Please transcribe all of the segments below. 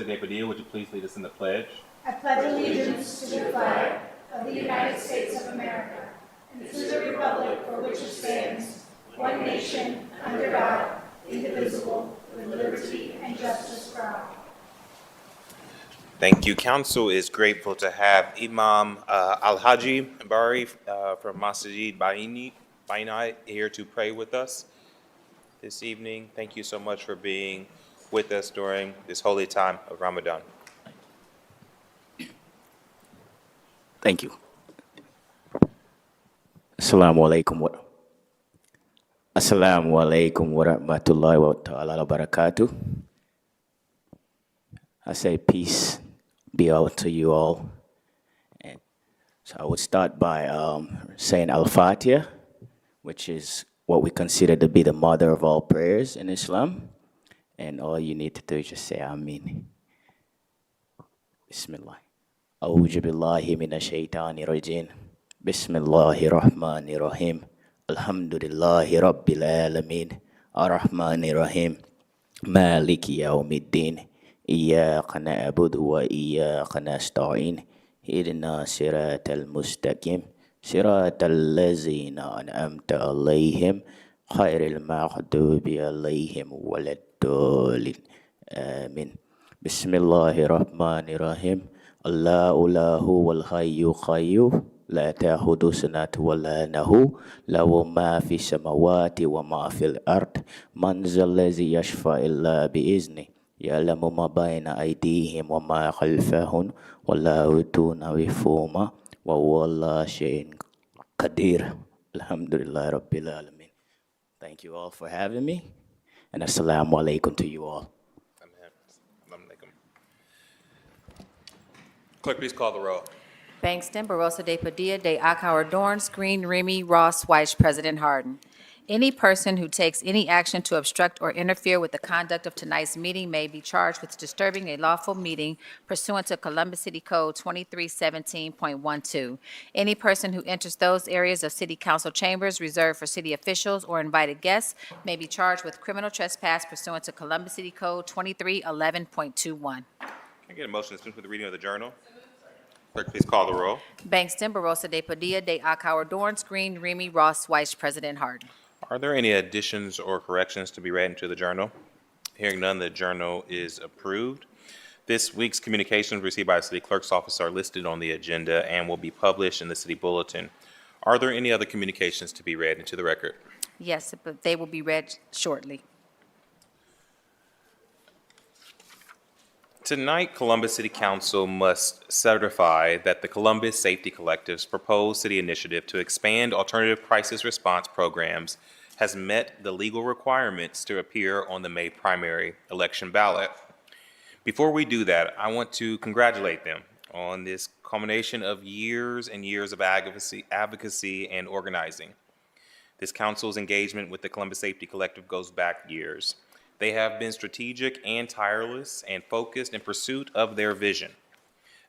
de Padilla, would you please lead us in the pledge? I pledge allegiance to the flag of the United States of America and to the republic for which it stands, one nation, under God, indivisible, with liberty and justice for all. Thank you. Council is grateful to have Imam Al-Haji Bari from Masjid Bainai here to pray with us this evening. Thank you so much for being with us during this holy time of Ramadan. Thank you. Assalamu alaikum wa rahmatullahi wa ta'ala wa barakatuh. I say peace be out to you all. And so I would start by saying Al-Fatiha, which is what we consider to be the mother of all prayers in Islam. And all you need to do is just say Ameen. Bismillah. A'udhu billahi minash shaitani rajim. Bismillahir rahmanir rahim. Alhamdulillahi rabbil alamin. Ar-Rahmanir Rahim. Maliki yawmiddin. Iyyaka na'budu wa iyyaka nasta'in. Ihdina siratal mustaqim. Siratal ladzina an'amta 'alaihim ghairil maghdubi 'alaihim waladdallin. Amin. Bismillahir rahmanir rahim. Allahu lahu wal hayyu qayyum. La ta'khudhu sinatun wa la nawm. Lahu ma fis samawati wa ma fil ard. Man zal ladzi yashfa'u illa bi'izni. Ya'lamu ma bayna aydihim wa ma khalfahum. Wa la yutuna bifuma wa huwa ala shay'in qadir. Alhamdulillahi rabbil alamin. Thank you all for having me, and assalamu alaikum to you all. Clerk, please call the roll. Bankston, Barossa de Padilla, de Akauer, Dorns, Green, Remy, Ross, Weiss, President Harden. Any person who takes any action to obstruct or interfere with the conduct of tonight's meeting may be charged with disturbing a lawful meeting pursuant to Columbus City Code 2317.12. Any person who enters those areas of city council chambers reserved for city officials or invited guests may be charged with criminal trespass pursuant to Columbus City Code 2311.21. Can I get a motion to dispense with the reading of the journal? Clerk, please call the roll. Bankston, Barossa de Padilla, de Akauer, Dorns, Green, Remy, Ross, Weiss, President Harden. Are there any additions or corrections to be read into the journal? Hearing none, the journal is approved. This week's communications received by the city clerk's office are listed on the agenda and will be published in the city bulletin. Are there any other communications to be read into the record? Yes, but they will be read shortly. Tonight, Columbus City Council must certify that the Columbus Safety Collective's proposed city initiative to expand alternative crisis response programs has met the legal requirements to appear on the May primary election ballot. Before we do that, I want to congratulate them on this culmination of years and years of advocacy and organizing. This council's engagement with the Columbus Safety Collective goes back years. They have been strategic and tireless and focused in pursuit of their vision.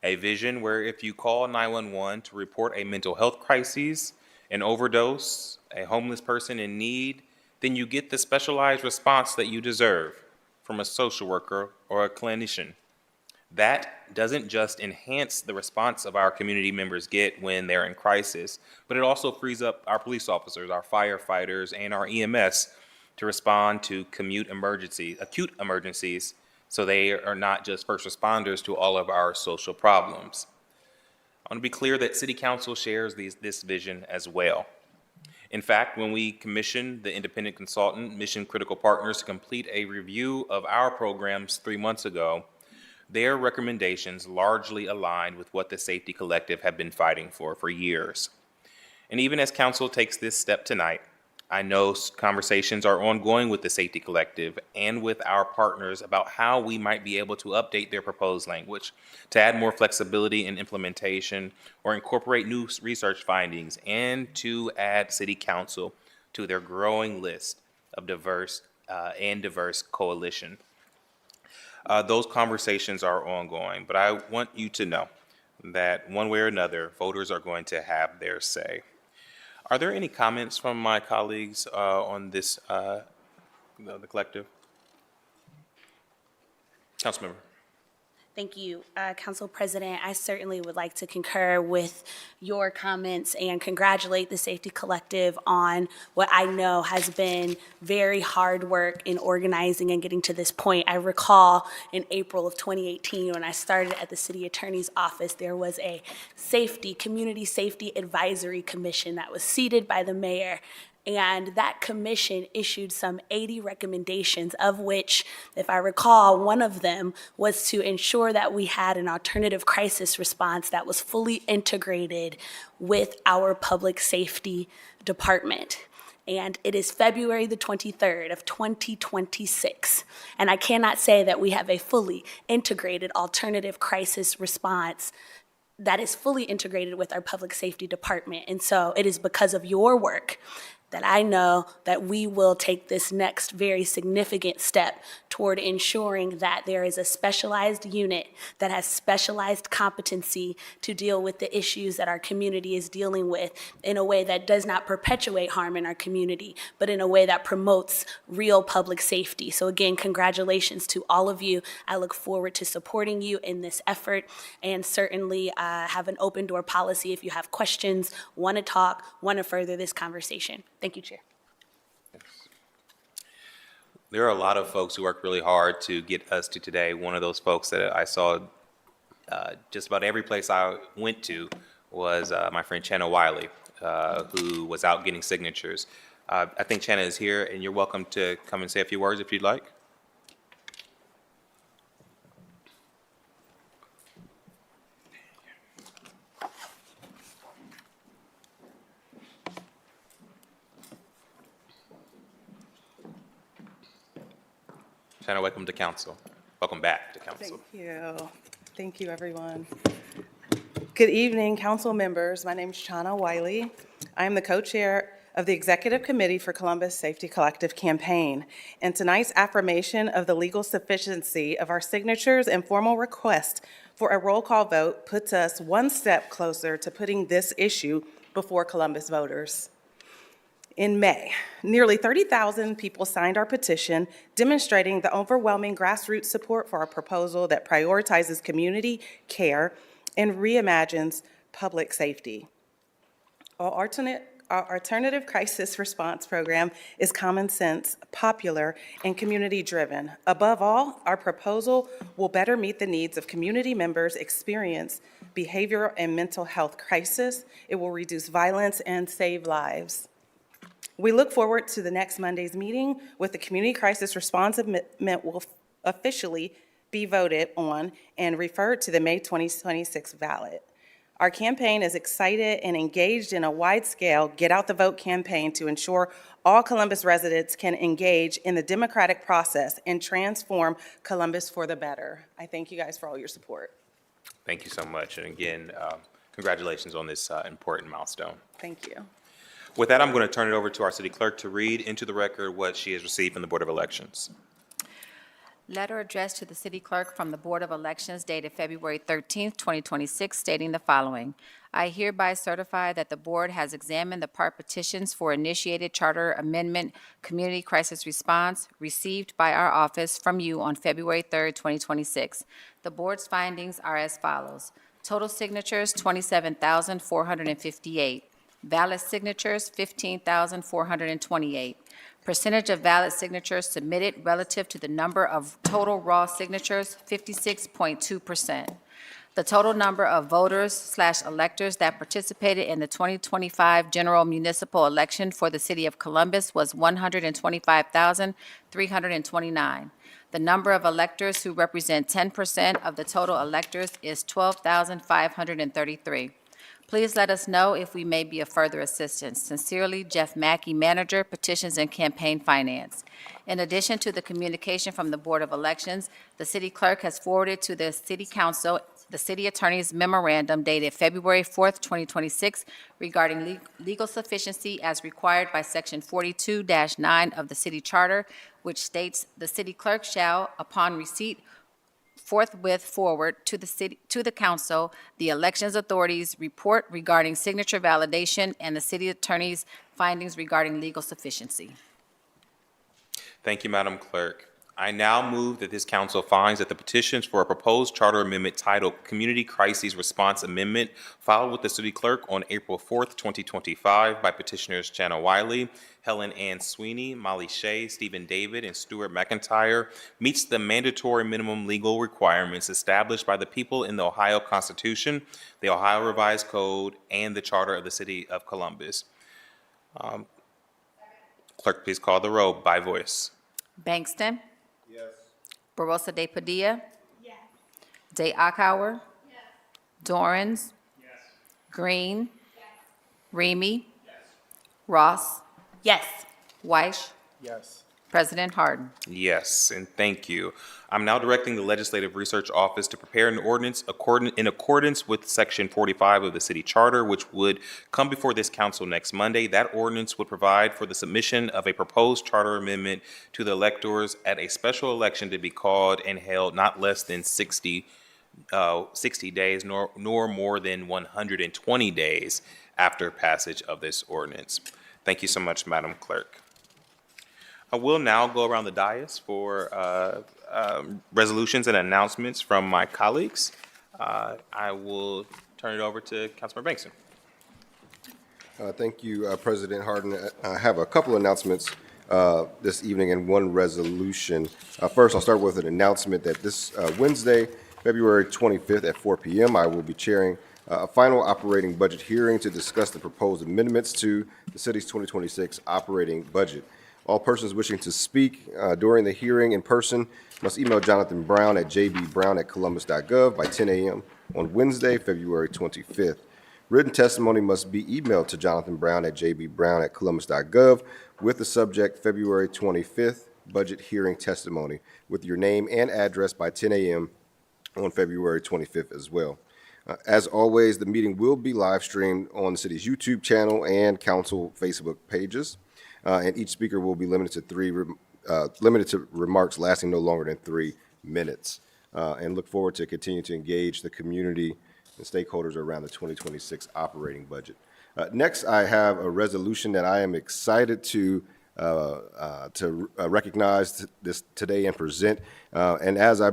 A vision where if you call 911 to report a mental health crisis, an overdose, a homeless person in need, then you get the specialized response that you deserve from a social worker or a clinician. That doesn't just enhance the response of our community members get when they're in crisis, but it also frees up our police officers, our firefighters, and our EMS to respond to acute emergencies, so they are not just first responders to all of our social problems. I want to be clear that City Council shares this vision as well. In fact, when we commissioned the independent consultant, Mission Critical Partners, to complete a review of our programs 3 months ago, their recommendations largely aligned with what the Safety Collective have been fighting for years. And even as Council takes this step tonight, I know conversations are ongoing with the Safety Collective and with our partners about how we might be able to update their proposed language to add more flexibility in implementation or incorporate new research findings and to add City Council to their growing list of diverse coalition. Those conversations are ongoing, but I want you to know that one way or another, voters are going to have their say. Are there any comments from my colleagues on this, the collective? Councilmember. Thank you, Council President. I certainly would like to concur with your comments and congratulate the Safety Collective on what I know has been very hard work in organizing and getting to this point. I recall in April of 2018, when I started at the City Attorney's Office, there was a community safety advisory commission that was seated by the mayor. And that commission issued some 80 recommendations, of which, if I recall, one of them was to ensure that we had an alternative crisis response that was fully integrated with our public safety department. And it is February the 23rd of 2026. And I cannot say that we have a fully integrated alternative crisis response that is fully integrated with our public safety department. And so it is because of your work that I know that we will take this next very significant step toward ensuring that there is a specialized unit that has specialized competency to deal with the issues that our community is dealing with in a way that does not perpetuate harm in our community, but in a way that promotes real public safety. So again, congratulations to all of you. I look forward to supporting you in this effort, and certainly have an open door policy if you have questions, want to talk, want to further this conversation. Thank you, Chair. There are a lot of folks who work really hard to get us to today. One of those folks that I saw just about every place I went to was my friend Channa Wiley, who was out getting signatures. I think Channa is here, and you're welcome to come and say a few words if you'd like. Channa, welcome to council. Welcome back to council. Thank you. Thank you, everyone. Good evening, council members. My name is Channa Wiley. I am the co-chair of the Executive Committee for Columbus Safety Collective campaign. And tonight's affirmation of the legal sufficiency of our signatures and formal request for a roll call vote puts us one step closer to putting this issue before Columbus voters. In May, nearly 30,000 people signed our petition demonstrating the overwhelming grassroots support for our proposal that prioritizes community care and reimagines public safety. Our alternative crisis response program is common sense, popular, and community-driven. Above all, our proposal will better meet the needs of community members experience behavioral and mental health crisis. It will reduce violence and save lives. We look forward to the next Monday's meeting with the Community Crisis Response Amendment will officially be voted on and referred to the May 2026 ballot. Our campaign is excited and engaged in a wide-scale Get Out the Vote campaign to ensure all Columbus residents can engage in the democratic process and transform Columbus for the better. I thank you guys for all your support. Thank you so much. And again, congratulations on this important milestone. Thank you. With that, I'm going to turn it over to our city clerk to read into the record what she has received from the Board of Elections. Letter addressed to the city clerk from the Board of Elections dated February 13th, 2026, stating the following. I hereby certify that the board has examined the part petitions for initiated charter amendment community crisis response received by our office from you on February 3rd, 2026. The board's findings are as follows. Total signatures, 27,458. Valid signatures, 15,428. Percentage of valid signatures submitted relative to the number of total raw signatures, 56.2%. The total number of voters/electors that participated in the 2025 general municipal election for the city of Columbus was 125,329. The number of electors who represent 10% of the total electors is 12,533. Please let us know if we may be of further assistance. Sincerely, Jeff Mackey, Manager, Petitions and Campaign Finance. In addition to the communication from the Board of Elections, the City Clerk has forwarded to the City Council the City Attorney's memorandum dated February 4th, 2026, regarding legal sufficiency as required by Section 42-9 of the City Charter, which states the City Clerk shall, upon receipt, forthwith forward to the council the elections authority's report regarding signature validation and the city attorney's findings regarding legal sufficiency. Thank you, Madam Clerk. I now move that this council finds that the petitions for a proposed charter amendment titled Community Crises Response Amendment filed with the city clerk on April 4th, 2025 by petitioners Jana Wiley, Helen Ann Sweeney, Molly Shea, Stephen David, and Stuart McIntyre meets the mandatory minimum legal requirements established by the people in the Ohio Constitution, the Ohio Revised Code, and the Charter of the City of Columbus. Clerk, please call the roll by voice. Bankston. Yes. Barosa de Padilla. Yes. Day Akauer. Yes. Dorans. Yes. Green. Yes. Remy. Yes. Ross. Yes. Weish. Yes. President Harden. Yes, and thank you. I'm now directing the Legislative Research Office to prepare an ordinance in accordance with Section 45 of the City Charter, which would come before this council next Monday. That ordinance would provide for the submission of a proposed charter amendment to the electors at a special election to be called and held not less than 60 days, nor more than 120 days after passage of this ordinance. Thank you so much, Madam Clerk. I will now go around the dais for resolutions and announcements from my colleagues. I will turn it over to Councilmember Bankston. Thank you, President Harden. I have a couple of announcements this evening and one resolution. First, I'll start with an announcement that this Wednesday, February 25th at 4 p.m., I will be chairing a final operating budget hearing to discuss the proposed amendments to the city's 2026 operating budget. All persons wishing to speak during the hearing in person must email Jonathan Brown at jbbrown@columbus.gov by 10 a.m. on Wednesday, February 25th. Written testimony must be emailed to Jonathan Brown at jbbrown@columbus.gov with the subject February 25th budget hearing testimony with your name and address by 10 a.m. on February 25th as well. As always, the meeting will be live streamed on the city's YouTube channel and council Facebook pages. And each speaker will be limited to remarks lasting no longer than 3 minutes. And look forward to continue to engage the community and stakeholders around the 2026 operating budget. Next, I have a resolution that I am excited to recognize this today and present. And as I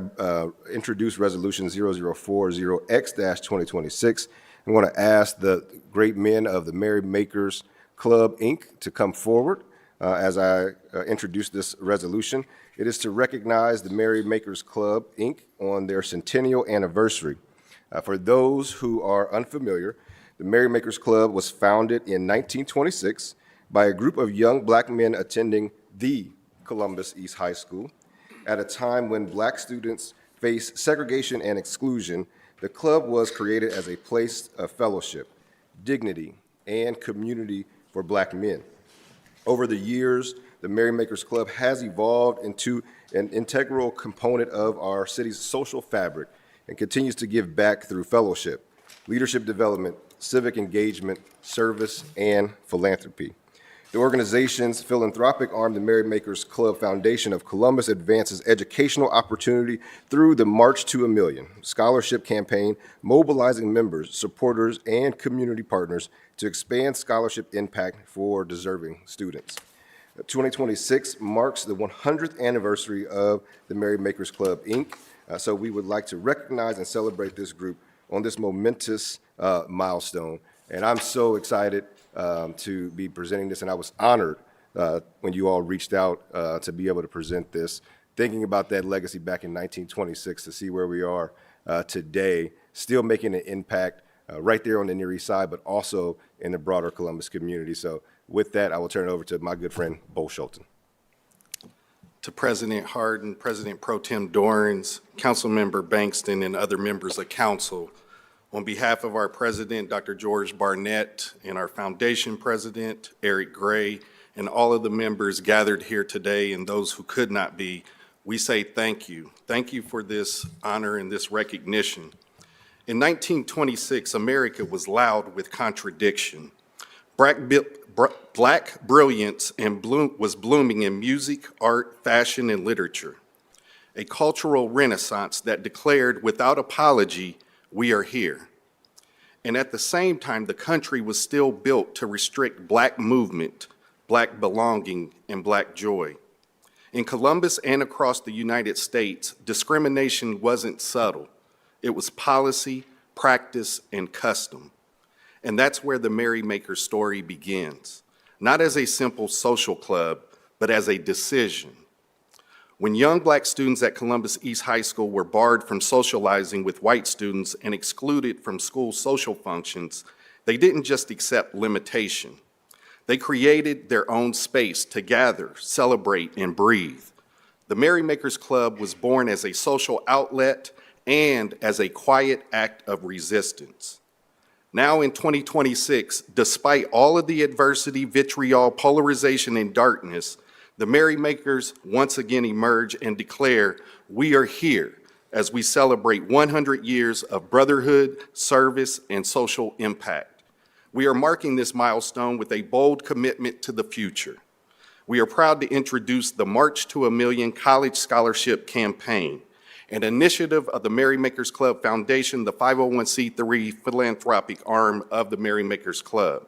introduce Resolution 0040X-2026, I'm going to ask the great men of the Merrymakers Club, Inc. to come forward as I introduce this resolution. It is to recognize the Merrymakers Club, Inc. on their centennial anniversary. For those who are unfamiliar, the Merrymakers Club was founded in 1926 by a group of young black men attending the Columbus East High School. At a time when black students faced segregation and exclusion, the club was created as a place of fellowship, dignity, and community for black men. Over the years, the Merrymakers Club has evolved into an integral component of our city's social fabric and continues to give back through fellowship, leadership development, civic engagement, service, and philanthropy. The organization's philanthropic arm, the Merrymakers Club Foundation of Columbus, advances educational opportunity through the March to a Million scholarship campaign, mobilizing members, supporters, and community partners to expand scholarship impact for deserving students. 2026 marks the 100th anniversary of the Merrymakers Club, Inc., so we would like to recognize and celebrate this group on this momentous milestone. And I'm so excited to be presenting this, and I was honored when you all reached out to be able to present this, thinking about that legacy back in 1926 to see where we are today, still making an impact right there on the Near East Side, but also in the broader Columbus community. So with that, I will turn it over to my good friend, Bo Schulten. To President Harden, President Pro Tem Dorans, Councilmember Bankston, and other members of council, on behalf of our president, Dr. George Barnett, and our foundation president, Eric Gray, and all of the members gathered here today and those who could not be, we say thank you. Thank you for this honor and this recognition. In 1926, America was loud with contradiction. Black brilliance was blooming in music, art, fashion, and literature. A cultural renaissance that declared without apology, we are here. And at the same time, the country was still built to restrict black movement, black belonging, and black joy. In Columbus and across the United States, discrimination wasn't subtle. It was policy, practice, and custom. And that's where the Merrymaker story begins, not as a simple social club, but as a decision. When young Black students at Columbus East High School were barred from socializing with white students and excluded from school social functions, they didn't just accept limitation. They created their own space to gather, celebrate, and breathe. The Merrymakers Club was born as a social outlet and as a quiet act of resistance. Now in 2026, despite all of the adversity, vitriol, polarization, and darkness, the Merrymakers once again emerge and declare, "We are here," as we celebrate 100 years of brotherhood, service, and social impact. We are marking this milestone with a bold commitment to the future. We are proud to introduce the March to a Million College Scholarship Campaign, an initiative of the Merrymakers Club Foundation, the 501c3 philanthropic arm of the Merrymakers Club.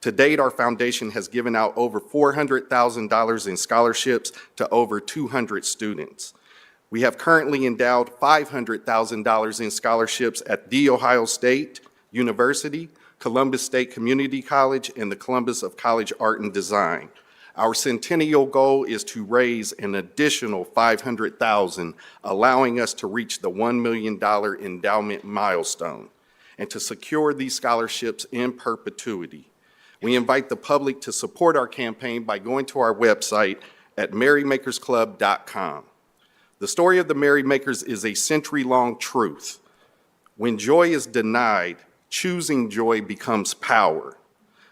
To date, our foundation has given out over $400,000 in scholarships to over 200 students. We have currently endowed $500,000 in scholarships at The Ohio State University, Columbus State Community College, and the Columbus of College Art and Design. Our centennial goal is to raise an additional $500,000, allowing us to reach the $1 million endowment milestone and to secure these scholarships in perpetuity. We invite the public to support our campaign by going to our website at merrymakersclub.com. The story of the Merrymakers is a century-long truth. When joy is denied, choosing joy becomes power.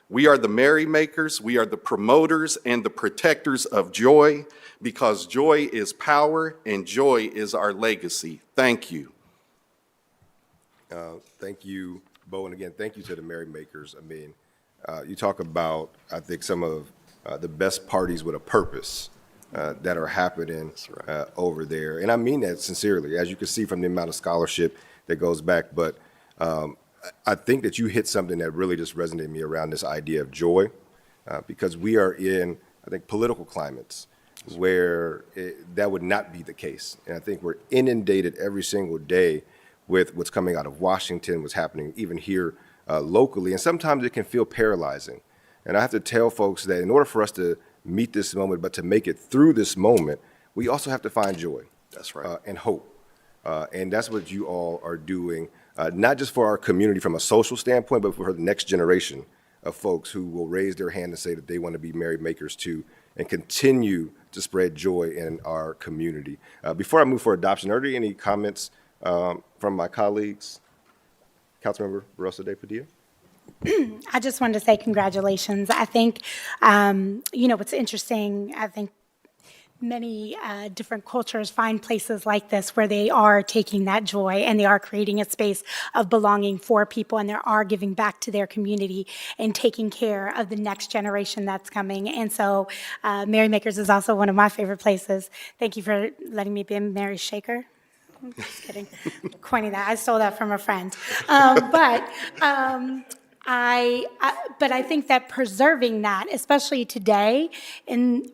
We are the Merrymakers, we are the promoters and the protectors of joy, because joy is power and joy is our legacy. Thank you. Thank you, Bo, and again, thank you to the Merrymakers. I mean, you talk about, I think, some of the best parties with a purpose that are happening over there. And I mean that sincerely, as you can see from the amount of scholarship that goes back. But I think that you hit something that really just resonated with me around this idea of joy, because we are in, I think, political climates where that would not be the case. And I think we're inundated every single day with what's coming out of Washington, what's happening even here locally, and sometimes it can feel paralyzing. And I have to tell folks that in order for us to meet this moment, but to make it through this moment, we also have to find joy. That's right. And hope. And that's what you all are doing, not just for our community from a social standpoint, but for the next generation of folks who will raise their hand and say that they want to be Merrymakers too, and continue to spread joy in our community. Before I move for adoption, are there any comments from my colleagues? Councilmember Rosa de Padilla? I just wanted to say congratulations. I think, what's interesting, I think many different cultures find places like this where they are taking that joy and they are creating a space of belonging for people, and they are giving back to their community and taking care of the next generation that's coming. And so Merrymakers is also one of my favorite places. Thank you for letting me be a Mary Shaker. I'm just kidding. Coining that. I stole that from a friend. But I think that preserving that, especially today, in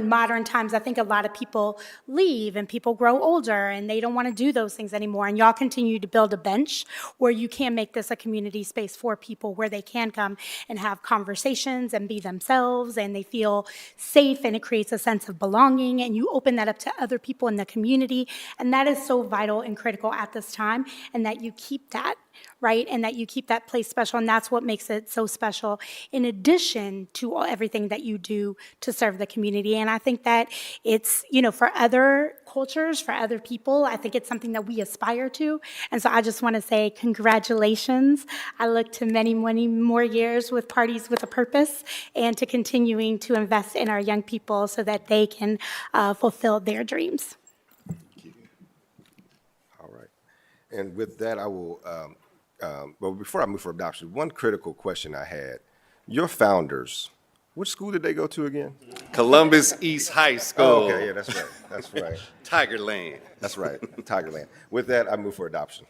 modern times, I think a lot of people leave and people grow older and they don't want to do those things anymore. And y'all continue to build a bench where you can make this a community space for people where they can come and have conversations and be themselves and they feel safe, and it creates a sense of belonging, and you open that up to other people in the community. And that is so vital and critical at this time, and that you keep that, right? And that you keep that place special, and that's what makes it so special, in addition to everything that you do to serve the community. And I think that it's, for other cultures, for other people, I think it's something that we aspire to. And so I just want to say congratulations. I look to many, many more years with Parties with a Purpose, and to continuing to invest in our young people so that they can fulfill their dreams. All right. And with that, I will, well, before I move for adoption, one critical question I had. Your founders, which school did they go to again? Columbus East High School. Oh, okay, yeah, that's right. That's right. Tigerland. That's right, Tigerland. With that, I move for adoption.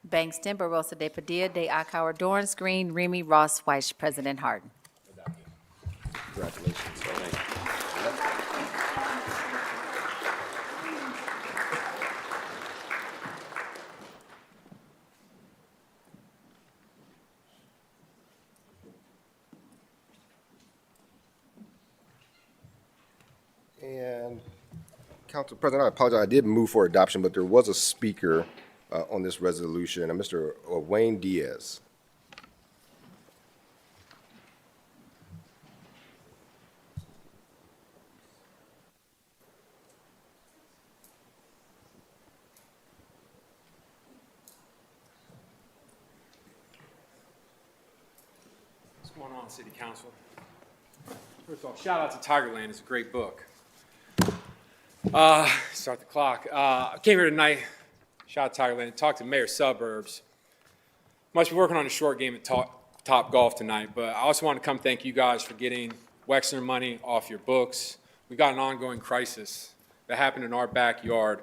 Bankston, Barossa de Padilla, de Akauer, Dorrance Green, Remy, Ross, Weiss, President Harden. Congratulations. Council President, I apologize. I did move for adoption, but there was a speaker on this resolution, Mr. Wayne Diaz. What's going on, City Council? First off, shout out to Tigerland. It's a great book. Start the clock. I came here tonight, shout out to Tigerland, talk to Mayor Suburbs. Must be working on a short game at Top Golf tonight, but I also want to come thank you guys for getting Wexner money off your books. We got an ongoing crisis that happened in our backyard,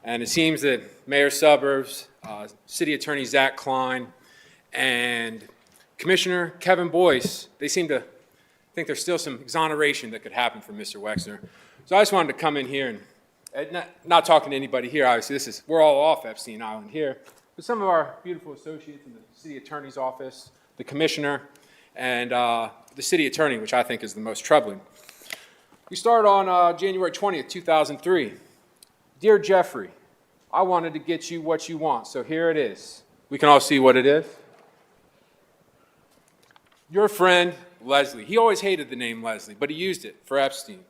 and it seems that Mayor Suburbs, City Attorney Zach Klein, and Commissioner Kevin Boyce, they seem to think there's still some exoneration that could happen for Mr. Wexner. So I just wanted to come in here and not talking to anybody here, obviously, we're all off Epstein Island here, but some of our beautiful associates in the city attorney's office, the commissioner, and the city attorney, which I think is the most troubling. We started on January 20th, 2003. Dear Jeffrey, I wanted to get you what you want, so here it is. We can all see what it is. Your friend, Leslie. He always hated the name Leslie, but he used it for Epstein.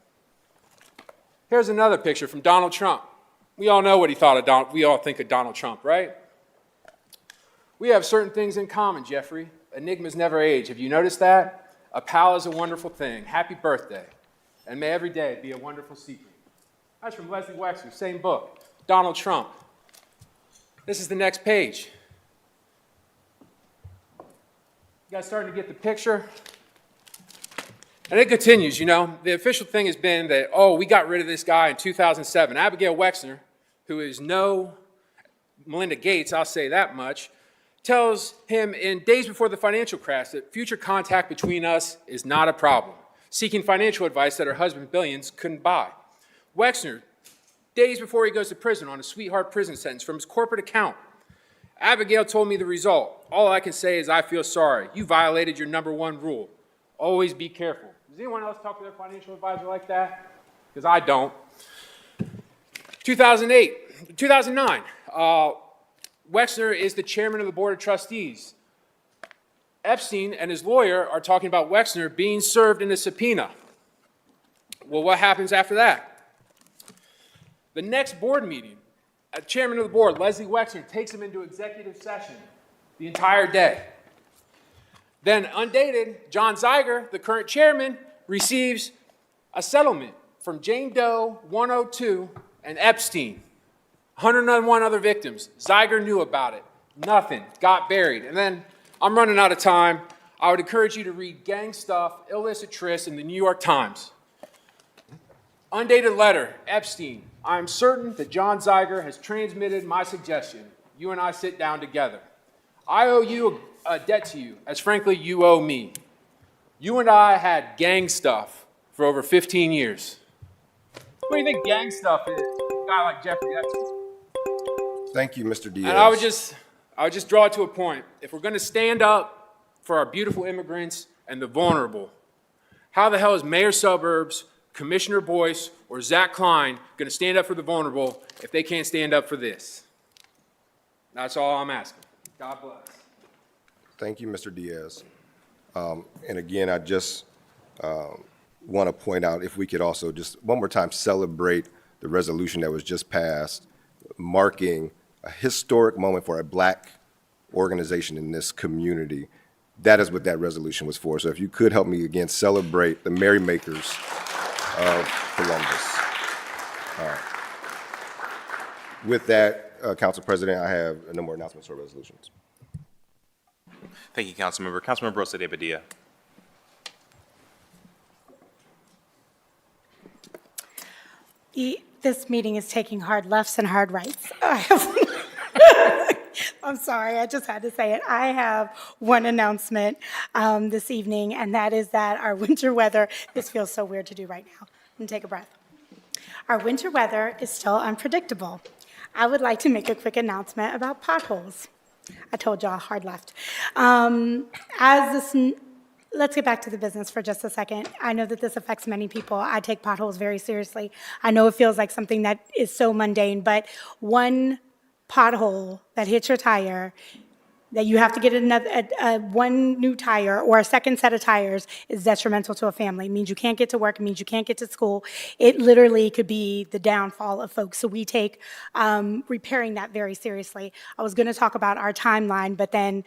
Here's another picture from Donald Trump. We all know what he thought of Donald. We all think of Donald Trump, right? We have certain things in common, Jeffrey. Enigmas never age. Have you noticed that? A pal is a wonderful thing. Happy birthday. And may every day be a wonderful secret. That's from Leslie Wexner, same book. Donald Trump. This is the next page. You guys starting to get the picture? And it continues, you know. The official thing has been that, oh, we got rid of this guy in 2007. Abigail Wexner, who is no Melinda Gates, I'll say that much, tells him in days before the financial crash that future contact between us is not a problem, seeking financial advice that her husband Billions couldn't buy. Wexner, days before he goes to prison on a sweetheart prison sentence from his corporate account. Abigail told me the result. All I can say is I feel sorry. You violated your #1 rule. Always be careful. Does anyone else talk to their financial advisor like that? Because I don't. 2009, Wexner is the chairman of the board of trustees. Epstein and his lawyer are talking about Wexner being served in a subpoena. Well, what happens after that? The next board meeting, chairman of the board, Leslie Wexner, takes him into executive session the entire day. Then, undated, John Zeiger, the current chairman, receives a settlement from Jane Doe 102 and Epstein. 101 other victims. Zeiger knew about it. Nothing. Got buried. And then, I'm running out of time. I would encourage you to read Gang Stuff, Illicit Tryst in the New York Times. Undated letter, Epstein. I'm certain that John Zeiger has transmitted my suggestion. You and I sit down together. I owe you a debt to you, as frankly you owe me. You and I had gang stuff for over 15 years. What do you think gang stuff is? A guy like Jeffrey Epstein. Thank you, Mr. Diaz. And I would just draw it to a point. If we're going to stand up for our beautiful immigrants and the vulnerable, how the hell is Mayor Suburbs, Commissioner Boyce, or Zach Klein going to stand up for the vulnerable if they can't stand up for this? That's all I'm asking. God bless. Thank you, Mr. Diaz. And again, I just want to point out, if we could also just one more time celebrate the resolution that was just passed, marking a historic moment for a Black organization in this community. That is what that resolution was for. So if you could help me again celebrate the merrymakers of Columbus. All right. With that, Council President, I have no more announcements or resolutions. Thank you, Councilmember. Councilmember Rosa de Padilla. This meeting is taking hard lefts and hard rights. I'm sorry, I just had to say it. I have one announcement this evening, and that is that our winter weather, this feels so weird to do right now. And take a breath. Our winter weather is still unpredictable. I would like to make a quick announcement about potholes. I told y'all hard left. As let's get back to the business for just a second. I know that this affects many people. I take potholes very seriously. I know it feels like something that is so mundane, but one pothole that hits your tire, that you have to get one new tire or a second set of tires, is detrimental to a family. It means you can't get to work. It means you can't get to school. It literally could be the downfall of folks. So we take repairing that very seriously. I was going to talk about our timeline, but then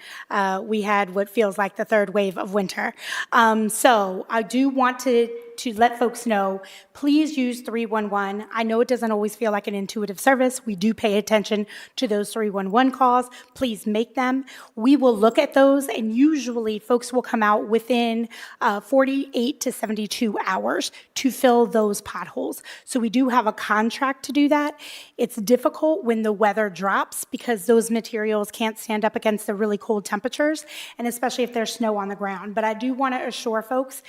we had what feels like the third wave of winter. So I do want to let folks know, please use 311. I know it doesn't always feel like an intuitive service. We do pay attention to those 311 calls. Please make them. We will look at those, and usually folks will come out within 48 to 72 hours to fill those potholes. So we do have a contract to do that. It's difficult when the weather drops because those materials can't stand up against the really cold temperatures, and especially if there's snow on the ground. But I do want to assure folks,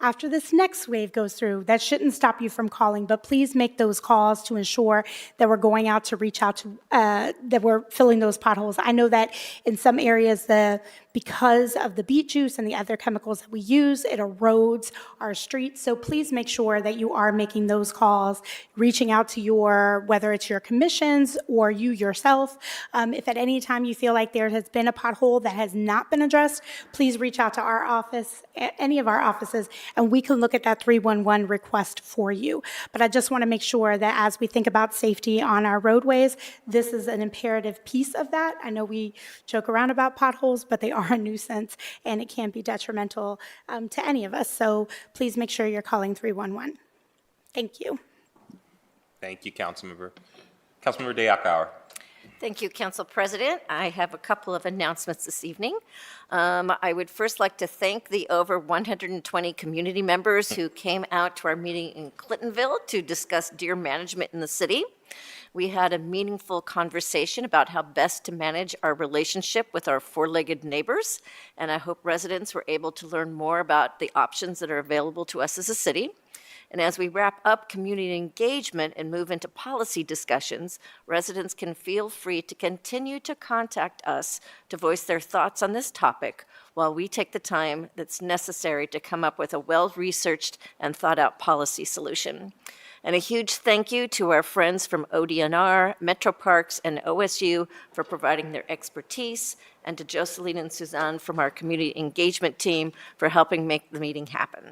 after this next wave goes through, that shouldn't stop you from calling, but please make those calls to ensure that we're going out to reach out to, that we're filling those potholes. I know that in some areas, because of the beet juice and the other chemicals that we use, it erodes our streets. So please make sure that you are making those calls, reaching out to whether it's your commissions or you yourself. If at any time you feel like there has been a pothole that has not been addressed, please reach out to our office, any of our offices, and we can look at that 311 request for you. But I just want to make sure that as we think about safety on our roadways, this is an imperative piece of that. I know we joke around about potholes, but they are a nuisance, and it can be detrimental to any of us. So please make sure you're calling 311. Thank you. Thank you, Councilmember. Councilmember Dayakauer. Thank you, Council President. I have a couple of announcements this evening. I would first like to thank the over 120 community members who came out to our meeting in Clintonville to discuss deer management in the city. We had a meaningful conversation about how best to manage our relationship with our four-legged neighbors, and I hope residents were able to learn more about the options that are available to us as a city. And as we wrap up community engagement and move into policy discussions, residents can feel free to continue to contact us to voice their thoughts on this topic while we take the time that's necessary to come up with a well-researched and thought-out policy solution. And a huge thank you to our friends from ODNR, Metro Parks, and OSU for providing their expertise, and to Jocelyn and Suzanne from our community engagement team for helping make the meeting happen.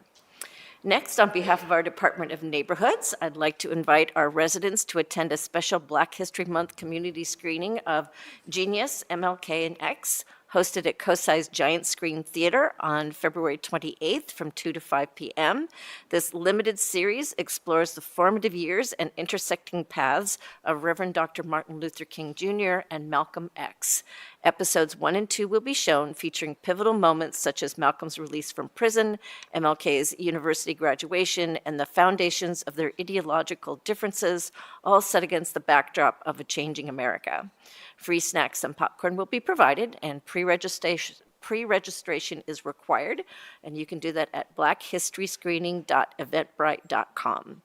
Next, on behalf of our Department of Neighborhoods, I'd like to invite our residents to attend a special Black History Month community screening of Genius, MLK, and X, hosted at Cosi's Giant Screen Theater on February 28th from 2 to 5 p.m. This limited series explores the formative years and intersecting paths of Reverend Dr. Martin Luther King Jr. and Malcolm X. Episodes 1 and 2 will be shown, featuring pivotal moments such as Malcolm's release from prison, MLK's university graduation, and the foundations of their ideological differences, all set against the backdrop of a changing America. Free snacks and popcorn will be provided, and pre-registration is required, and you can do that at blackhistoryscreening.eventbrite.com.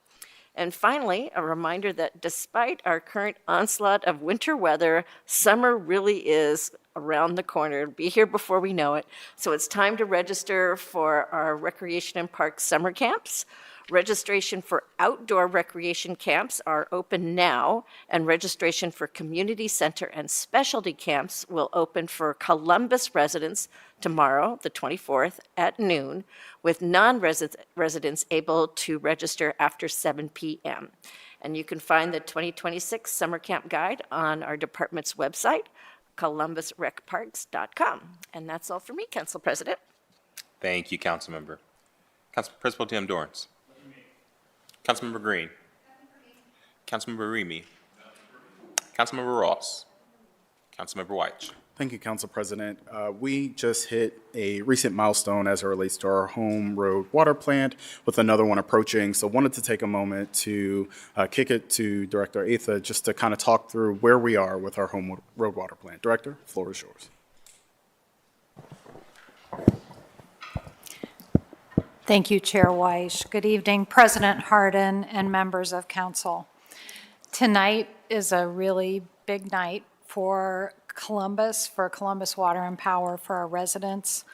And finally, a reminder that despite our current onslaught of winter weather, summer really is around the corner. It'll be here before we know it. So it's time to register for our Recreation and Parks summer camps. Registration for outdoor recreation camps are open now, and registration for community center and specialty camps will open for Columbus residents tomorrow, the 24th, at noon, with non-residents able to register after 7 p.m. And you can find the 2026 Summer Camp Guide on our department's website, columbusrecparks.com. And that's all for me, Council President. Thank you, Councilmember. Principal Tim Dorrance. Councilmember Green. Councilmember Remy. Councilmember Ross. Councilmember White. Thank you, Council President. We just hit a recent milestone as it relates to our home road water plant, with another one approaching. So wanted to take a moment to kick it to Director Atha just to kind of talk through where we are with our home road water plant. Director, floor is yours. Thank you, Chair Weiss. Good evening, President Hardin and members of Council. Tonight is a really big night for Columbus Water and Power, for our residents.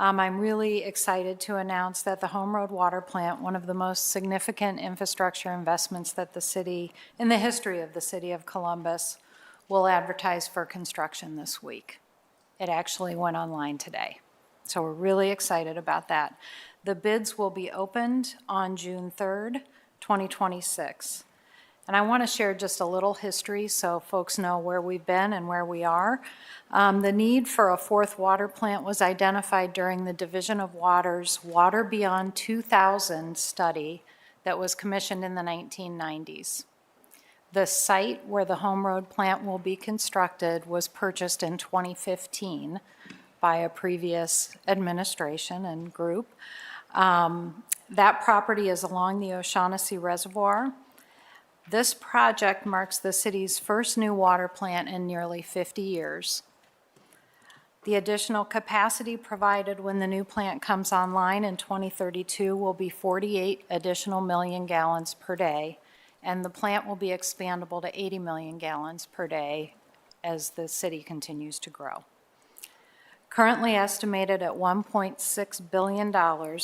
I'm really excited to announce that the Home Road Water Plant, one of the most significant infrastructure investments that the city, in the history of the city of Columbus, will advertise for construction this week. It actually went online today. So we're really excited about that. The bids will be opened on June 3rd, 2026. And I want to share just a little history so folks know where we've been and where we are. The need for a fourth water plant was identified during the Division of Water's Water Beyond 2000 study that was commissioned in the 1990s. The site where the Home Road plant will be constructed was purchased in 2015 by a previous administration and group. That property is along the O'Shaughnessy Reservoir. This project marks the city's first new water plant in nearly 50 years. The additional capacity provided when the new plant comes online in 2032 will be 48 additional million gallons per day, and the plant will be expandable to 80 million gallons per day as the city continues to grow. Currently estimated at $1.6 billion,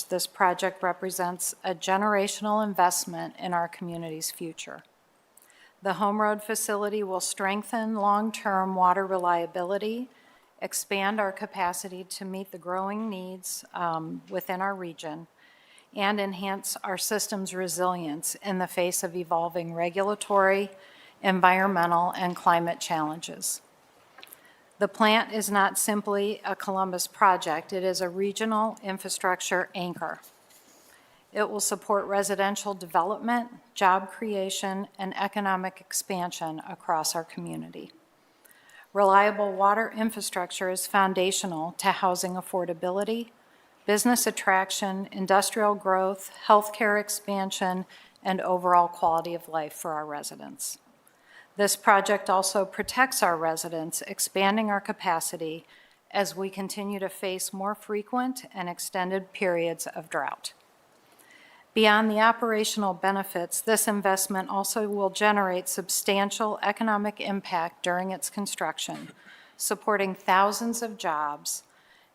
this project represents a generational investment in our community's future. The Home Road facility will strengthen long-term water reliability, expand our capacity to meet the growing needs within our region, and enhance our system's resilience in the face of evolving regulatory, environmental, and climate challenges. The plant is not simply a Columbus project, it is a regional infrastructure anchor. It will support residential development, job creation, and economic expansion across our community. Reliable water infrastructure is foundational to housing affordability, business attraction, industrial growth, healthcare expansion, and overall quality of life for our residents. This project also protects our residents, expanding our capacity as we continue to face more frequent and extended periods of drought. Beyond the operational benefits, this investment also will generate substantial economic impact during its construction, supporting thousands of jobs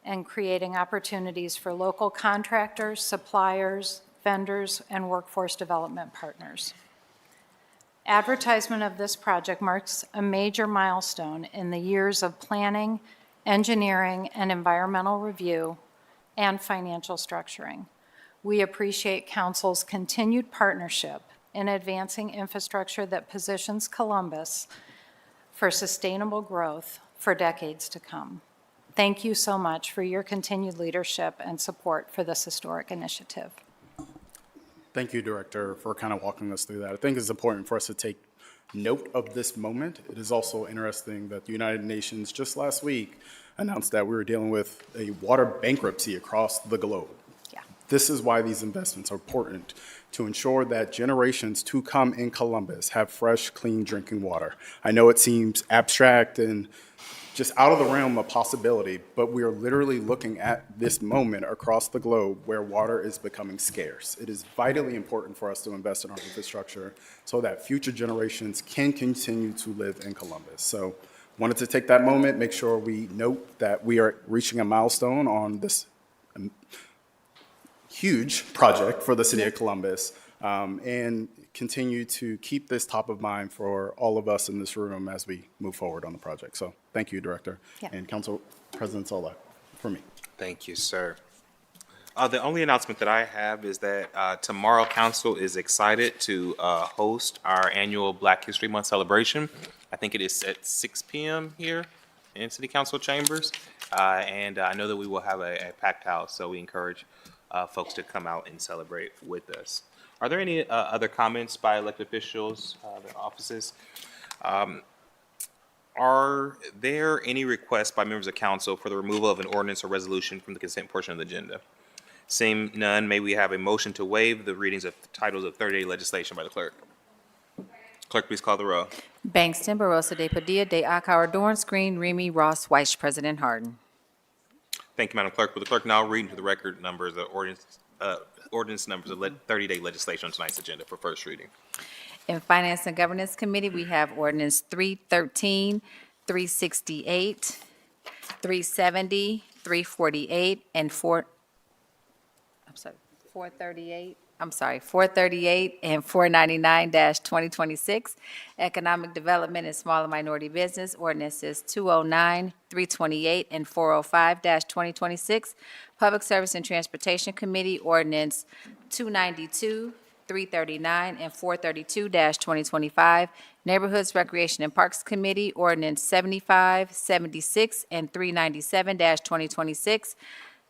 and creating opportunities for local contractors, suppliers, vendors, and workforce development partners. Advertisement of this project marks a major milestone in the years of planning, engineering, and environmental review, and financial structuring. We appreciate Council's continued partnership in advancing infrastructure that positions Columbus for sustainable growth for decades to come. Thank you so much for your continued leadership and support for this historic initiative. Thank you, Director, for kind of walking us through that. I think it's important for us to take note of this moment. It is also interesting that the United Nations just last week announced that we were dealing with a water bankruptcy across the globe. Yeah. This is why these investments are important, to ensure that generations to come in Columbus have fresh, clean drinking water. I know it seems abstract and just out of the realm of possibility, but we are literally looking at this moment across the globe where water is becoming scarce. It is vitally important for us to invest in our infrastructure so that future generations can continue to live in Columbus. So wanted to take that moment, make sure we note that we are reaching a milestone on this huge project for the city of Columbus, and continue to keep this top of mind for all of us in this room as we move forward on the project. So thank you, Director. Yeah. And Council President Sola, for me. Thank you, sir. The only announcement that I have is that tomorrow Council is excited to host our annual Black History Month celebration. I think it is at 6 p.m. here in City Council chambers. And I know that we will have a packed house, so we encourage folks to come out and celebrate with us. Are there any other comments by elected officials, their offices? Are there any requests by members of council for the removal of an ordinance or resolution from the consent portion of the agenda? Seeing none, may we have a motion to waive the readings of titles of third-day legislation by the clerk? Clerk, please call the row. Bangston, Barosa de Padilla, de Akauer, Dorance Green, Remy, Ross, Weiss, President Harden. Thank you, Madam Clerk. Will the clerk now read into the record numbers of ordinance numbers of 30-day legislation on tonight's agenda for first reading? In Finance and Governance Committee, we have ordinance 313, 368, 370, 348, and 438 and 499-2026. Economic Development and Smaller Minority Business Ordinances 209, 328, and 405-2026. Public Service and Transportation Committee Ordinance 292, 339, and 432-2025. Neighborhoods, Recreation, and Parks Committee Ordinance 75, 76, and 397-2026.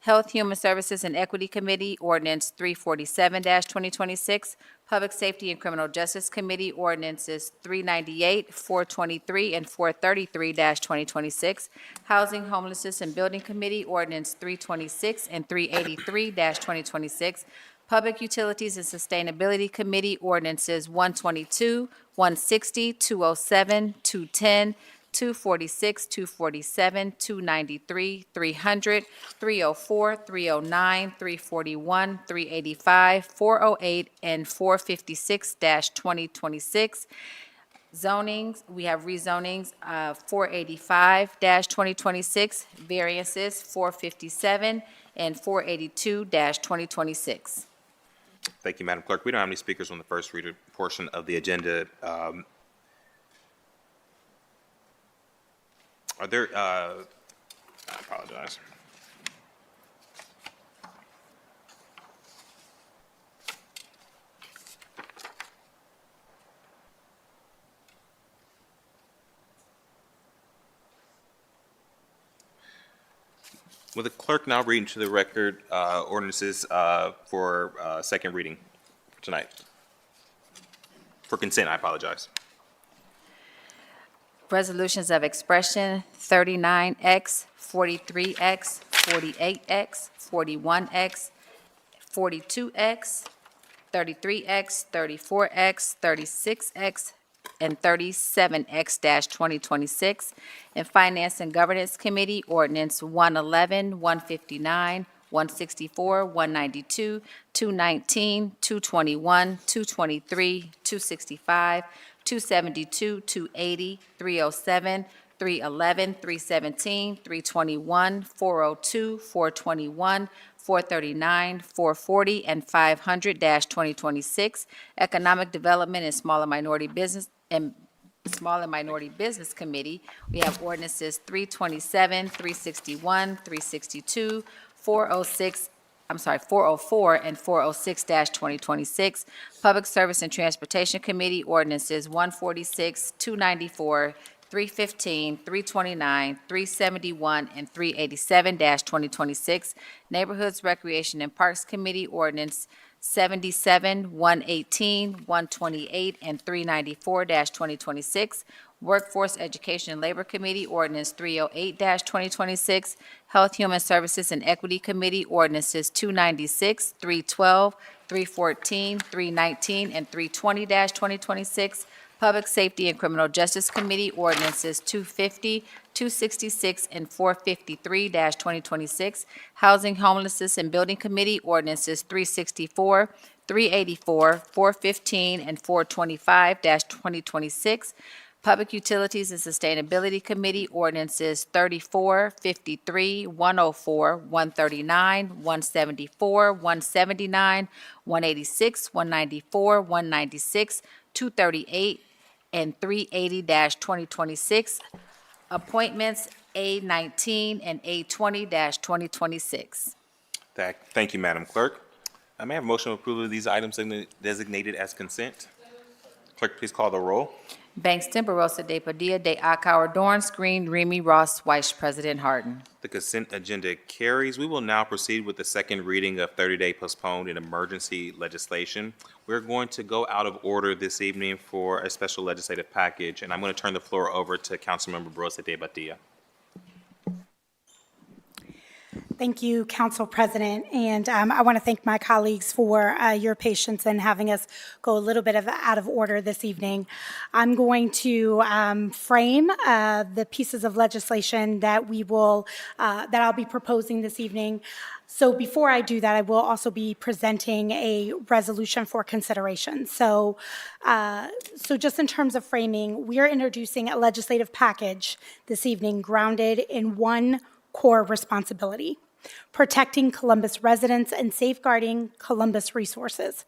Health, Human Services, and Equity Committee Ordinance 347-2026. Public Safety and Criminal Justice Committee Ordinances 398, 423, and 433-2026. Housing, Homelessness, and Building Committee Ordinance 326 and 383-2026. Public Utilities and Sustainability Committee Ordinances 122, 160, 207, 210, 246, 247, 293, 300, 304, 309, 341, 385, 408, and 456-2026. Zonings, we have rezonings, 485-2026, variances, 457, and 482-2026. Thank you, Madam Clerk. We don't have any speakers on the first reader portion of the agenda. Are there, I apologize. Will the clerk now read into the record ordinances for second reading for tonight? For consent, I apologize. Resolutions of expression 39X, 43X, 48X, 41X, 42X, 33X, 34X, 36X, and 37X-2026. And Finance and Governance Committee Ordinance 111, 159, 164, 192, 219, 221, 223, 265, 272, 280, 307, 311, 317, 321, 402, 421, 439, 440, and 500-2026. Economic Development and Smaller Minority Business Committee, we have ordinances 327, 361, 362, 404, and 406-2026. Public Service and Transportation Committee ordinances 146, 294, 315, 329, 371, and 387-2026. Neighborhoods, Recreation, and Parks Committee ordinance 77, 118, 128, and 394-2026. Workforce, Education, and Labor Committee Ordinance 308-2026. Health, Human Services, and Equity Committee Ordinances 296, 312, 314, 319, and 320-2026. Public Safety and Criminal Justice Committee Ordinances 250, 266, and 453-2026. Housing, Homelessness, and Building Committee Ordinances 364, 384, 415, and 425-2026. Public Utilities and Sustainability Committee Ordinances 34, 53, 104, 139, 174, 179, 186, 194, 196, 238, and 380-2026. Appointments A19 and A20-2026. Thank you, Madam Clerk. May I have a motion to approve of these items designated as consent? Clerk, please call the roll. Bangston, Barosa de Padilla, de Akauer, Dorance Green, Remy Ross, Weiss, President Harden. The consent agenda carries. We will now proceed with the second reading of 30-day postponed and emergency legislation. We're going to go out of order this evening for a special legislative package, and I'm going to turn the floor over to Councilmember Barosa de Padilla. Thank you, Council President, and I want to thank my colleagues for your patience in having us go a little bit out of order this evening. I'm going to frame the pieces of legislation that I'll be proposing this evening. So before I do that, I will also be presenting a resolution for consideration. So just in terms of framing, we are introducing a legislative package this evening grounded in one core responsibility: protecting Columbus residents and safeguarding Columbus resources.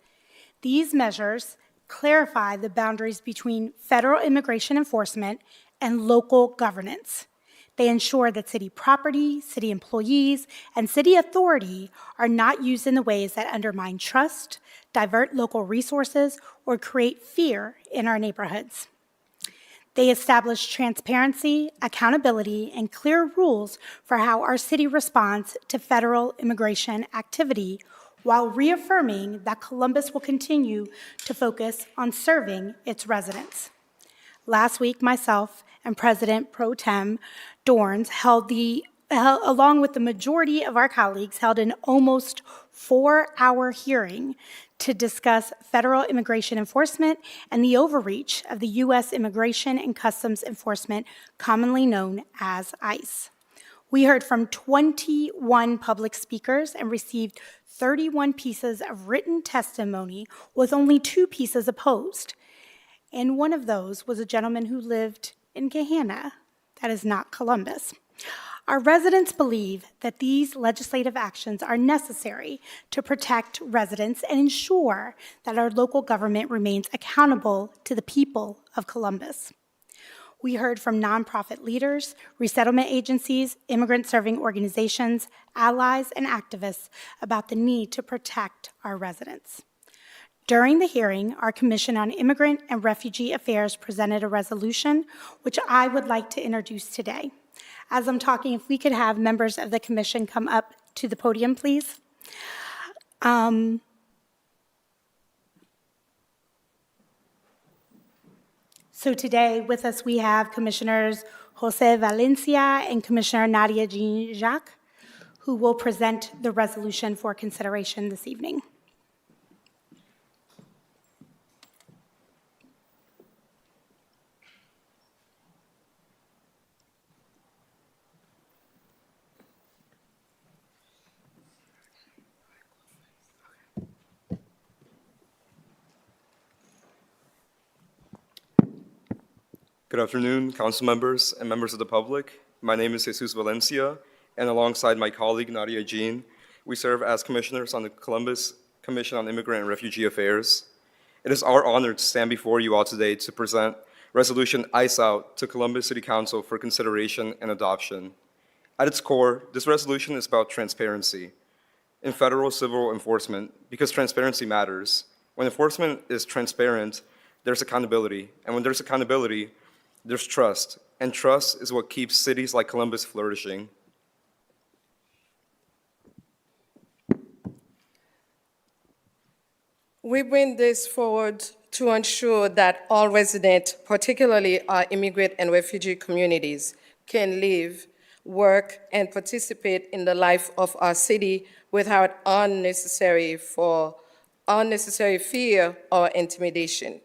These measures clarify the boundaries between federal immigration enforcement and local governance. They ensure that city property, city employees, and city authority are not used in the ways that undermine trust, divert local resources, or create fear in our neighborhoods. They establish transparency, accountability, and clear rules for how our city responds to federal immigration activity, while reaffirming that Columbus will continue to focus on serving its residents. Last week, myself and President Pro Tem Dorns along with the majority of our colleagues, held an almost 4-hour hearing to discuss federal immigration enforcement and the overreach of the U.S. Immigration and Customs Enforcement, commonly known as ICE. We heard from 21 public speakers and received 31 pieces of written testimony, with only 2 pieces opposed. And one of those was a gentleman who lived in Gahanna, that is not Columbus. Our residents believe that these legislative actions are necessary to protect residents and ensure that our local government remains accountable to the people of Columbus. We heard from nonprofit leaders, resettlement agencies, immigrant-serving organizations, allies, and activists about the need to protect our residents. During the hearing, our Commission on Immigrant and Refugee Affairs presented a resolution, which I would like to introduce today. As I'm talking, if we could have members of the Commission come up to the podium, please. So today with us, we have Commissioners Jose Valencia and Commissioner Nadia Jean-Jacques, who will present the resolution for consideration this evening. Good afternoon, council members and members of the public. My name is Jesus Valencia, and alongside my colleague Nadia Jean, we serve as commissioners on the Columbus Commission on Immigrant and Refugee Affairs. It is our honor to stand before you all today to present Resolution ICE Out to Columbus City Council for consideration and adoption. At its core, this resolution is about transparency in federal civil enforcement, because transparency matters. When enforcement is transparent, there's accountability, and when there's accountability, there's trust, and trust is what keeps cities like Columbus flourishing. We bring this forward to ensure that all residents, particularly our immigrant and refugee communities, can live, work, and participate in the life of our city without unnecessary fear or intimidation.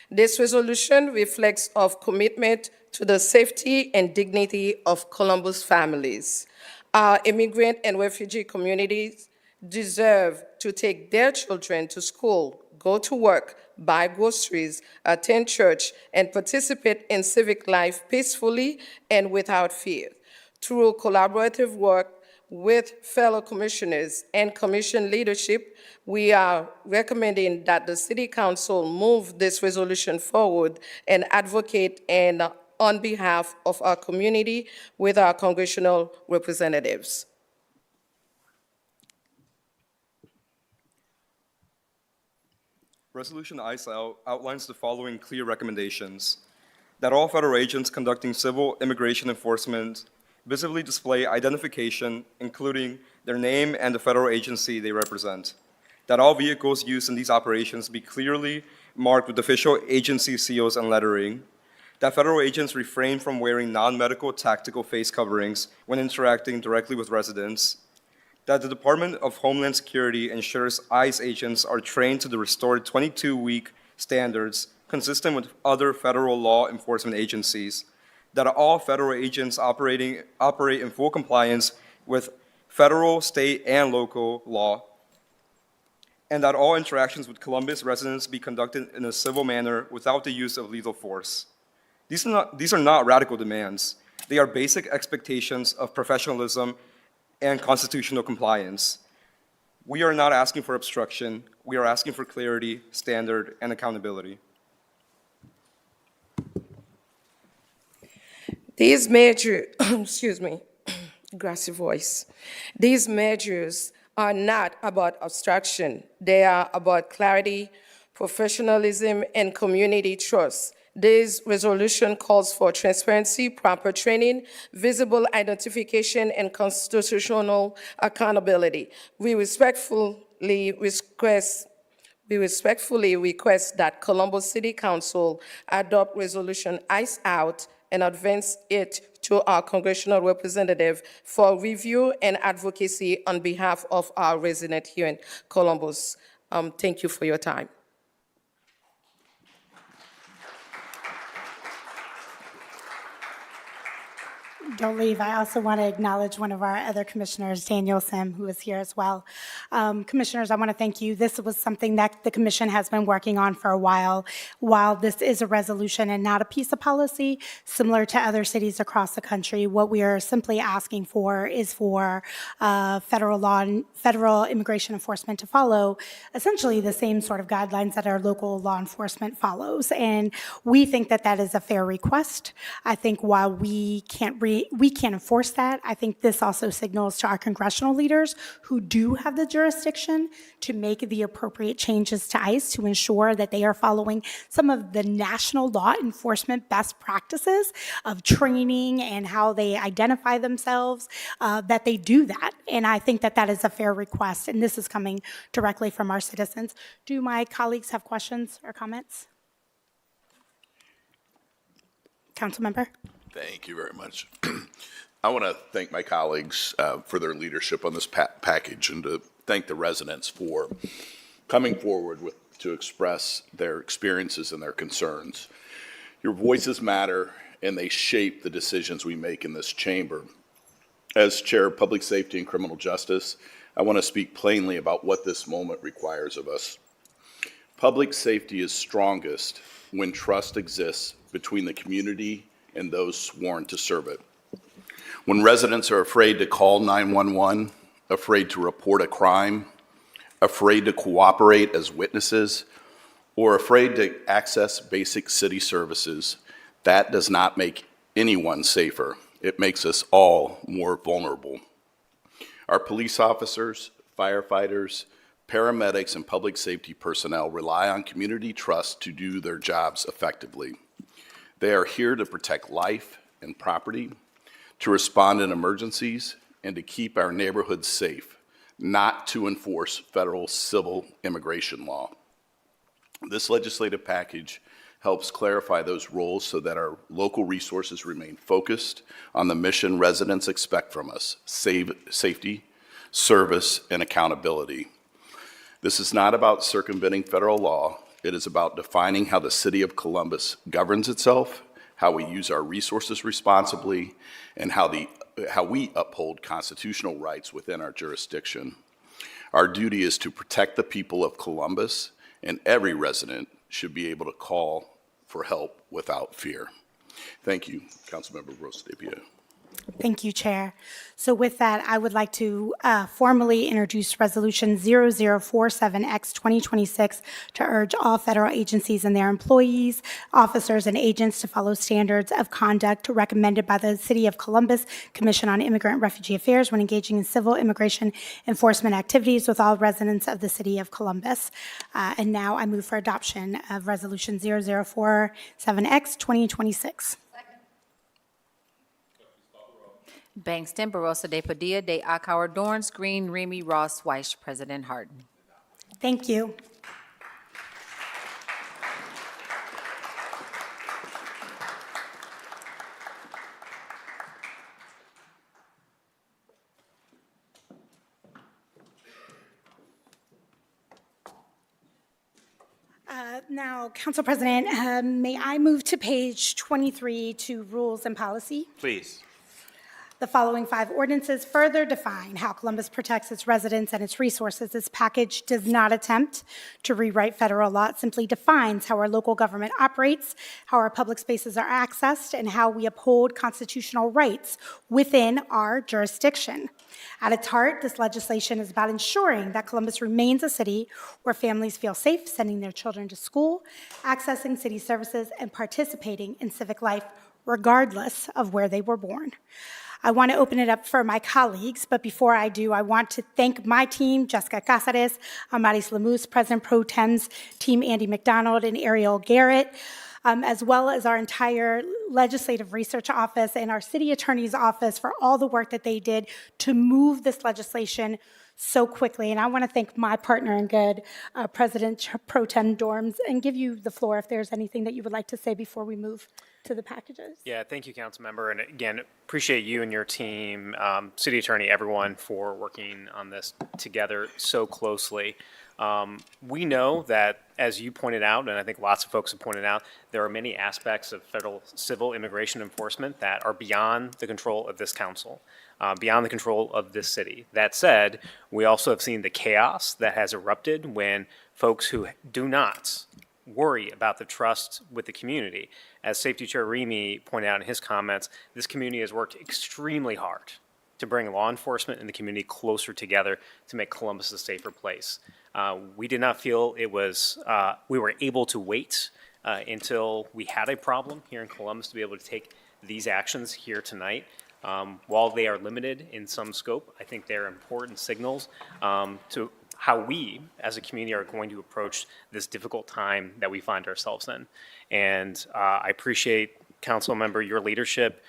This resolution reflects our commitment to the safety and dignity of Columbus families. Our immigrant and refugee communities deserve to take their children to school, go to work, buy groceries, attend church, and participate in civic life peacefully and without fear. Through collaborative work with fellow commissioners and commission leadership, we are recommending that the City Council move this resolution forward and advocate on behalf of our community with our congressional representatives. Resolution ICE Out outlines the following clear recommendations: that all federal agents conducting civil immigration enforcement visibly display identification, including their name and the federal agency they represent; that all vehicles used in these operations be clearly marked with official agency seals and lettering; that federal agents refrain from wearing non-medical tactical face coverings when interacting directly with residents; that the Department of Homeland Security ensures ICE agents are trained to the restored 22-week standards consistent with other federal law enforcement agencies; that all federal agents operate in full compliance with federal, state, and local law; and that all interactions with Columbus residents be conducted in a civil manner without the use of lethal force. These are not radical demands. They are basic expectations of professionalism and constitutional compliance. We are not asking for obstruction. We are asking for clarity, standard, and accountability. These measures, excuse me, grassy voice. These measures are not about obstruction. They are about clarity, professionalism, and community trust. This resolution calls for transparency, proper training, visible identification, and constitutional accountability. We respectfully request that Columbus City Council adopt Resolution ICE out and advance it to our congressional representative for review and advocacy on behalf of our resident here in Columbus. Thank you for your time. Don't leave. I also want to acknowledge one of our other commissioners, Daniel Sim, who is here as well. Commissioners, I want to thank you. This was something that the commission has been working on for a while. While this is a resolution and not a piece of policy, similar to other cities across the country, what we are simply asking for is for federal law and federal immigration enforcement to follow essentially the same sort of guidelines that our local law enforcement follows. And we think that that is a fair request. I think while we can't enforce that, I think this also signals to our congressional leaders who do have the jurisdiction to make the appropriate changes to ICE to ensure that they are following some of the national law enforcement best practices of training and how they identify themselves, that they do that. And I think that that is a fair request, and this is coming directly from our citizens. Do my colleagues have questions or comments? Councilmember? Thank you very much. I want to thank my colleagues for their leadership on this package, and to thank the residents for coming forward to express their experiences and their concerns. Your voices matter, and they shape the decisions we make in this chamber. As Chair of Public Safety and Criminal Justice, I want to speak plainly about what this moment requires of us. Public safety is strongest when trust exists between the community and those sworn to serve it. When residents are afraid to call 911, afraid to report a crime, afraid to cooperate as witnesses, or afraid to access basic city services, that does not make anyone safer. It makes us all more vulnerable. Our police officers, firefighters, paramedics, and public safety personnel rely on community trust to do their jobs effectively. They are here to protect life and property, to respond in emergencies, and to keep our neighborhoods safe, not to enforce federal civil immigration law. This legislative package helps clarify those roles so that our local resources remain focused on the mission residents expect from us: safety, service, and accountability. This is not about circumventing federal law. It is about defining how the city of Columbus governs itself, how we use our resources responsibly, and how we uphold constitutional rights within our jurisdiction. Our duty is to protect the people of Columbus, and every resident should be able to call for help without fear. Thank you, Councilmember Rosa DePia. Thank you, Chair. So with that, I would like to formally introduce Resolution 0047X-2026 to urge all federal agencies and their employees, officers, and agents to follow standards of conduct recommended by the City of Columbus Commission on Immigrant and Refugee Affairs when engaging in civil immigration enforcement activities with all residents of the City of Columbus. And now I move for adoption of Resolution 0047X-2026. Bangston, Barosa de Padilla, de Akauer, Dorns, Green, Remy, Ross, Weiss, President Harden. Thank you. Now, Council President, may I move to page 23 to Rules and Policy? Please. The following 5 ordinances further define how Columbus protects its residents and its resources. This package does not attempt to rewrite federal law. It simply defines how our local government operates, how our public spaces are accessed, and how we uphold constitutional rights within our jurisdiction. At its heart, this legislation is about ensuring that Columbus remains a city where families feel safe sending their children to school, accessing city services, and participating in civic life regardless of where they were born. I want to open it up for my colleagues, but before I do, I want to thank my team, Jessica Casares, Amaris Lemus, President Pro Tem's team, Andy McDonald and Ariel Garrett, as well as our entire legislative research office and our city attorney's office for all the work that they did to move this legislation so quickly. And I want to thank my partner in good, President Pro Tem Dorms, and give you the floor if there's anything that you would like to say before we move to the packages. Yeah, thank you, Councilmember. And again, appreciate you and your team, City Attorney, everyone for working on this together so closely. We know that, as you pointed out, and I think lots of folks have pointed out, there are many aspects of federal civil immigration enforcement that are beyond the control of this council, beyond the control of this city. That said, we also have seen the chaos that has erupted when folks who do not worry about the trust with the community. As Safety Chair Remy pointed out in his comments, this community has worked extremely hard to bring law enforcement and the community closer together to make Columbus a safer place. We did not feel it was, we were able to wait until we had a problem here in Columbus to be able to take these actions here tonight. While they are limited in some scope, I think they're important signals to how we, as a community, are going to approach this difficult time that we find ourselves in. And I appreciate, Councilmember, your leadership,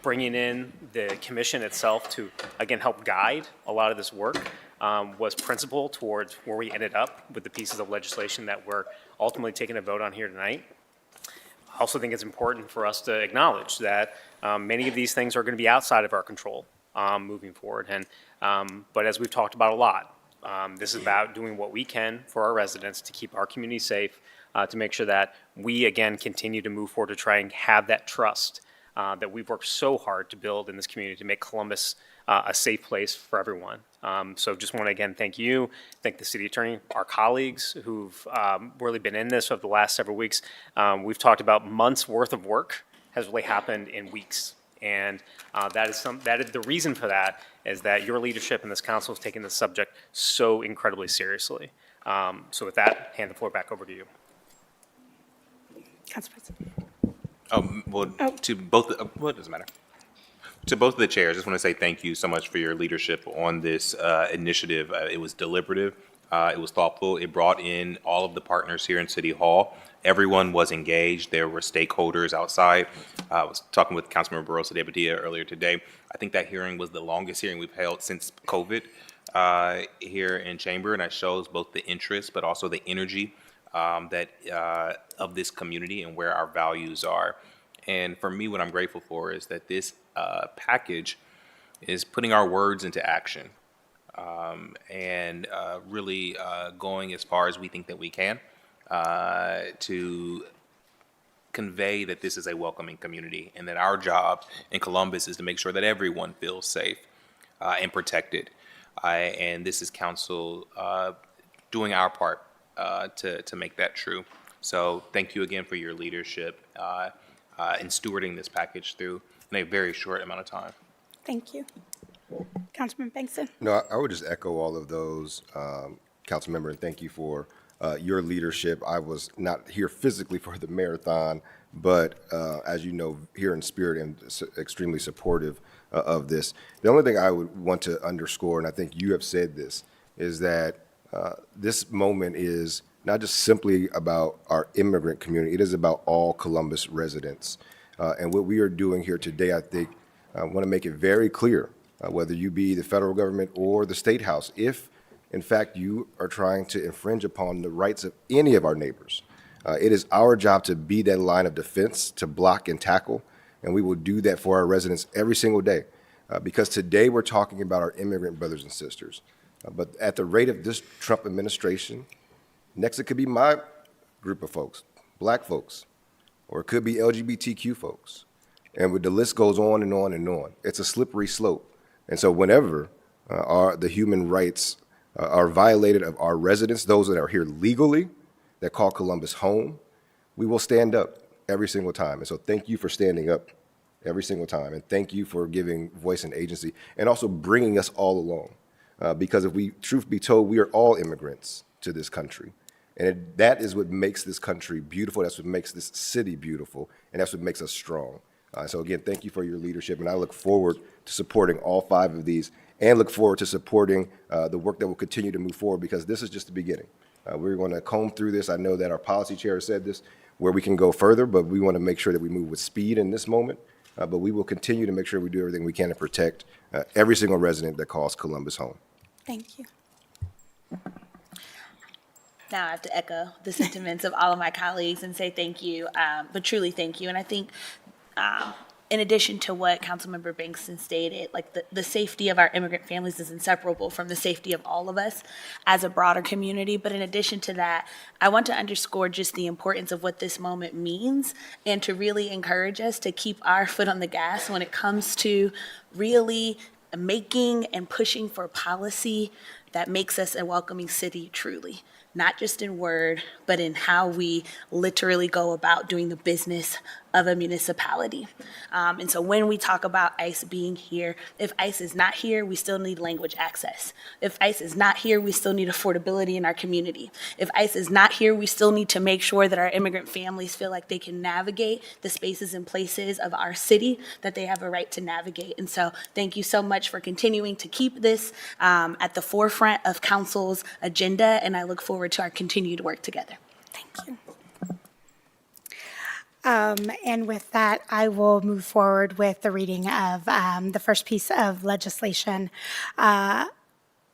bringing in the commission itself to, again, help guide a lot of this work was principal towards where we ended up with the pieces of legislation that we're ultimately taking a vote on here tonight. I also think it's important for us to acknowledge that many of these things are going to be outside of our control moving forward. And but as we've talked about a lot, this is about doing what we can for our residents to keep our community safe, to make sure that we, again, continue to move forward to try and have that trust that we've worked so hard to build in this community to make Columbus a safe place for everyone. So just want to, again, thank you, thank the city attorney, our colleagues who've really been in this over the last several weeks. We've talked about months worth of work has really happened in weeks. And that is the reason for that is that your leadership in this council has taken this subject so incredibly seriously. So with that, hand the floor back over to you. Council President. To both, well, it doesn't matter. To both of the chairs, I just want to say thank you so much for your leadership on this initiative. It was deliberative, it was thoughtful, it brought in all of the partners here in City Hall. Everyone was engaged. There were stakeholders outside. I was talking with Councilmember Barosa de Padilla earlier today. I think that hearing was the longest hearing we've held since COVID here in Chamber, and that shows both the interest but also the energy of this community and where our values are. And for me, what I'm grateful for is that this package is putting our words into action and really going as far as we think that we can to convey that this is a welcoming community and that our job in Columbus is to make sure that everyone feels safe and protected. And this is council doing our part to make that true. So thank you again for your leadership in stewarding this package through in a very short amount of time. Thank you. Councilman Bankston. No, I would just echo all of those, Councilmember, and thank you for your leadership. I was not here physically for the marathon, but as you know, here in spirit and extremely supportive of this. The only thing I would want to underscore, and I think you have said this, is that this moment is not just simply about our immigrant community, it is about all Columbus residents. And what we are doing here today, I think, I want to make it very clear, whether you be the federal government or the state house, if in fact you are trying to infringe upon the rights of any of our neighbors, it is our job to be that line of defense, to block and tackle, and we will do that for our residents every single day. Because today we're talking about our immigrant brothers and sisters. But at the rate of this Trump administration, next it could be my group of folks, black folks, or it could be LGBTQ folks. And the list goes on and on and on. It's a slippery slope. And so whenever the human rights are violated of our residents, those that are here legally, that call Columbus home, we will stand up every single time. And so thank you for standing up every single time. And thank you for giving voice and agency and also bringing us all along. Because if we, truth be told, we are all immigrants to this country. And that is what makes this country beautiful. That's what makes this city beautiful. And that's what makes us strong. So again, thank you for your leadership. And I look forward to supporting all 5 of these and look forward to supporting the work that will continue to move forward, because this is just the beginning. We're going to comb through this. I know that our policy chair said this, where we can go further, but we want to make sure that we move with speed in this moment. But we will continue to make sure we do everything we can to protect every single resident that calls Columbus home. Thank you. Now I have to echo the sentiments of all of my colleagues and say thank you, but truly thank you. And I think in addition to what Councilmember Bankston stated, like the safety of our immigrant families is inseparable from the safety of all of us as a broader community. But in addition to that, I want to underscore just the importance of what this moment means and to really encourage us to keep our foot on the gas when it comes to really making and pushing for policy that makes us a welcoming city truly. Not just in word, but in how we literally go about doing the business of a municipality. And so when we talk about ICE being here, if ICE is not here, we still need language access. If ICE is not here, we still need affordability in our community. If ICE is not here, we still need to make sure that our immigrant families feel like they can navigate the spaces and places of our city that they have a right to navigate. And so thank you so much for continuing to keep this at the forefront of council's agenda, and I look forward to our continued work together. Thank you. And with that, I will move forward with the reading of the first piece of legislation.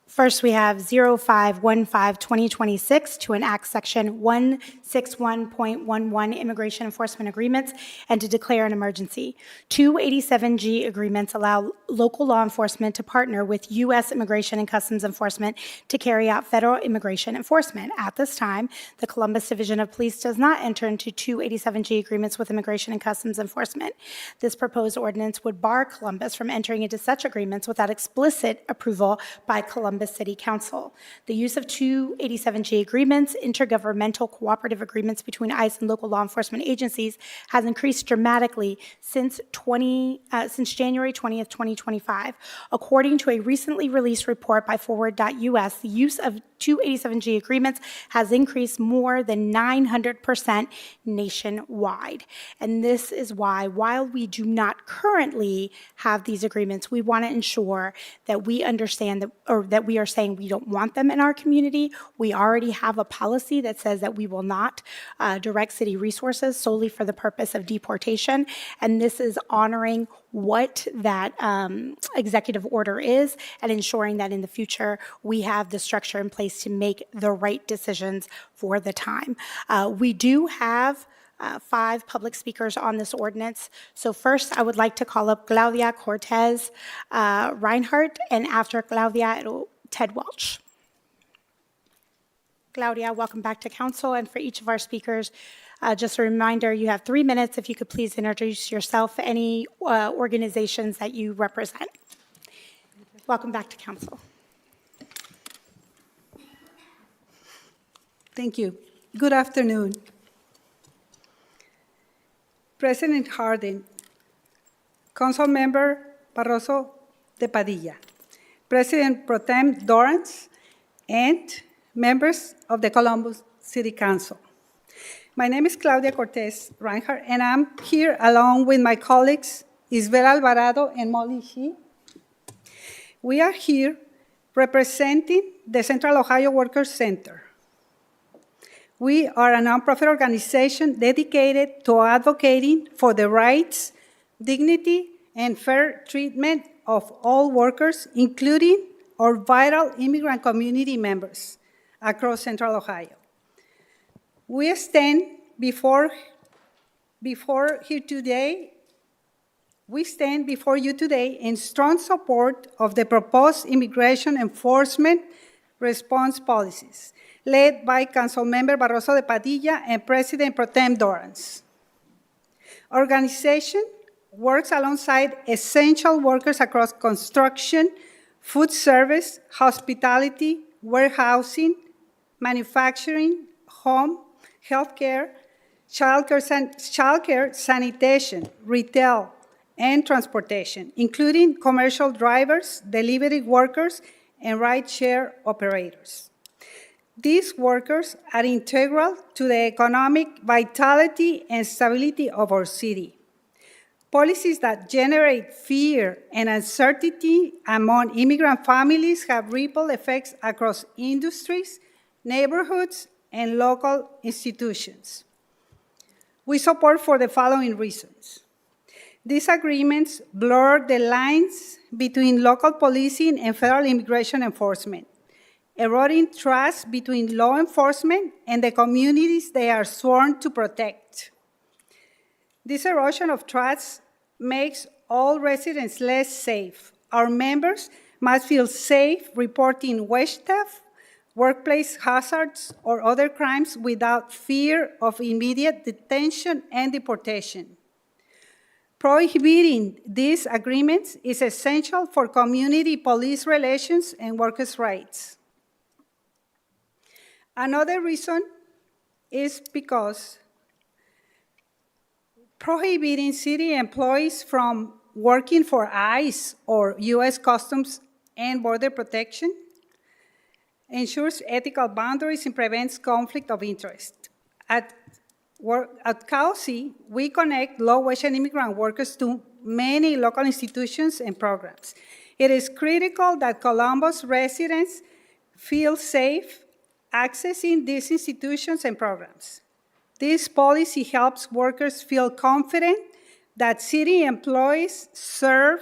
First, we have 0515-2026 to enact Section 161.11 Immigration Enforcement Agreements and to declare an emergency. 287G agreements allow local law enforcement to partner with U.S. Immigration and Customs Enforcement to carry out federal immigration enforcement. At this time, the Columbus Division of Police does not enter into 287G agreements with Immigration and Customs Enforcement. This proposed ordinance would bar Columbus from entering into such agreements without explicit approval by Columbus City Council. The use of 287G agreements, intergovernmental cooperative agreements between ICE and local law enforcement agencies, has increased dramatically since January 20th, 2025. According to a recently released report by Forward.US, the use of 287G agreements has increased more than 900% nationwide. And this is why, while we do not currently have these agreements, we want to ensure that we understand that, or that we are saying we don't want them in our community. We already have a policy that says that we will not direct city resources solely for the purpose of deportation. And this is honoring what that executive order is and ensuring that in the future we have the structure in place to make the right decisions for the time. We do have 5 public speakers on this ordinance. So first, I would like to call up Claudia Cortez Reinhardt, and after Claudia, Ted Welch. Claudia, welcome back to council. And for each of our speakers, just a reminder, you have 3 minutes. If you could please introduce yourself, any organizations that you represent. Welcome back to council. Thank you. Good afternoon. President Hardin, Council Member Barroso de Padilla, President Pro Tem Dorrance, and members of the Columbus City Council. My name is Claudia Cortez Reinhardt, and I'm here along with my colleagues Isabel Alvarado and Molly Shi. We are here representing the Central Ohio Workers Center. We are a nonprofit organization dedicated to advocating for the rights, dignity, and fair treatment of all workers, including our vital immigrant community members across Central Ohio. We stand before you today in strong support of the proposed immigration enforcement response policies led by Councilmember Barroso de Padilla and President Pro Tem Dorrance. Our organization works alongside essential workers across construction, food service, hospitality, warehousing, manufacturing, home, healthcare, childcare, sanitation, retail, and transportation, including commercial drivers, delivery workers, and ride-share operators. These workers are integral to the economic vitality and stability of our city. Policies that generate fear and uncertainty among immigrant families have ripple effects across industries, neighborhoods, and local institutions. We support for the following reasons. These agreements blur the lines between local policing and federal immigration enforcement, eroding trust between law enforcement and the communities they are sworn to protect. This erosion of trust makes all residents less safe. Our members must feel safe reporting wage theft, workplace hazards, or other crimes without fear of immediate detention and deportation. Prohibiting these agreements is essential for community-police relations and workers' rights. Another reason is because prohibiting city employees from working for ICE or U.S. Customs and Border Protection ensures ethical boundaries and prevents conflict of interest. At CAUSI, we connect low-wage and immigrant workers to many local institutions and programs. It is critical that Columbus residents feel safe accessing these institutions and programs. This policy helps workers feel confident that city employees serve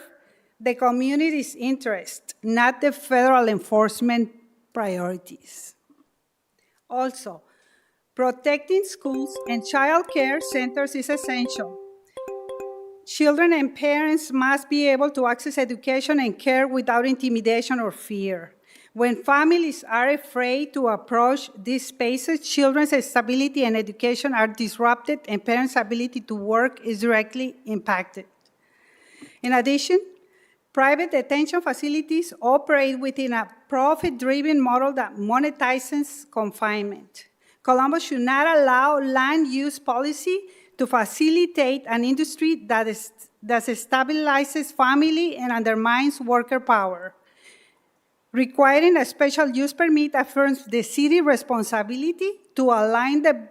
the community's interest, not the federal enforcement priorities. Also, protecting schools and child care centers is essential. Children and parents must be able to access education and care without intimidation or fear. When families are afraid to approach these spaces, children's stability and education are disrupted and parents' ability to work is directly impacted. In addition, private detention facilities operate within a profit-driven model that monetizes confinement. Columbus should not allow land use policy to facilitate an industry that stabilizes family and undermines worker power. Requiring a special use permit affirms the city's responsibility to align the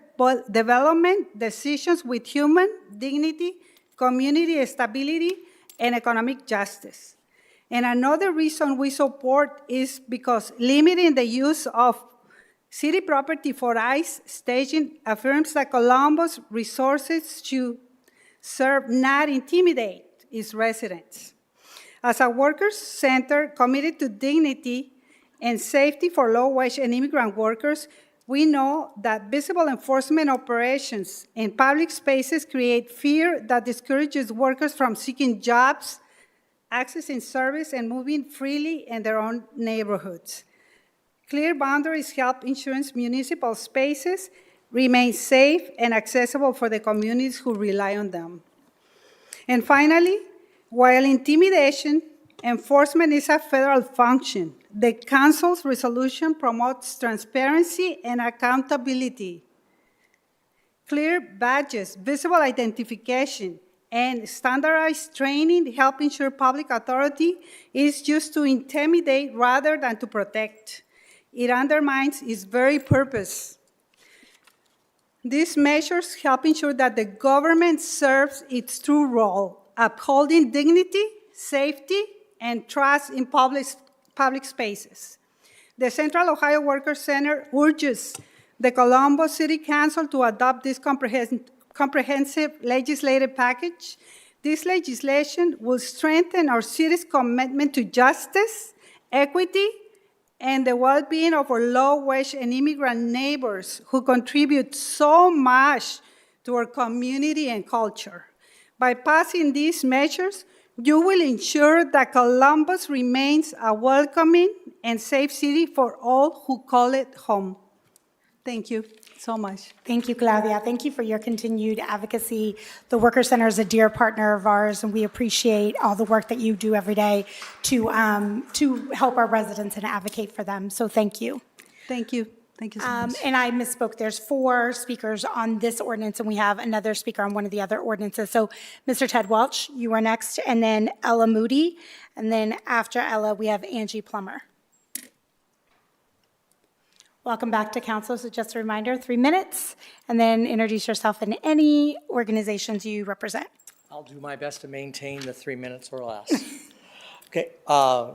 development decisions with human dignity, community stability, and economic justice. And another reason we support is because limiting the use of city property for ICE staging affirms that Columbus resources should serve, not intimidate, its residents. As a workers' center committed to dignity and safety for low-wage and immigrant workers, we know that visible enforcement operations in public spaces create fear that discourages workers from seeking jobs, accessing service, and moving freely in their own neighborhoods. Clear boundaries help ensure municipal spaces remain safe and accessible for the communities who rely on them. And finally, while intimidation enforcement is a federal function, the Council's resolution promotes transparency and accountability. Clear badges, visible identification, and standardized training help ensure public authority is used to intimidate rather than to protect. It undermines its very purpose. These measures help ensure that the government serves its true role, upholding dignity, safety, and trust in public spaces. The Central Ohio Workers Center urges the Columbus City Council to adopt this comprehensive legislative package. This legislation will strengthen our city's commitment to justice, equity, and the well-being of our low-wage and immigrant neighbors who contribute so much to our community and culture. By passing these measures, you will ensure that Columbus remains a welcoming and safe city for all who call it home. Thank you so much. Thank you, Claudia. Thank you for your continued advocacy. The Worker Center is a dear partner of ours, and we appreciate all the work that you do every day to help our residents and advocate for them. So thank you. Thank you. Thank you so much. And I misspoke. There's 4 speakers on this ordinance, and we have another speaker on one of the other ordinances. So, Mr. Ted Welch, you are next, and then Ella Moody, and then after Ella, we have Angie Plummer. Welcome back to council. So just a reminder, 3 minutes, and then introduce yourself and any organizations you represent. I'll do my best to maintain the 3 minutes or less. Okay,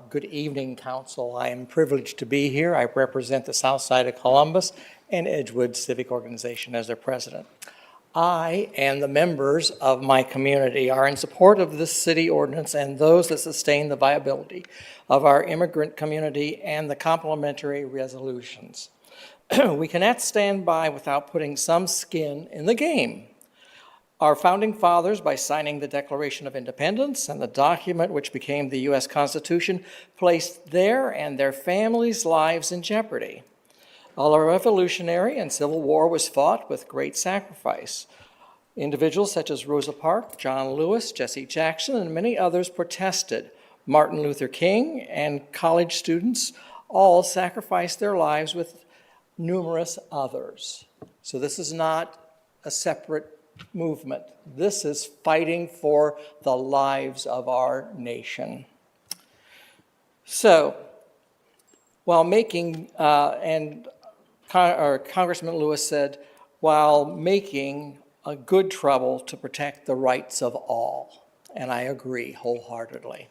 good evening, council. I am privileged to be here. I represent the South Side of Columbus and Edgewood Civic Organization as their president. I and the members of my community are in support of this city ordinance and those that sustain the viability of our immigrant community and the complementary resolutions. We cannot stand by without putting some skin in the game. Our founding fathers, by signing the Declaration of Independence and the document which became the U.S. Constitution, placed their and their families' lives in jeopardy. Our Revolutionary and Civil War was fought with great sacrifice. Individuals such as Rosa Parks, John Lewis, Jesse Jackson, and many others protested. Martin Luther King and college students all sacrificed their lives with numerous others. So this is not a separate movement. This is fighting for the lives of our nation. So, while making, Congressman Lewis said, while making a good trouble to protect the rights of all, and I agree wholeheartedly.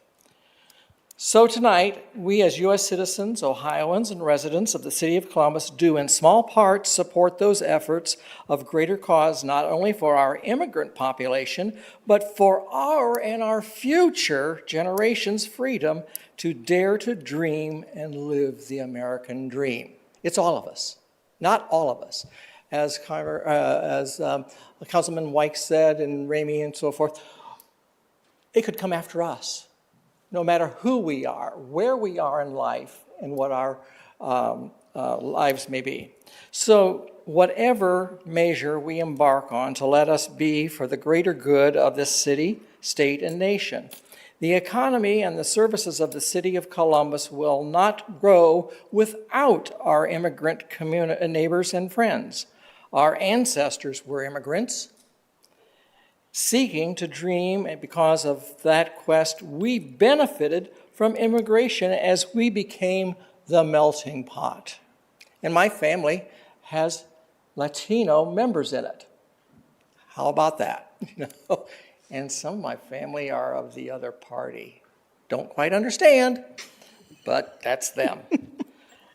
So tonight, we as U.S. citizens, Ohioans, and residents of the city of Columbus do in small part support those efforts of greater cause not only for our immigrant population, but for our and our future generations' freedom to dare to dream and live the American dream. It's all of us, not all of us. As Councilman White said, and Ramey and so forth, it could come after us. No matter who we are, where we are in life, and what our lives may be. So whatever measure we embark on to let us be for the greater good of this city, state, and nation. The economy and the services of the city of Columbus will not grow without our immigrant neighbors and friends. Our ancestors were immigrants, seeking to dream, and because of that quest, we benefited from immigration as we became the melting pot. And my family has Latino members in it. How about that? And some of my family are of the other party. Don't quite understand, but that's them.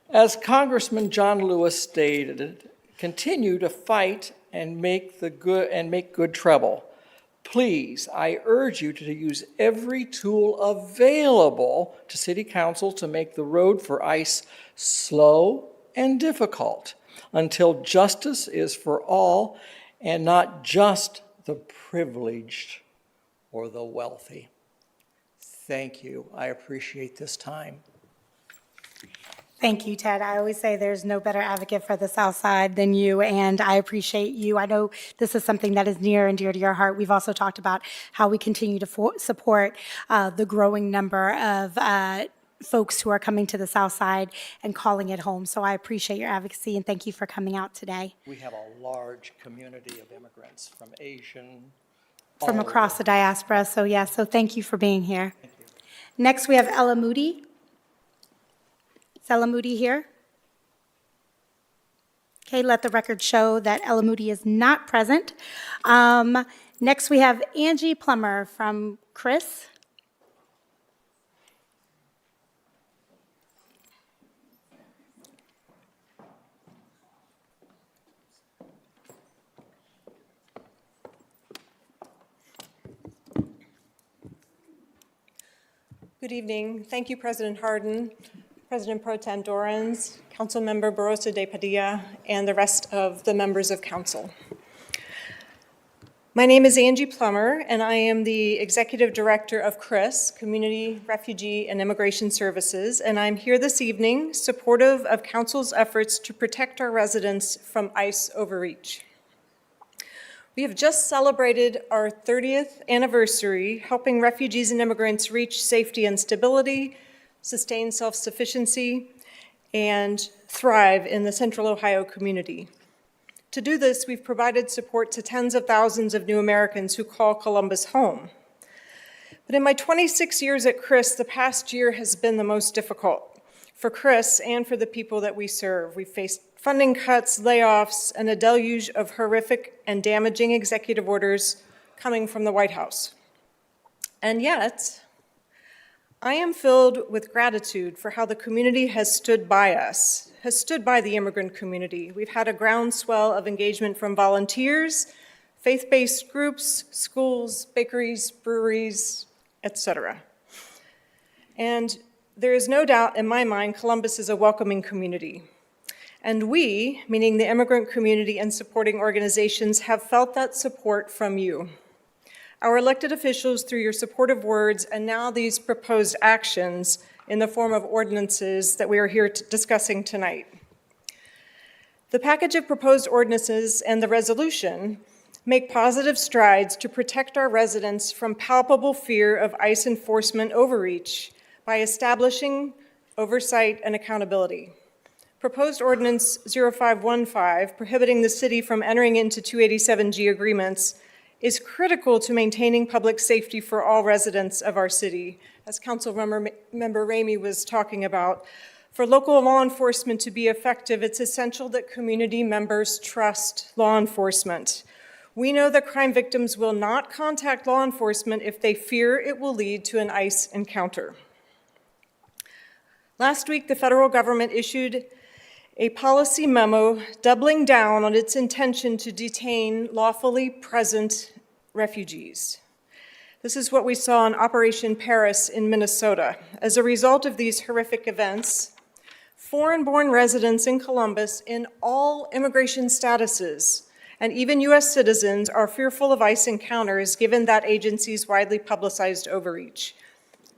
As Congressman John Lewis stated, continue to fight and make good trouble. Please, I urge you to use every tool available to City Council to make the road for ICE slow and difficult until justice is for all and not just the privileged or the wealthy. Thank you. I appreciate this time. Thank you, Ted. I always say there's no better advocate for the South Side than you, and I appreciate you. I know this is something that is near and dear to your heart. We've also talked about how we continue to support the growing number of folks who are coming to the South Side and calling it home. So I appreciate your advocacy, and thank you for coming out today. We have a large community of immigrants from Asian, From across the diaspora, so yes, so thank you for being here. Thank you. Next, we have Ella Moody. Is Ella Moody here? Okay, let the record show that Ella Moody is not present. Next, we have Angie Plummer from Chris. Good evening. Thank you, President Hardin, President Pro Tem Dorans, Councilmember Barroso de Padilla, and the rest of the members of council. My name is Angie Plummer, and I am the Executive Director of CRIS, Community, Refugee, and Immigration Services, and I'm here this evening supportive of Council's efforts to protect our residents from ICE overreach. We have just celebrated our 30th anniversary helping refugees and immigrants reach safety and stability, sustain self-sufficiency, and thrive in the Central Ohio community. To do this, we've provided support to tens of thousands of new Americans who call Columbus home. But in my 26 years at CRIS, the past year has been the most difficult for CRIS and for the people that we serve. We've faced funding cuts, layoffs, and a deluge of horrific and damaging executive orders coming from the White House. And yet, I am filled with gratitude for how the community has stood by us, has stood by the immigrant community. We've had a groundswell of engagement from volunteers, faith-based groups, schools, bakeries, breweries, etc. And there is no doubt in my mind Columbus is a welcoming community. And we, meaning the immigrant community and supporting organizations, have felt that support from you. Our elected officials, through your supportive words and now these proposed actions in the form of ordinances that we are here discussing tonight. The package of proposed ordinances and the resolution make positive strides to protect our residents from palpable fear of ICE enforcement overreach by establishing oversight and accountability. Proposed Ordinance 0515, prohibiting the city from entering into 287G agreements, is critical to maintaining public safety for all residents of our city. As Councilmember Ramey was talking about, for local law enforcement to be effective, it's essential that community members trust law enforcement. We know that crime victims will not contact law enforcement if they fear it will lead to an ICE encounter. Last week, the federal government issued a policy memo doubling down on its intention to detain lawfully present refugees. This is what we saw in Operation Paris in Minnesota. As a result of these horrific events, foreign-born residents in Columbus in all immigration statuses and even U.S. citizens are fearful of ICE encounters given that agency's widely publicized overreach.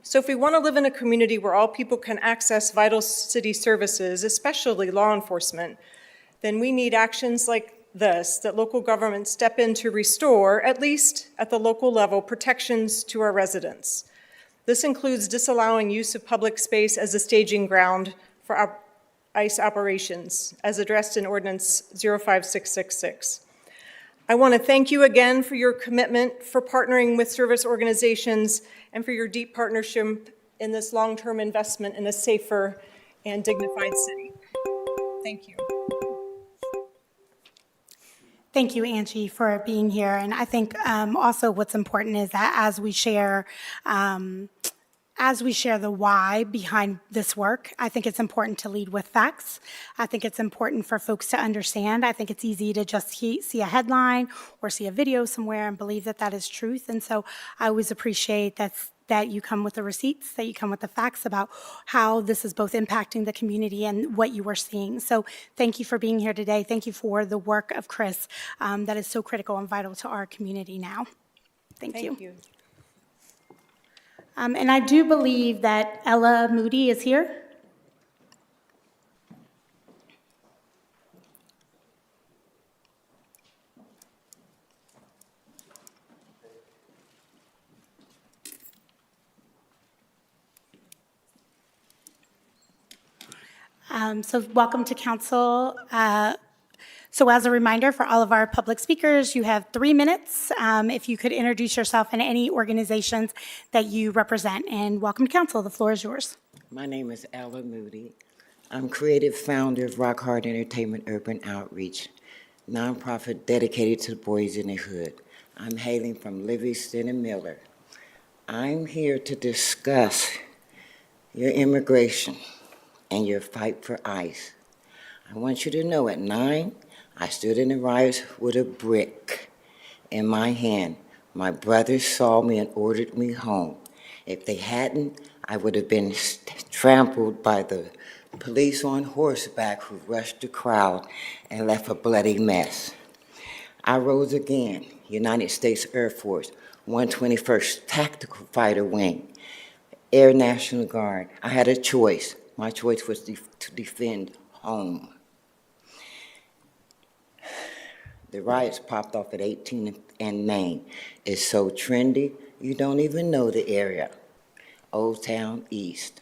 So if we want to live in a community where all people can access vital city services, especially law enforcement, then we need actions like this, that local governments step in to restore, at least at the local level, protections to our residents. This includes disallowing use of public space as a staging ground for ICE operations, as addressed in Ordinance 05666. I want to thank you again for your commitment, for partnering with service organizations, and for your deep partnership in this long-term investment in a safer and dignified city. Thank you. Thank you, Angie, for being here. And I think also what's important is that as we share the why behind this work, I think it's important to lead with facts. I think it's important for folks to understand. I think it's easy to just see a headline or see a video somewhere and believe that that is truth. And so I always appreciate that you come with the receipts, that you come with the facts about how this is both impacting the community and what you are seeing. So thank you for being here today. Thank you for the work of CRIS that is so critical and vital to our community now. Thank you. And I do believe that Ella Moody is here. So welcome to council. So as a reminder for all of our public speakers, you have 3 minutes. If you could introduce yourself and any organizations that you represent. And welcome to council. The floor is yours. My name is Ella Moody. I'm creative founder of Rock Hard Entertainment Urban Outreach, nonprofit dedicated to the boys in the hood. I'm hailing from Livingston and Miller. I'm here to discuss your immigration and your fight for ICE. I want you to know at 9, I stood in the riots with a brick in my hand. My brothers saw me and ordered me home. If they hadn't, I would have been trampled by the police on horseback who rushed the crowd and left a bloody mess. I rose again, United States Air Force, 121st Tactical Fighter Wing, Air National Guard. I had a choice. My choice was to defend home. The riots popped off at 18th and Main. It's so trendy, you don't even know the area. Old Town East.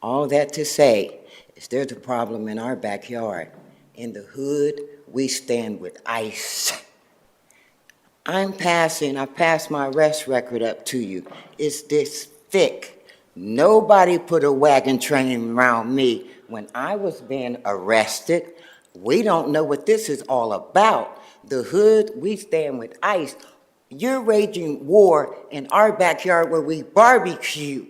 All that to say is there's a problem in our backyard. In the hood, we stand with ICE. I passed my arrest record up to you. It's this thick. Nobody put a wagon train around me when I was being arrested. We don't know what this is all about. The hood, we stand with ICE. You're waging war in our backyard where we barbecue.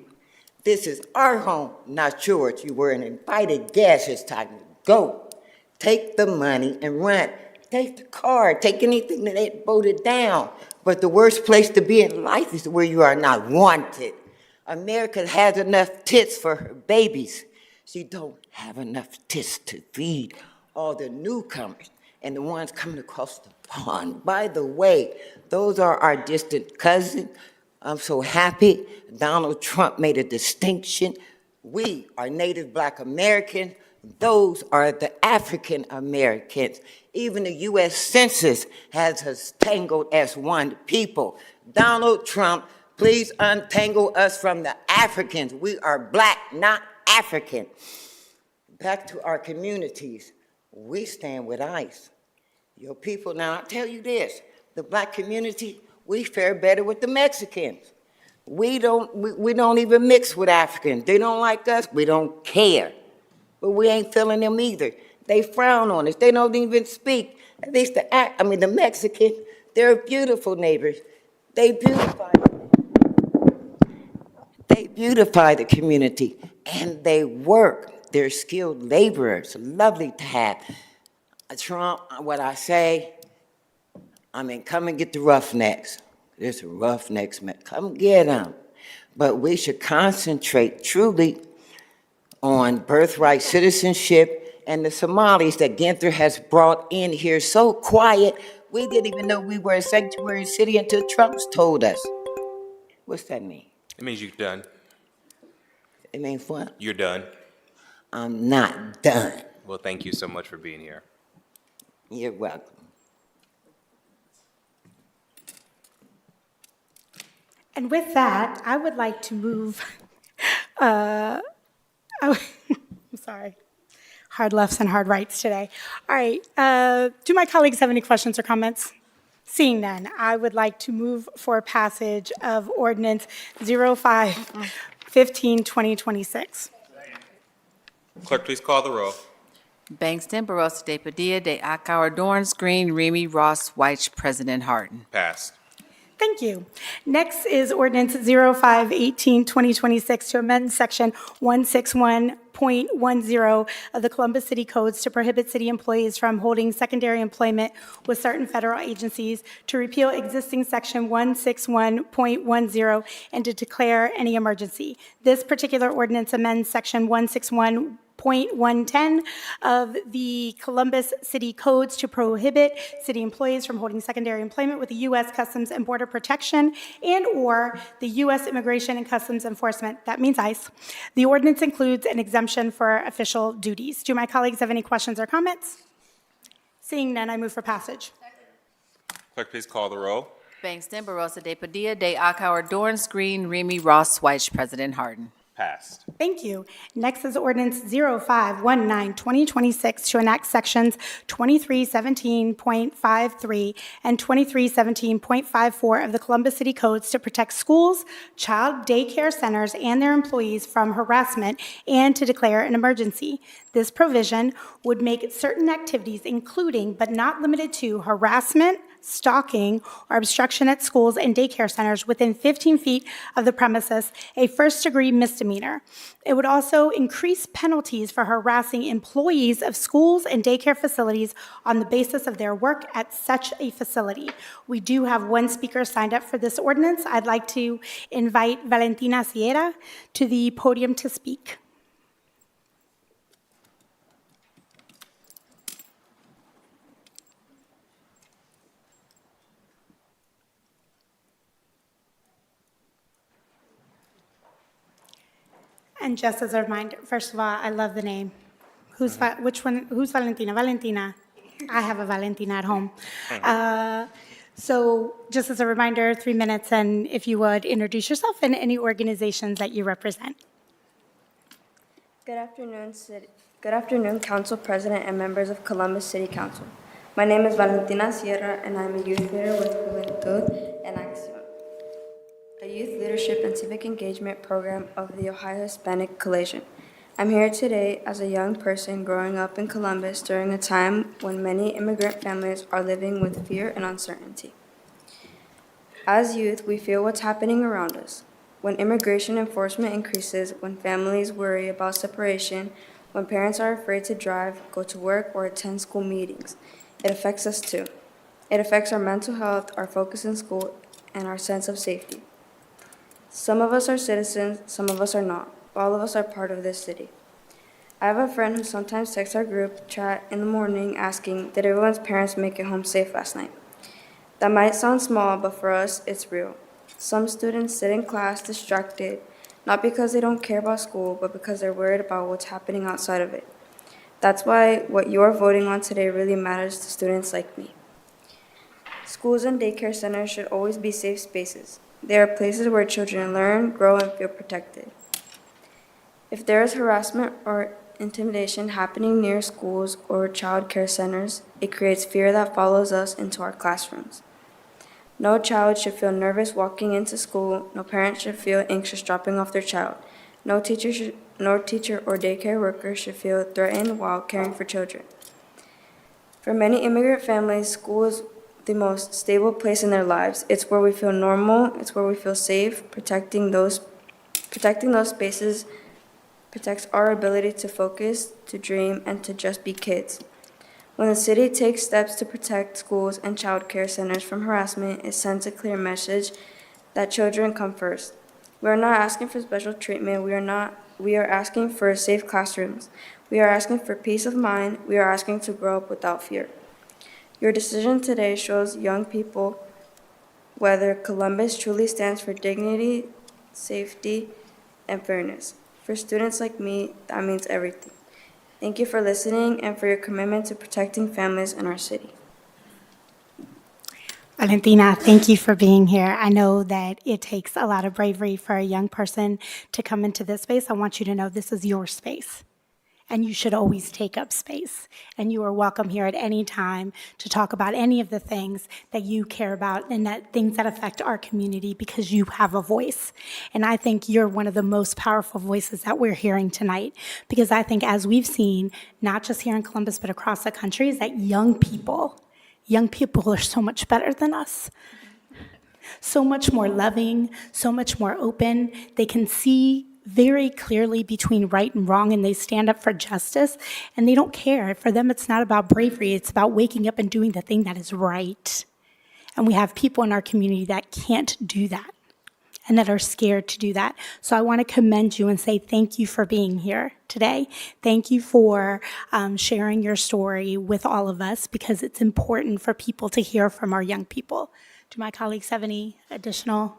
This is our home, not yours. You were an invited guest. It's time to go. Take the money and run. Take the car. Take anything that ain't voted down. But the worst place to be in life is where you are not wanted. America has enough tits for her babies. She don't have enough tits to feed all the newcomers and the ones coming across the pond. By the way, those are our distant cousins. I'm so happy Donald Trump made a distinction. We are Native Black Americans. Those are the African Americans. Even the U.S. Census has us tangled as one people. Donald Trump, please untangle us from the Africans. We are Black, not African. Back to our communities. We stand with ICE. Your people, now I'll tell you this, the Black community, we fare better with the Mexicans. We don't even mix with Africans. They don't like us, we don't care. But we ain't feeling them either. They frown on us. They don't even speak. At least the Mexican, they're beautiful neighbors. They beautify the community, and they work. They're skilled laborers. Lovely to have. Trump, what I say, come and get the roughnecks. There's a roughnecks, man. Come get them. But we should concentrate truly on birthright citizenship and the Somalis that Ginther has brought in here so quiet, we didn't even know we were a sanctuary city until Trump's told us. What's that mean? It means you're done. It means what? You're done. I'm not done. Well, thank you so much for being here. You're welcome. And with that, I would like to move, I'm sorry, hard lefts and hard rights today. All right, do my colleagues have any questions or comments? Seeing none, I would like to move for passage of Ordinance 0515, 2026. Clerk, please call the roll. Bangston, Barosa de Padilla, de Akauer, Dorns, Green, Remy, Ross, White, President Harden. Passed. Thank you. Next is Ordinance 0518, 2026 to amend Section 161.10 of the Columbus City Codes to prohibit city employees from holding secondary employment with certain federal agencies, to repeal existing Section 161.10 and to declare any emergency. This particular ordinance amends Section 161.110 of the Columbus City Codes to prohibit city employees from holding secondary employment with the U.S. Customs and Border Protection and/or the U.S. Immigration and Customs Enforcement. That means ICE. The ordinance includes an exemption for official duties. Do my colleagues have any questions or comments? Seeing none, I move for passage. Clerk, please call the roll. Bangston, Barosa de Padilla, de Akauer, Dorns, Green, Remy, Ross, White, President Harden. Passed. Thank you. Next is Ordinance 0519, 2026 to enact Sections 2317.53 and 2317.54 of the Columbus City Codes to protect schools, child daycare centers, and their employees from harassment and to declare an emergency. This provision would make certain activities, including but not limited to harassment, stalking, or obstruction at schools and daycare centers within 15 feet of the premises a first-degree misdemeanor. It would also increase penalties for harassing employees of schools and daycare facilities on the basis of their work at such a facility. We do have one speaker signed up for this ordinance. I'd like to invite Valentina Sierra to the podium to speak. And just as a reminder, first of all, I love the name. Which one, who's Valentina? Valentina. I have a Valentina at home. So just as a reminder, 3 minutes, and if you would, introduce yourself and any organizations that you represent. Good afternoon, Council President and members of Columbus City Council. My name is Valentina Sierra, and I'm a youth leader with Juventud en Acción, a youth leadership and civic engagement program of the Ohio Hispanic Coalition. I'm here today as a young person growing up in Columbus during a time when many immigrant families are living with fear and uncertainty. As youth, we feel what's happening around us. When immigration enforcement increases, when families worry about separation, when parents are afraid to drive, go to work, or attend school meetings, it affects us too. It affects our mental health, our focus in school, and our sense of safety. Some of us are citizens, some of us are not. All of us are part of this city. I have a friend who sometimes texts our group chat in the morning asking, did everyone's parents make it home safe last night? That might sound small, but for us, it's real. Some students sit in class distracted, not because they don't care about school, but because they're worried about what's happening outside of it. That's why what you're voting on today really matters to students like me. Schools and daycare centers should always be safe spaces. They are places where children learn, grow, and feel protected. If there is harassment or intimidation happening near schools or child care centers, it creates fear that follows us into our classrooms. No child should feel nervous walking into school. No parent should feel anxious dropping off their child. No teacher or daycare worker should feel threatened while caring for children. For many immigrant families, school is the most stable place in their lives. It's where we feel normal. It's where we feel safe. Protecting those spaces protects our ability to focus, to dream, and to just be kids. When the city takes steps to protect schools and child care centers from harassment, it sends a clear message that children come first. We are not asking for special treatment. We are asking for safe classrooms. We are asking for peace of mind. We are asking to grow up without fear. Your decision today shows young people whether Columbus truly stands for dignity, safety, and fairness. For students like me, that means everything. Thank you for listening and for your commitment to protecting families in our city. Valentina, thank you for being here. I know that it takes a lot of bravery for a young person to come into this space. I want you to know this is your space, and you should always take up space. And you are welcome here at any time to talk about any of the things that you care about and that things that affect our community, because you have a voice. And I think you're one of the most powerful voices that we're hearing tonight, because I think, as we've seen, not just here in Columbus, but across the country, is that young people are so much better than us. So much more loving, so much more open. They can see very clearly between right and wrong, and they stand up for justice, and they don't care. For them, it's not about bravery. It's about waking up and doing the thing that is right. And we have people in our community that can't do that and that are scared to do that. So I want to commend you and say thank you for being here today. Thank you for sharing your story with all of us, because it's important for people to hear from our young people. Do my colleagues have any additional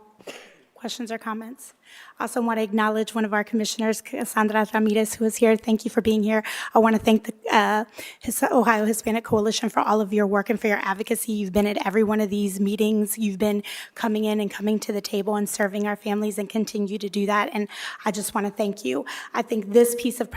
questions or comments? I also want to acknowledge one of our commissioners, Cassandra Ramirez, who is here. Thank you for being here. I want to thank the Ohio Hispanic Coalition for all of your work and for your advocacy. You've been at every one of these meetings. You've been coming in and coming to the table and serving our families, and continue to do that. And I just want to thank you. I think this piece of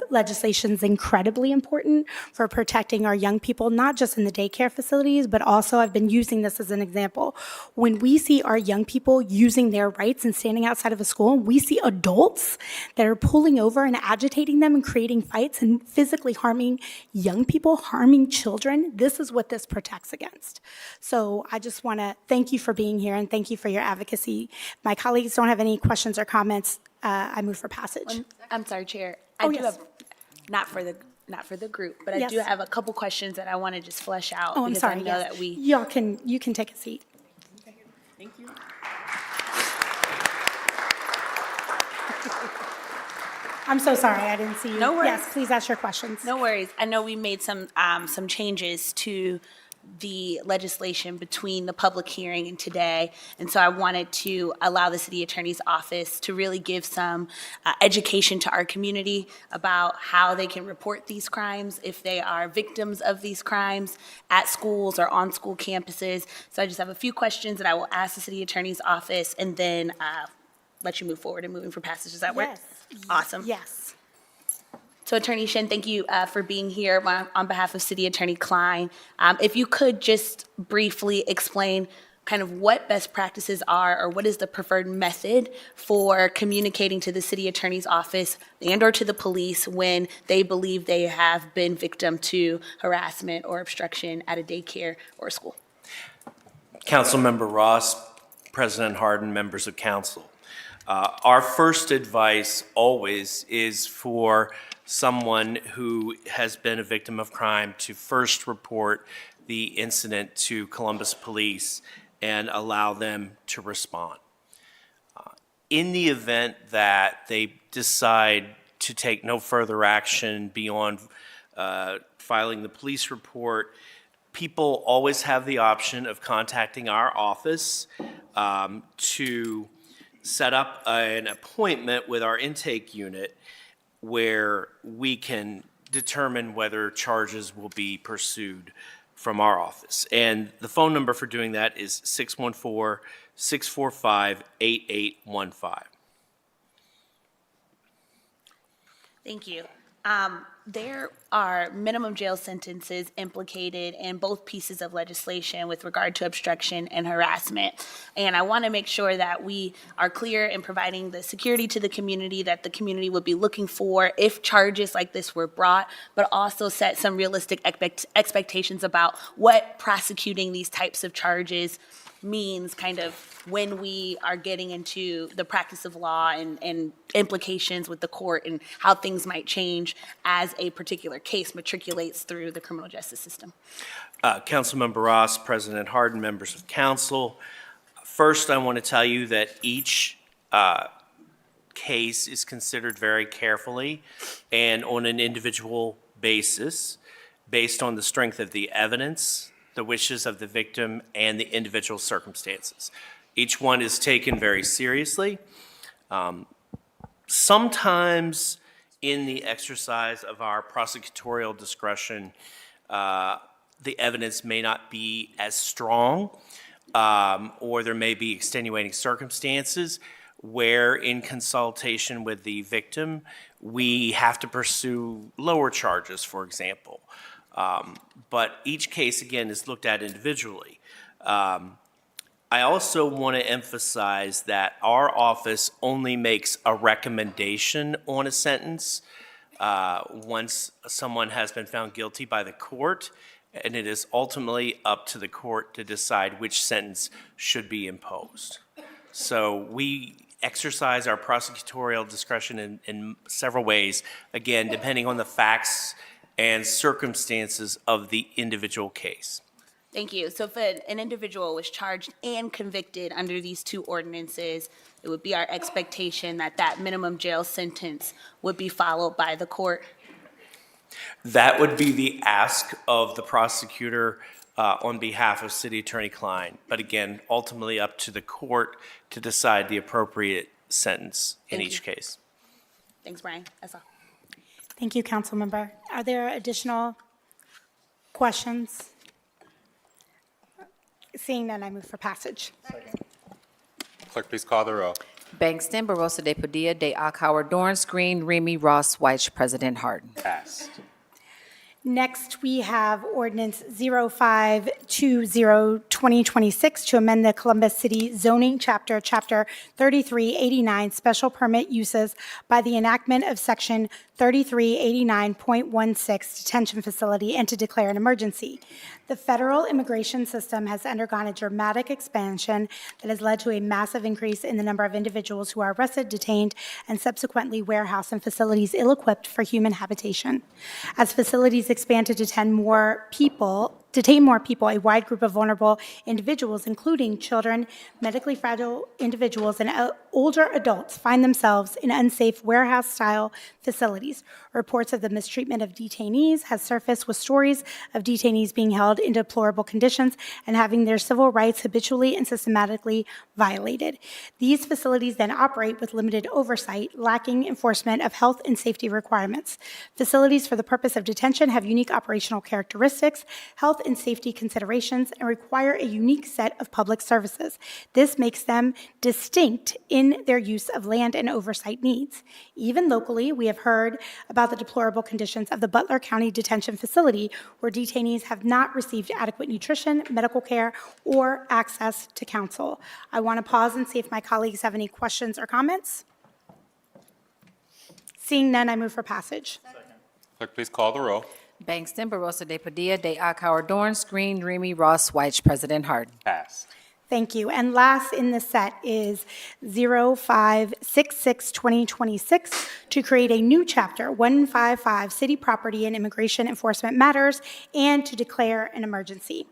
legislation is incredibly important for protecting our young people, not just in the daycare facilities, but also, I've been using this as an example. When we see our young people using their rights and standing outside of a school, we see adults that are pulling over and agitating them and creating fights and physically harming young people, harming children. This is what this protects against. So I just want to thank you for being here and thank you for your advocacy. My colleagues don't have any questions or comments. I move for passage. I'm sorry, Chair. Oh, I do yes. have, not for the group, but I Yes. do have a couple questions that I want to just flesh out. Oh, I'm because sorry. I know Yes. that we. You can take a seat. Thank you. I'm so sorry, I didn't see you. No worries. Yes, please ask your questions. No worries. I know we made some changes to the legislation between the public hearing and today. And so I wanted to allow the city attorney's office to really give some education to our community about how they can report these crimes if they are victims of these crimes at schools or on school campuses. So I just have a few questions that I will ask the city attorney's office and then let you move forward and moving for passage. Does that work? Yes. Awesome. Yes. So Attorney Shin, thank you for being here on behalf of City Attorney Klein. If you could just briefly explain kind of what best practices are, or what is the preferred method for communicating to the City Attorney's office and or to the police when they believe they have been victim to harassment or obstruction at a daycare or a school. Councilmember Ross, President Harden, members of council. Our first advice always is for someone who has been a victim of crime to first report the incident to Columbus Police and allow them to respond. In the event that they decide to take no further action beyond filing the police report, people always have the option of contacting our office to set up an appointment with our intake unit where we can determine whether charges will be pursued from our office. And the phone number for doing that is 614-645-8815. Thank you. There are minimum jail sentences implicated in both pieces of legislation with regard to obstruction and harassment. And I want to make sure that we are clear in providing the security to the community that the community would be looking for if charges like this were brought, but also set some realistic expectations about what prosecuting these types of charges means kind of when we are getting into the practice of law and implications with the court and how things might change as a particular case matriculates through the criminal justice system. Councilmember Ross, President Harden, members of council. First, I want to tell you that each case is considered very carefully and on an individual basis based on the strength of the evidence, the wishes of the victim, and the individual circumstances. Each one is taken very seriously. Sometimes in the exercise of our prosecutorial discretion, the evidence may not be as strong, or there may be extenuating circumstances where in consultation with the victim, we have to pursue lower charges, for example. But each case, again, is looked at individually. I also want to emphasize that our office only makes a recommendation on a sentence once someone has been found guilty by the court, and it is ultimately up to the court to decide which sentence should be imposed. So we exercise our prosecutorial discretion in several ways, again, depending on the facts and circumstances of the individual case. Thank you. So if an individual was charged and convicted under these two ordinances, it would be our expectation that that minimum jail sentence would be followed by the court? That would be the ask of the prosecutor on behalf of City Attorney Klein. But again, ultimately up to the court to decide the appropriate sentence in each case. Thanks, Brian. That's all. Thank you, Councilmember. Are there additional questions? Seeing none, I move for passage. Clerk, please call the row. Bangston, Barosa de Padilla, de Akauer, Dorance Green, Remy, Ross, White, President Harden. Passed. Next, we have Ordinance 0520-2026 to amend the Columbus City Zoning Chapter 3389, Special Permit Uses by the enactment of Section 3389.16 Detention Facility and to declare an emergency. The federal immigration system has undergone a dramatic expansion that has led to a massive increase in the number of individuals who are arrested, detained, and subsequently warehoused in facilities ill-equipped for human habitation. As facilities expand to detain more people, a wide group of vulnerable individuals, including children, medically fragile individuals, and older adults find themselves in unsafe warehouse-style facilities. Reports of the mistreatment of detainees has surfaced with stories of detainees being held in deplorable conditions and having their civil rights habitually and systematically violated. These facilities then operate with limited oversight, lacking enforcement of health and safety requirements. Facilities for the purpose of detention have unique operational characteristics, health and safety considerations, and require a unique set of public services. This makes them distinct in their use of land and oversight needs. Even locally, we have heard about the deplorable conditions of the Butler County Detention Facility, where detainees have not received adequate nutrition, medical care, or access to counsel. I want to pause and see if my colleagues have any questions or comments. Seeing none, I move for passage. Clerk, please call the row. Bangston, Barosa de Padilla, de Akauer, Dorance Green, Remy, Ross, White, President Harden. Pass. Thank you. And last in the set is 0566-2026 to create a new chapter 155 City Property and Immigration Enforcement Matters and to declare an emergency.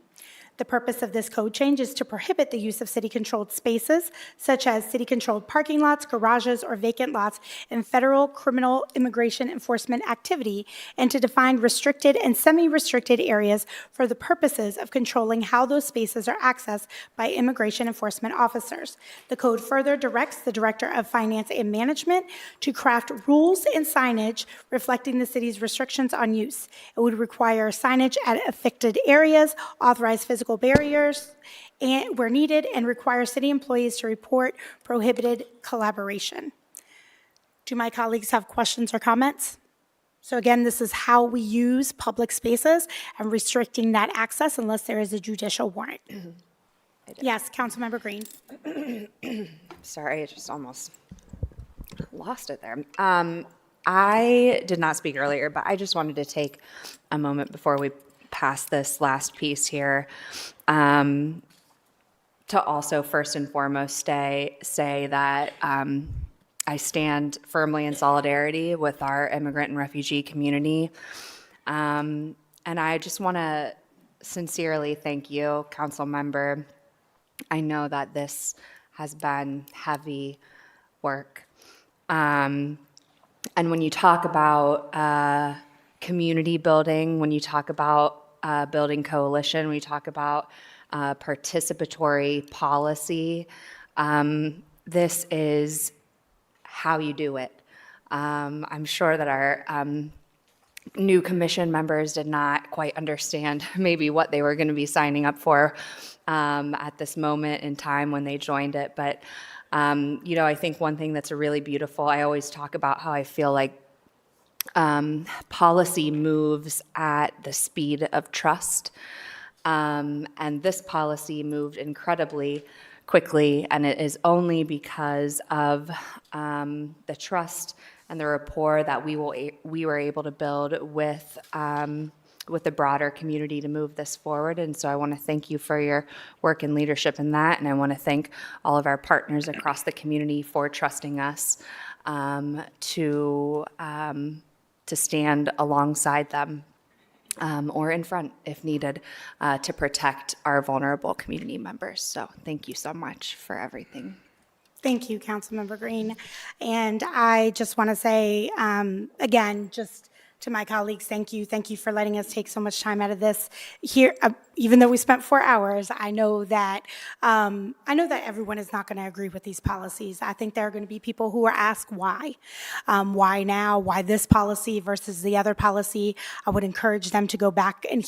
The purpose of this code change is to prohibit the use of city-controlled spaces, such as city-controlled parking lots, garages, or vacant lots in federal criminal immigration enforcement activity, and to define restricted and semi-restricted areas for the purposes of controlling how those spaces are accessed by immigration enforcement officers. The code further directs the Director of Finance and Management to craft rules and signage reflecting the city's restrictions on use. It would require signage at affected areas, authorize physical barriers and where needed, and require city employees to report prohibited collaboration. Do my colleagues have questions or comments? So again, this is how we use public spaces and restricting that access unless there is a judicial warrant. Yes, Councilmember Green. Sorry, I just almost lost it there. I did not speak earlier, but I just wanted to take a moment before we pass this last piece here to also first and foremost say that I stand firmly in solidarity with our immigrant and refugee community. And I just want to sincerely thank you, Council Member. I know that this has been heavy work. And when you talk about community building, when you talk about building coalition, when you talk about participatory policy, this is how you do it. I'm sure that our new commission members did not quite understand maybe what they were going to be signing up for at this moment in time when they joined it. But, you know, I think one thing that's really beautiful, I always talk about how I feel like policy moves at the speed of trust. And this policy moved incredibly quickly, and it is only because of the trust and the rapport that we were able to build with the broader community to move this forward. And so I want to thank you for your work and leadership in that, and I want to thank all of our partners across the community for trusting us to stand alongside them or in front if needed to protect our vulnerable community members. So thank you so much for everything. Thank you, Councilmember Green. And I just want to say, again, just to my colleagues, thank you. Thank you for letting us take so much time out of this here. Even though we spent 4 hours, I know that everyone is not going to agree with these policies. I think there are going to be people who are asked why. Why now? Why this policy versus the other policy? I would encourage them to go back and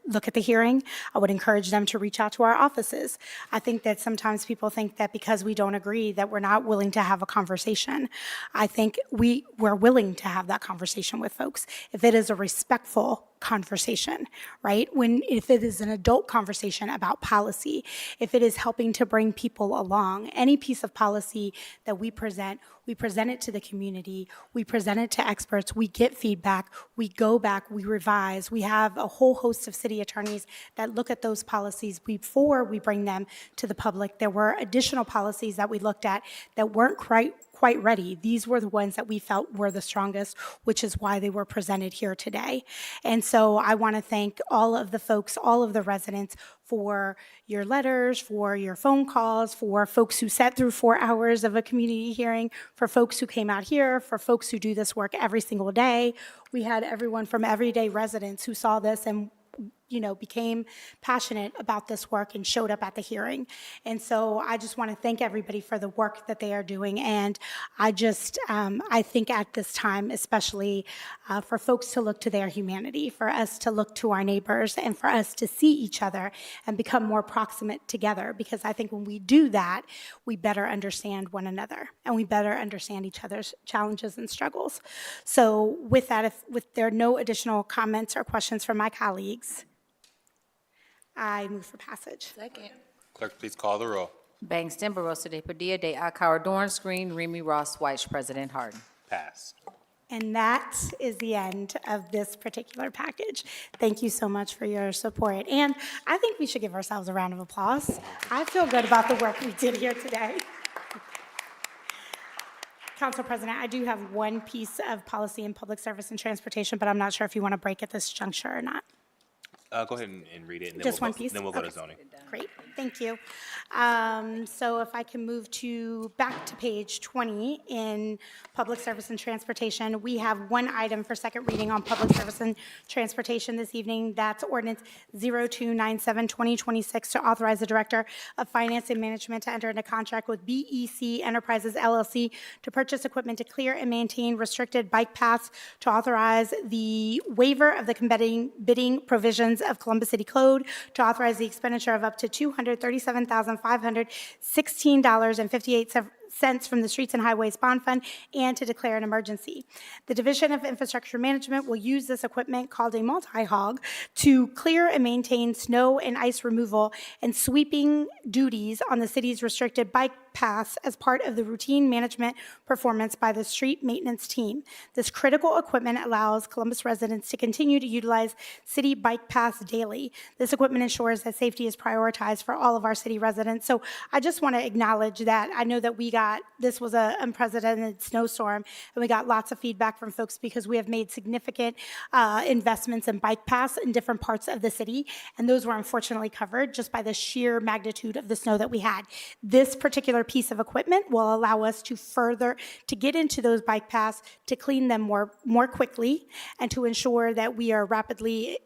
look at the hearing. I would encourage them to reach out to our offices. I think that sometimes people think that because we don't agree that we're not willing to have a conversation. I think we're willing to have that conversation with folks if it is a respectful conversation, right? If it is an adult conversation about policy, if it is helping to bring people along, any piece of policy that we present it to the community, we present it to experts, we get feedback, we go back, we revise. We have a whole host of city attorneys that look at those policies before we bring them to the public. There were additional policies that we looked at that weren't quite ready. These were the ones that we felt were the strongest, which is why they were presented here today. And so I want to thank all of the folks, all of the residents for your letters, for your phone calls, for folks who sat through 4 hours of a community hearing, for folks who came out here, for folks who do this work every single day. We had everyone from everyday residents who saw this and became passionate about this work and showed up at the hearing. And so I just want to thank everybody for the work that they are doing. And I think at this time, especially for folks to look to their humanity, for us to look to our neighbors, and for us to see each other and become more proximate together. Because I think when we do that, we better understand one another and we better understand each other's challenges and struggles. So with that, if there are no additional comments or questions from my colleagues, I move for passage. Second. Clerk, please call the roll. Bangston, Barosa de Padilla, de Akauer, Dorance Green, Remy Ross White, President Harden. Passed. And that is the end of this particular package. Thank you so much for your support. And I think we should give ourselves a round of applause. I feel good about the work we did here today. Council President, I do have one piece of policy in public service and transportation, but I'm not sure if you want to break at this juncture or not. Go ahead and read it. And then Just we'll one go, piece? Then we'll go to Okay. zoning. Great, thank you. So if I can move back to page 20 in Public Service and Transportation, we have one item for second reading on Public Service and Transportation this evening. That's Ordinance 0297-2026 to authorize the Director of Finance and Management to enter into contract with BEC Enterprises LLC to purchase equipment to clear and maintain restricted bike paths, to authorize the waiver of the competing bidding provisions of Columbus City Code, to authorize the expenditure of up to $237,516.58 from the Streets and Highways Bond Fund, and to declare an emergency. The Division of Infrastructure Management will use this equipment, called a multi-hog, to clear and maintain snow and ice removal and sweeping duties on the city's restricted bike paths as part of the routine management performance by the street maintenance team. This critical equipment allows Columbus residents to continue to utilize city bike paths daily. This equipment ensures that safety is prioritized for all of our city residents. So I just want to acknowledge that. I know that this was an unprecedented snowstorm, and we got lots of feedback from folks because we have made significant investments in bike paths in different parts of the city, and those were unfortunately covered just by the sheer magnitude of the snow that we had. This particular piece of equipment will allow us to get into those bike paths, to clean them more quickly, and to ensure that we are rapidly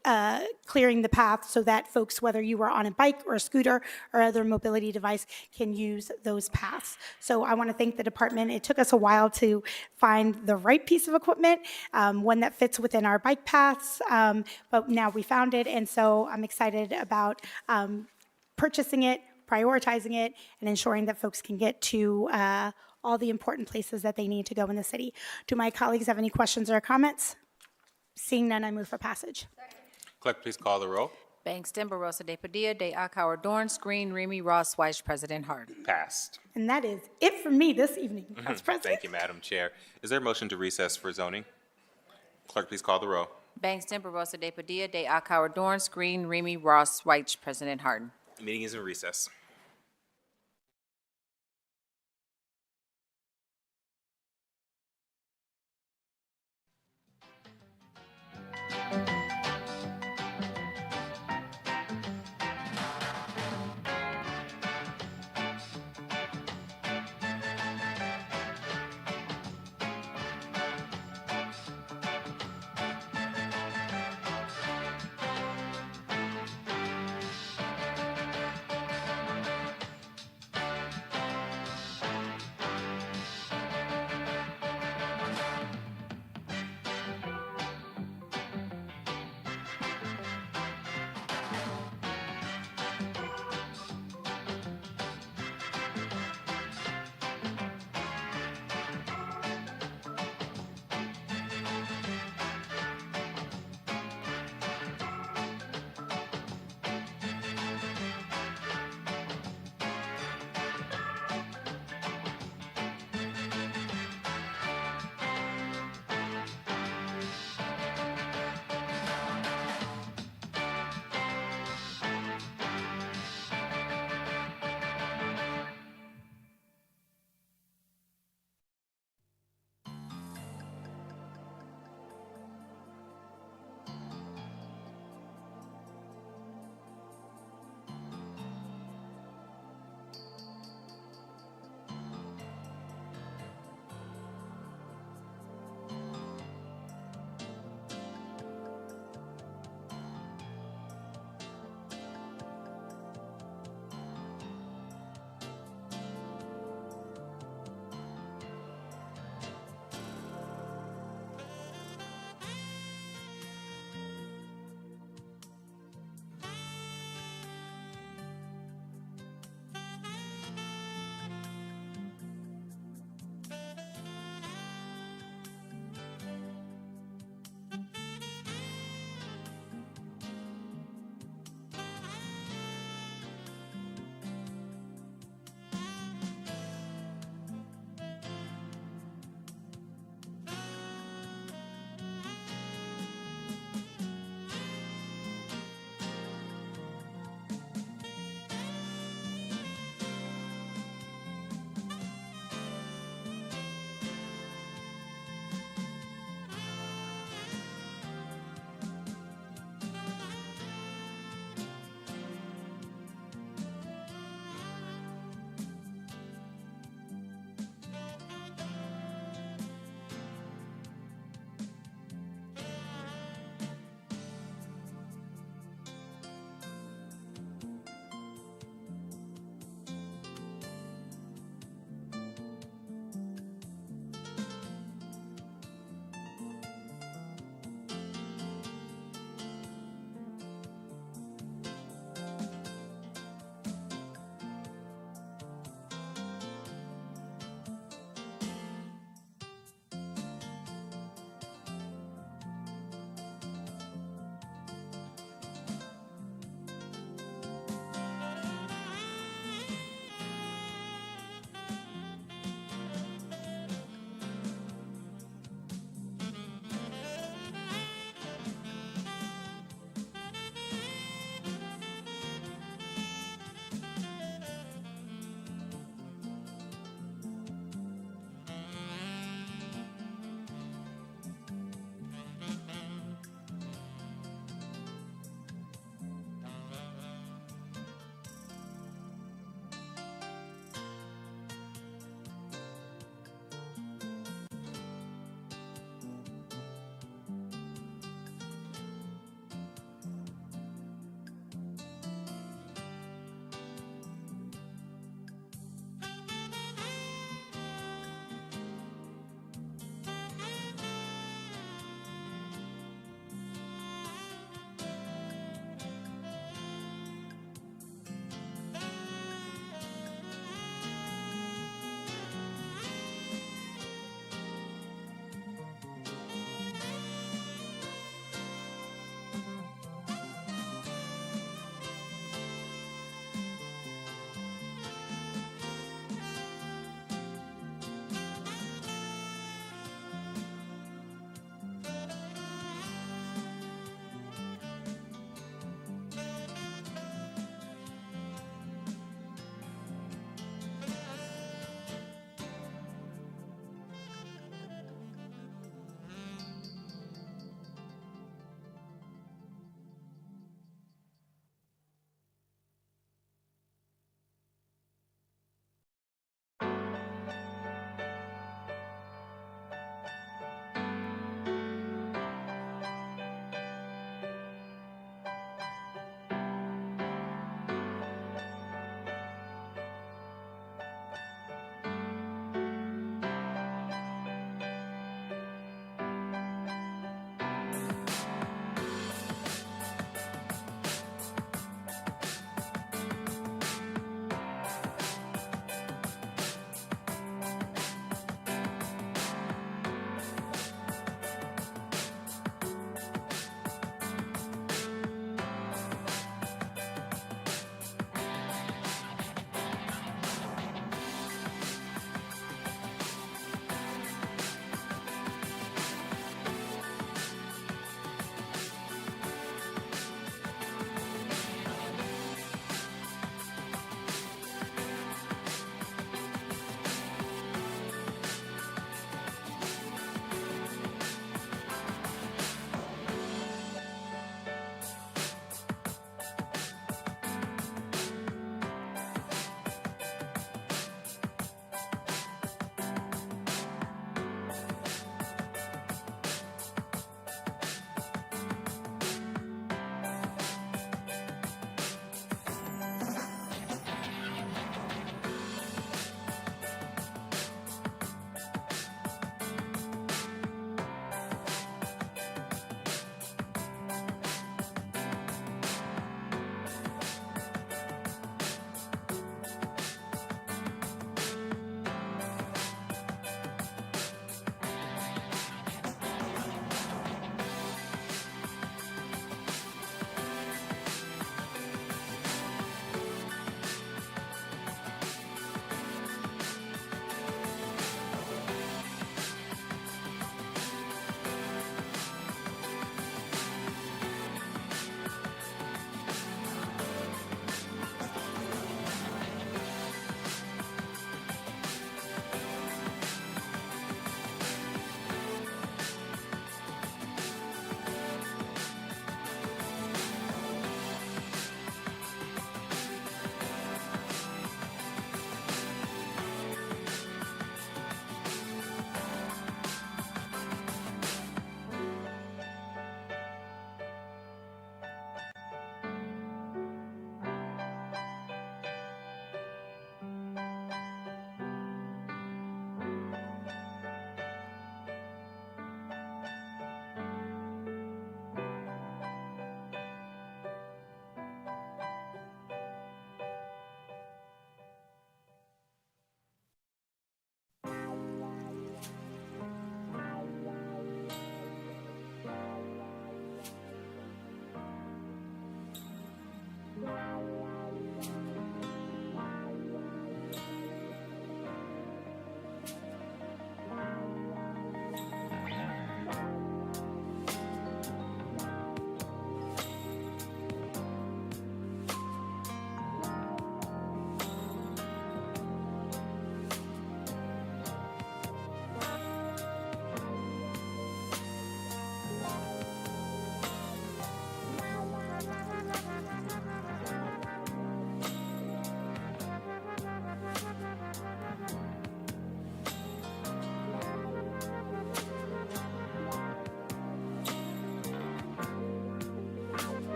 clearing the path so that folks, whether you are on a bike or a scooter or other mobility device, can use those paths. So I want to thank the department. It took us a while to find the right piece of equipment, one that fits within our bike paths, but now we found it, and so I'm excited about purchasing it, prioritizing it, and ensuring that folks can get to all the important places that they need to go in the city. Do my colleagues have any questions or comments? Seeing none, I move for passage. Clerk, please call the roll. Bangston, Barosa de Padilla, de Akauer, Dorance Green, Remy Ross White, President Harden. Passed. And that is it for me this evening, Council President. Thank you, Madam Chair. Is there a motion to recess for zoning? Clerk, please call the roll. Bangston, Barosa de Padilla, de Akauer, Dorance Green, Remy Ross White, President Harden. Meeting is in recess.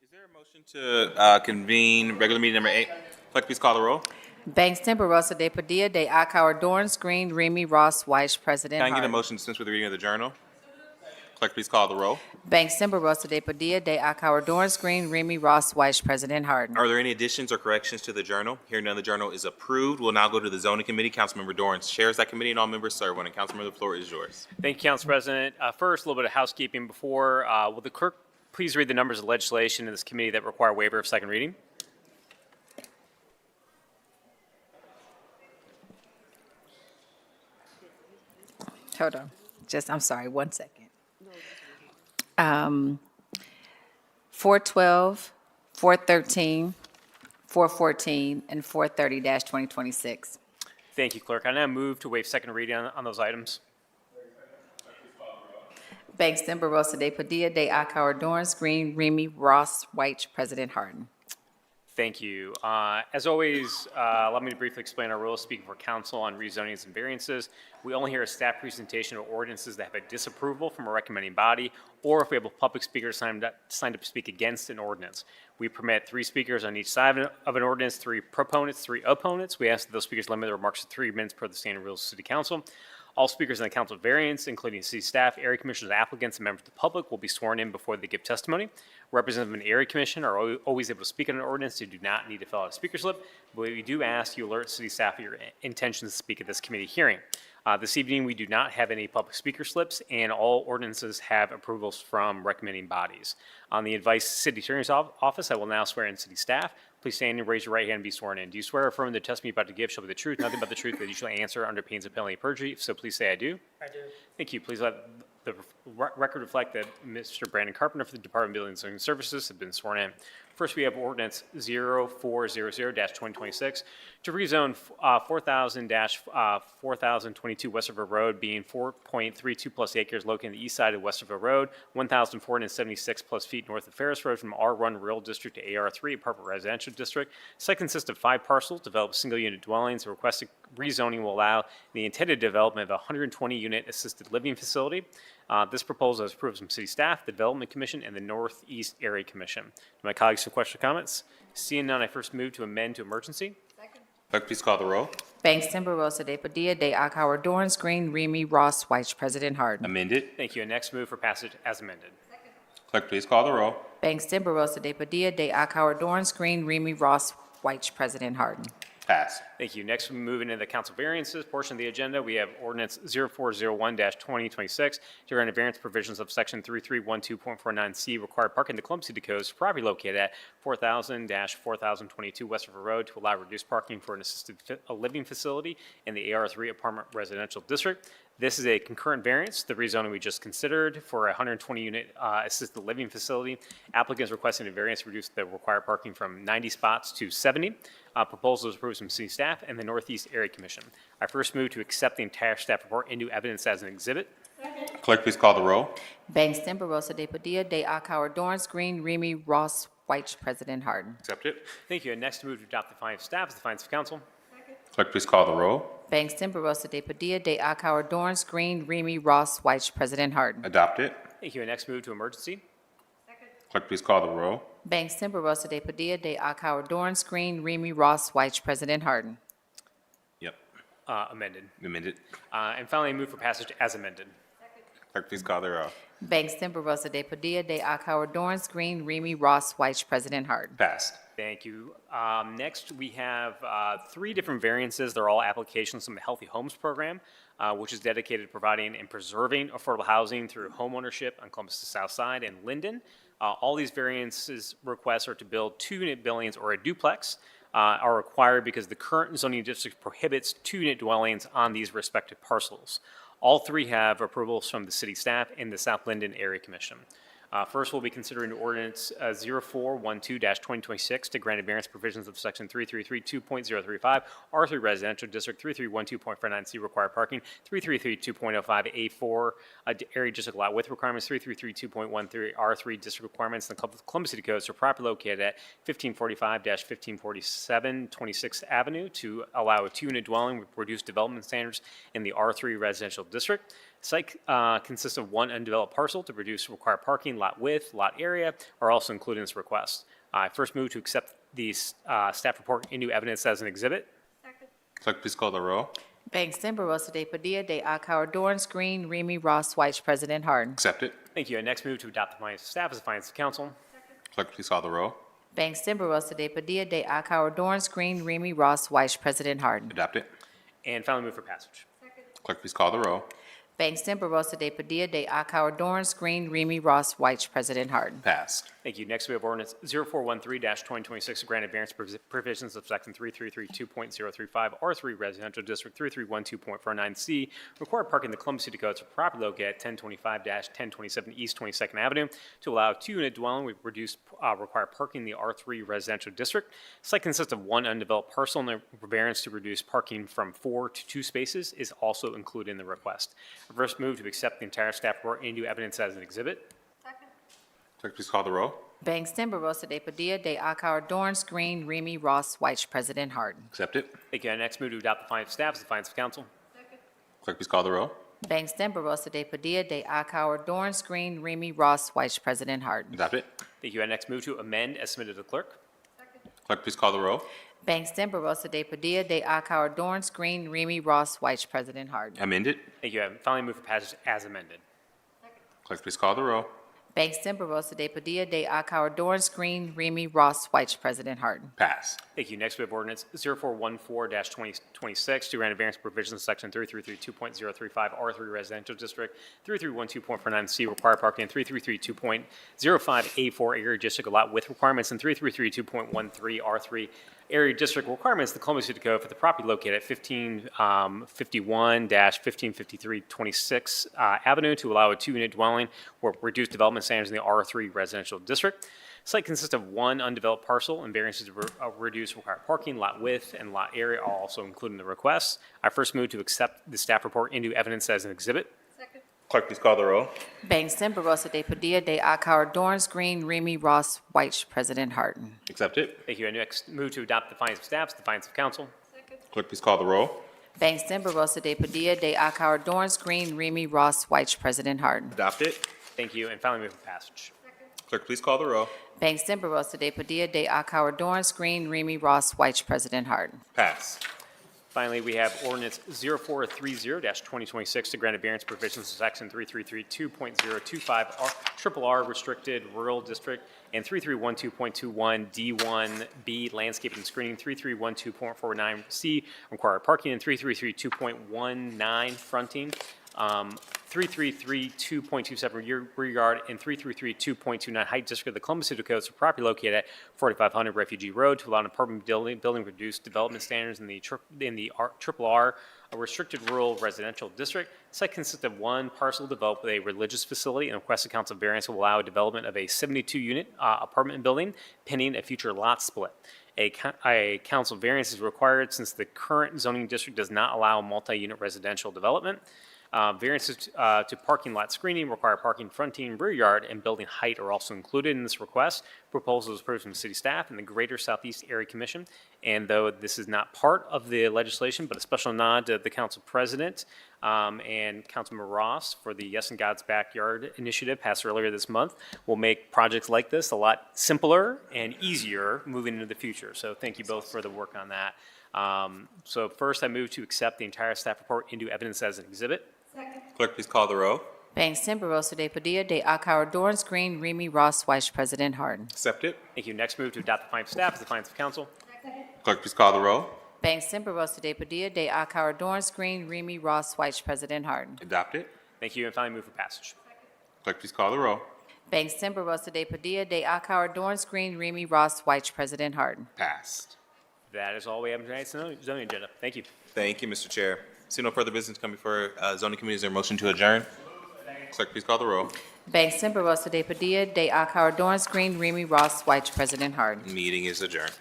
Is there a motion to convene regular meeting number 8? Clerk, please call the roll. Bangston, Barosa de Padilla, de Akauer, Dorance Green, Remy Ross, Weiss, President Can I get a Harden. motion to dispense with the reading of the journal? Clerk, please call the roll. Bangston, Barosa de Padilla, de Akauer, Dorance Green, Remy Ross, Weiss, President Harden. Are there any additions or corrections to the journal? Hearing none, the journal is approved. We'll now go to the zoning committee. Councilmember Dorance chairs that committee, and all members serve on it. Councilmember, the floor is yours. Thank you, Council President. First, a little bit of housekeeping before. Will the clerk please read the numbers of legislation in this committee that require waiver of second reading? Hold on. I'm sorry, 1 second. 412, 413, 414, and 430-2026. Thank you, Clerk. I now move to waive second reading on those items. Bangston, Barosa de Padilla, de Akauer, Dorance Green, Remy Ross, White, President Harden. Thank you. As always, allow me to briefly explain our rules. Speaking for council on rezonings and variances, we only hear a staff presentation of ordinances that have a disapproval from a recommending body, or if we have a public speaker signed up to speak against an ordinance. We permit 3 speakers on each side of an ordinance, 3 proponents, 3 opponents. We ask that those speakers limit their remarks to 3 minutes per the standard rules of City Council. All speakers in the council variance, including city staff, area commissioners, applicants, and members of the public, will be sworn in before they give testimony. Representatives of an area commission are always able to speak on an ordinance. You do not need to fill out a speaker slip, but we do ask you alert city staff of your intentions to speak at this committee hearing. This evening, we do not have any public speaker slips, and all ordinances have approvals from recommending bodies. On the advice of the City Attorney's Office, I will now swear in city staff. Please stand and raise your right hand and be sworn in. Do you swear or affirm the testimony you're about to give shall be the truth, nothing but the truth, that you shall answer under pains of penalty of perjury? If so, please say I do. I do. Thank you. Please let the record reflect that Mr. Brandon Carpenter for the Department of Building and Zoning Services has been sworn in. First, we have Ordinance 0400-2026 to rezone 4000-4022 Westerville Road, being 4.32 plus acres located on the east side of Westerville Road, 1,476 plus feet north of Ferris Road from R1 Rural District to AR3 Apartment Residential District. Site consists of 5 parcels, develop single-unit dwellings. The requested rezoning will allow the intended development of a 120-unit assisted living facility. This proposal is approved from City Staff, the Development Commission, and the Northeast Area Commission. Do my colleagues have questions or comments? Seeing none, I first move to amend to emergency. Clerk, please call the roll. Bangston, Barosa de Padilla, de Akauer, Dorance Green, Remy, Ross, White, President Harden. Amended. Thank you. And next move for passage as amended. Clerk, please call the roll. Bangston, Barosa de Padilla, de Akauer, Dorance Green, Remy, Ross, White, President Harden. Passed. Thank you. Next, we move into the council variances portion of the agenda. We have Ordinance 0401-2026 to grant a variance provisions of Section 3312.49C required parking in the Columbus City Codes for property located at 4000-4022 Westerville Road to allow reduced parking for an assisted living facility in the AR3 Apartment Residential District. This is a concurrent variance, the rezoning we just considered for a 120-unit assisted living facility. Applicants requesting a variance to reduce the required parking from 90 spots to 70. Proposal is approved from City Staff and the Northeast Area Commission. I first move to accept the entire staff report into evidence as an exhibit. Clerk, please call the roll. Bangston, Barosa de Padilla, de Akauer, Dorance Green, Remy, Ross, White, President Harden. Accept it. Thank you. And next, move to adopt the findings of staff as the findings of council. Clerk, please call the roll. Bangston, Barosa de Padilla, de Akauer, Dorance Green, Remy, Ross, White, President Harden. Adopt it. Thank you. And next, move to emergency. Clerk, please call the roll. Bangston, Barosa de Padilla, de Akauer, Dorance Green, Remy, Ross, White, President Harden. Yep. Amended. Amended. And finally, move for passage as amended. Clerk, please call the roll. Bangston, Barosa de Padilla, de Akauer, Dorance Green, Remy, Ross, White, President Harden. Passed. Thank you. Next, we have 3 different variances. They're all applications from the Healthy Homes Program, which is dedicated to providing and preserving affordable housing through homeownership on Columbus' South Side and Linden. All these variances requests are to build 2-unit buildings or a duplex are required because the current zoning district prohibits 2-unit dwellings on these respective parcels. All 3 have approvals from the city staff and the South Linden Area Commission. First, we'll be considering Ordinance 0412-2026 to grant a variance provisions of Section 3332.035, R3 Residential District, 3312.49C required parking, 3332.05A4 area district lot width requirements, 3332.13 R3 district requirements, and the Columbus City Codes for property located at 1545-1547 26th Avenue to allow a 2-unit dwelling with reduced development standards in the R3 Residential District. Site consists of 1 undeveloped parcel to reduce required parking, lot width, lot area are also included in this request. I first move to accept the staff report into evidence as an exhibit. Clerk, please call the roll. Bangston, Barosa de Padilla, de Akauer, Dorance Green, Remy, Ross, White, President Harden. Accept it. Thank you. And next move to adopt the findings of staff as the findings of council. Clerk, please call the roll. Bangston, Barosa de Padilla, de Akauer, Dorance Green, Remy, Ross, White, President Harden. Adopt it. And finally move for passage. Clerk, please call the roll. Bangston, Barosa de Padilla, de Akauer, Dorance Green, Remy, Ross, White, President Harden. Passed. Thank you. Next, we have Ordinance 0413-2026 to grant variance provisions of Section 3332.035, R3 Residential District, 3312.49C, required parking in the Columbus City Codes for property located at 1025-1027 East 22nd Avenue to allow a 2-unit dwelling with reduced required parking in the R3 Residential District. Site consists of 1 undeveloped parcel, and the variance to reduce parking from 4 to 2 spaces is also included in the request. I first move to accept the entire staff report into evidence as an exhibit. Clerk, please call the roll. Bangston, Barosa de Padilla, de Akauer, Dorance Green, Remy, Ross, White, President Harden. Accept it. Thank you. And next move to adopt the findings of staff as the findings of council. Clerk, please call the roll. Bangston, Barosa de Padilla, de Akauer, Dorance Green, Remy, Ross, White, President Harden. Adopt it. Thank you. And next move to amend as submitted to the clerk. Clerk, please call the roll. Bangston, Barosa de Padilla, de Akauer, Dorance Green, Remy, Ross, White, President Harden. Amended. Thank you. And finally move for passage as amended. Clerk, please call the roll. Bangston, Barosa de Padilla, de Akauer, Dorance Green, Remy, Ross, White, President Harden. Pass. Thank you. Next, we have Ordinance 0414-2026 to grant a variance provisions Section 3332.035 R3 Residential District, 3312.49C required parking, and 3332.05A4 area district lot width requirements, and 3332.13 R3 area district requirements, the Columbus City Code for the property located at 1551-1553-26 Avenue to allow a 2-unit dwelling or reduced development standards in the R3 residential district. Site consists of one undeveloped parcel, and variances to reduce required parking, lot width, and lot area are also included in the request. I first move to accept the staff report into evidence as an exhibit. Clerk, please call the roll. Bangston, Barosa de Padilla, de Akauer, Dorance Green, Remy Ross White, President Harden. Accept it. Thank you. I next move to adopt the findings of staff, the findings of council. Clerk, please call the roll. Bangston, Barosa de Padilla, de Akauer, Dorance Green, Remy Ross White, President Harden. Adopt it. Thank you. And finally, move for passage. Clerk, please call the roll. Bangston, Barosa de Padilla, de Akauer, Dorance Green, Remy Ross White, President Harden. Pass. Finally, we have ordinance 0430-2026 to grant a variance provisions to section 3332.025 RRR restricted rural district and 3312.21 D1B landscaping and screening, 3312.49C required parking, and 3332.19 fronting, 3332.27 rear yard, and 3332.29 height district of the Columbus City Codes for property located at 4500 Refugee Road to allow an apartment building reduced development standards in the RRR, a restricted rural residential district. Site consists of one parcel developed with a religious facility, and requested council variance will allow development of a 72-unit apartment building pending a future lot split. A council variance is required since the current zoning district does not allow multi-unit residential development. Variances to parking lot screening, require parking fronting, rear yard, and building height are also included in this request. Proposal is approved from city staff and the Greater Southeast Area Commission. And though this is not part of the legislation, but a special nod to the council president and Councilman Ross for the Yes in God's Backyard initiative passed earlier this month, will make projects like this a lot simpler and easier moving into the future. So thank you both for the work on that. So first, I move to accept the entire staff report into evidence as an exhibit. Clerk, please call the roll. Bangston, Barosa de Padilla, de Akauer, Dorance Green, Remy Ross White, President Harden. Accept it. Thank you. Next, move to adopt the findings of staff as the findings of council. Clerk, please call the roll. Bangston, Barosa de Padilla, de Akauer, Dorance Green, Remy Ross White, President Harden. Adopt it. Thank you. And finally, move for passage. Clerk, please call the roll. Bangston, Barosa de Padilla, de Akauer, Dorance Green, Remy Ross White, President Harden. Passed. That is all we have on tonight's zoning agenda. Thank you. Thank you, Mr. Chair. See no further business coming before zoning committee. Is there a motion to adjourn? Clerk, please call the roll. Bangston, Barosa de Padilla, de Akauer, Dorance Green, Remy Ross White, President Harden. Meeting is adjourned.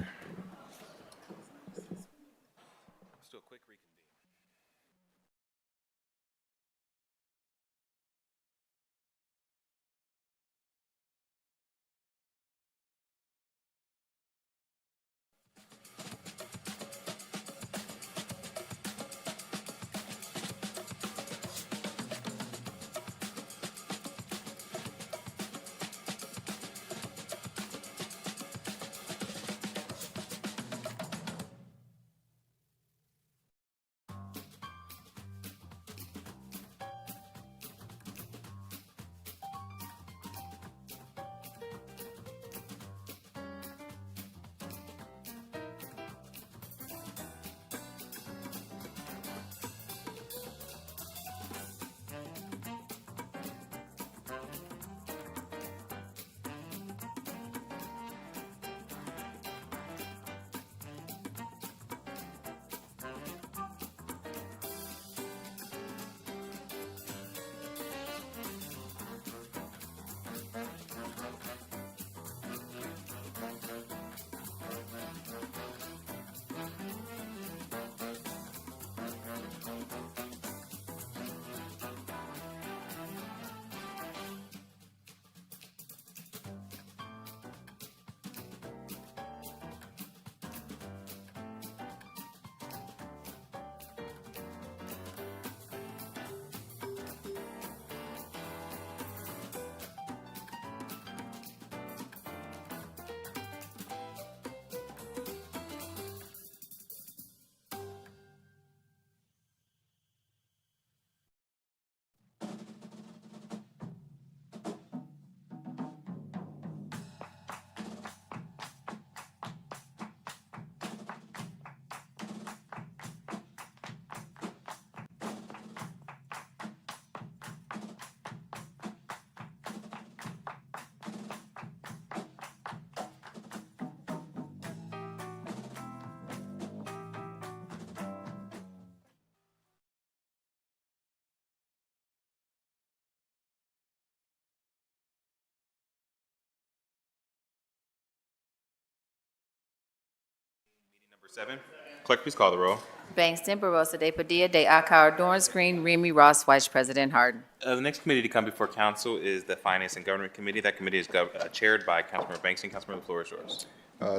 7. Clerk, please call the roll. Bangston, Barosa de Padilla, de Akauer, Dorance Green, Remy Ross, Vice President Harden. The next committee to come before council is the Finance and Government Committee. That committee is chaired by Councilmember Bankston. Councilmember, the floor is yours.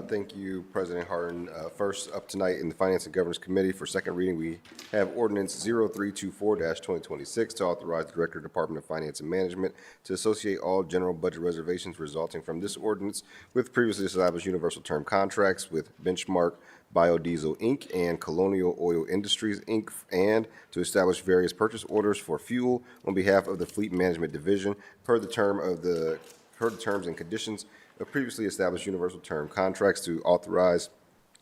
Thank you, President Harden. First up tonight in the Finance and Governance Committee for second reading, we have Ordinance 0324-2026 to authorize the Director of Department of Finance and Management to associate all general budget reservations resulting from this ordinance with previously established universal term contracts with Benchmark Biodiesel, Inc. and Colonial Oil Industries, Inc., and to establish various purchase orders for fuel on behalf of the Fleet Management Division per the terms and conditions of previously established universal term contracts, to authorize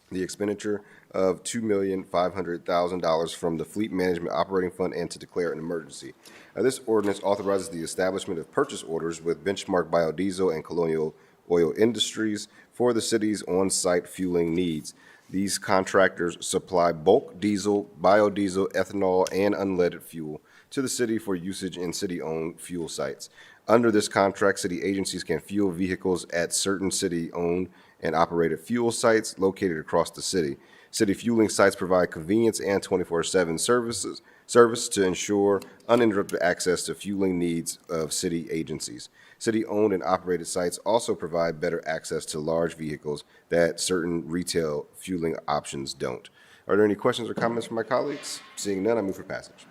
the expenditure of $2,500,000 from the Fleet Management Operating Fund and to declare an emergency. This ordinance authorizes the establishment of purchase orders with Benchmark Biodiesel and Colonial Oil Industries for the city's on-site fueling needs. These contractors supply bulk diesel, biodiesel, ethanol, and unleaded fuel to the city for usage in city-owned fuel sites. Under this contract, city agencies can fuel vehicles at certain city-owned and operated fuel sites located across the city. City fueling sites provide convenience and 24/7 service to ensure uninterrupted access to fueling needs of city agencies. City-owned and operated sites also provide better access to large vehicles that certain retail fueling options don't. Are there any questions or comments from my colleagues? Seeing none, I move for passage.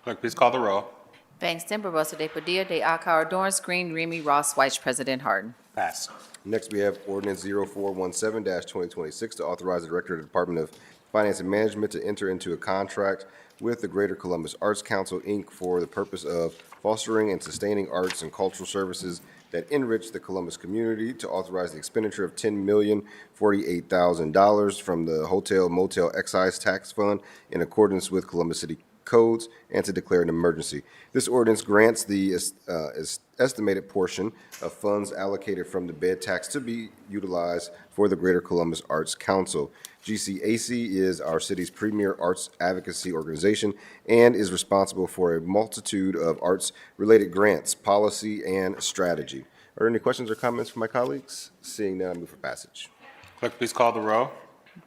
Clerk, please call the roll. Bangston, Barosa de Padilla, de Akauer, Dorance Green, Remy Ross, Vice President Harden. Pass. Next, we have Ordinance 0417-2026 to authorize the Director of the Department of Finance and Management to enter into a contract with the Greater Columbus Arts Council, Inc. for the purpose of fostering and sustaining arts and cultural services that enrich the Columbus community, to authorize the expenditure of $10,048,000 from the Hotel Motel Excise Tax Fund in accordance with Columbus City codes, and to declare an emergency. This ordinance grants the estimated portion of funds allocated from the bed tax to be utilized for the Greater Columbus Arts Council. GCAC is our city's premier arts advocacy organization and is responsible for a multitude of arts-related grants, policy, and strategy. Are there any questions or comments from my colleagues? Seeing none, I move for passage. Clerk, please call the roll.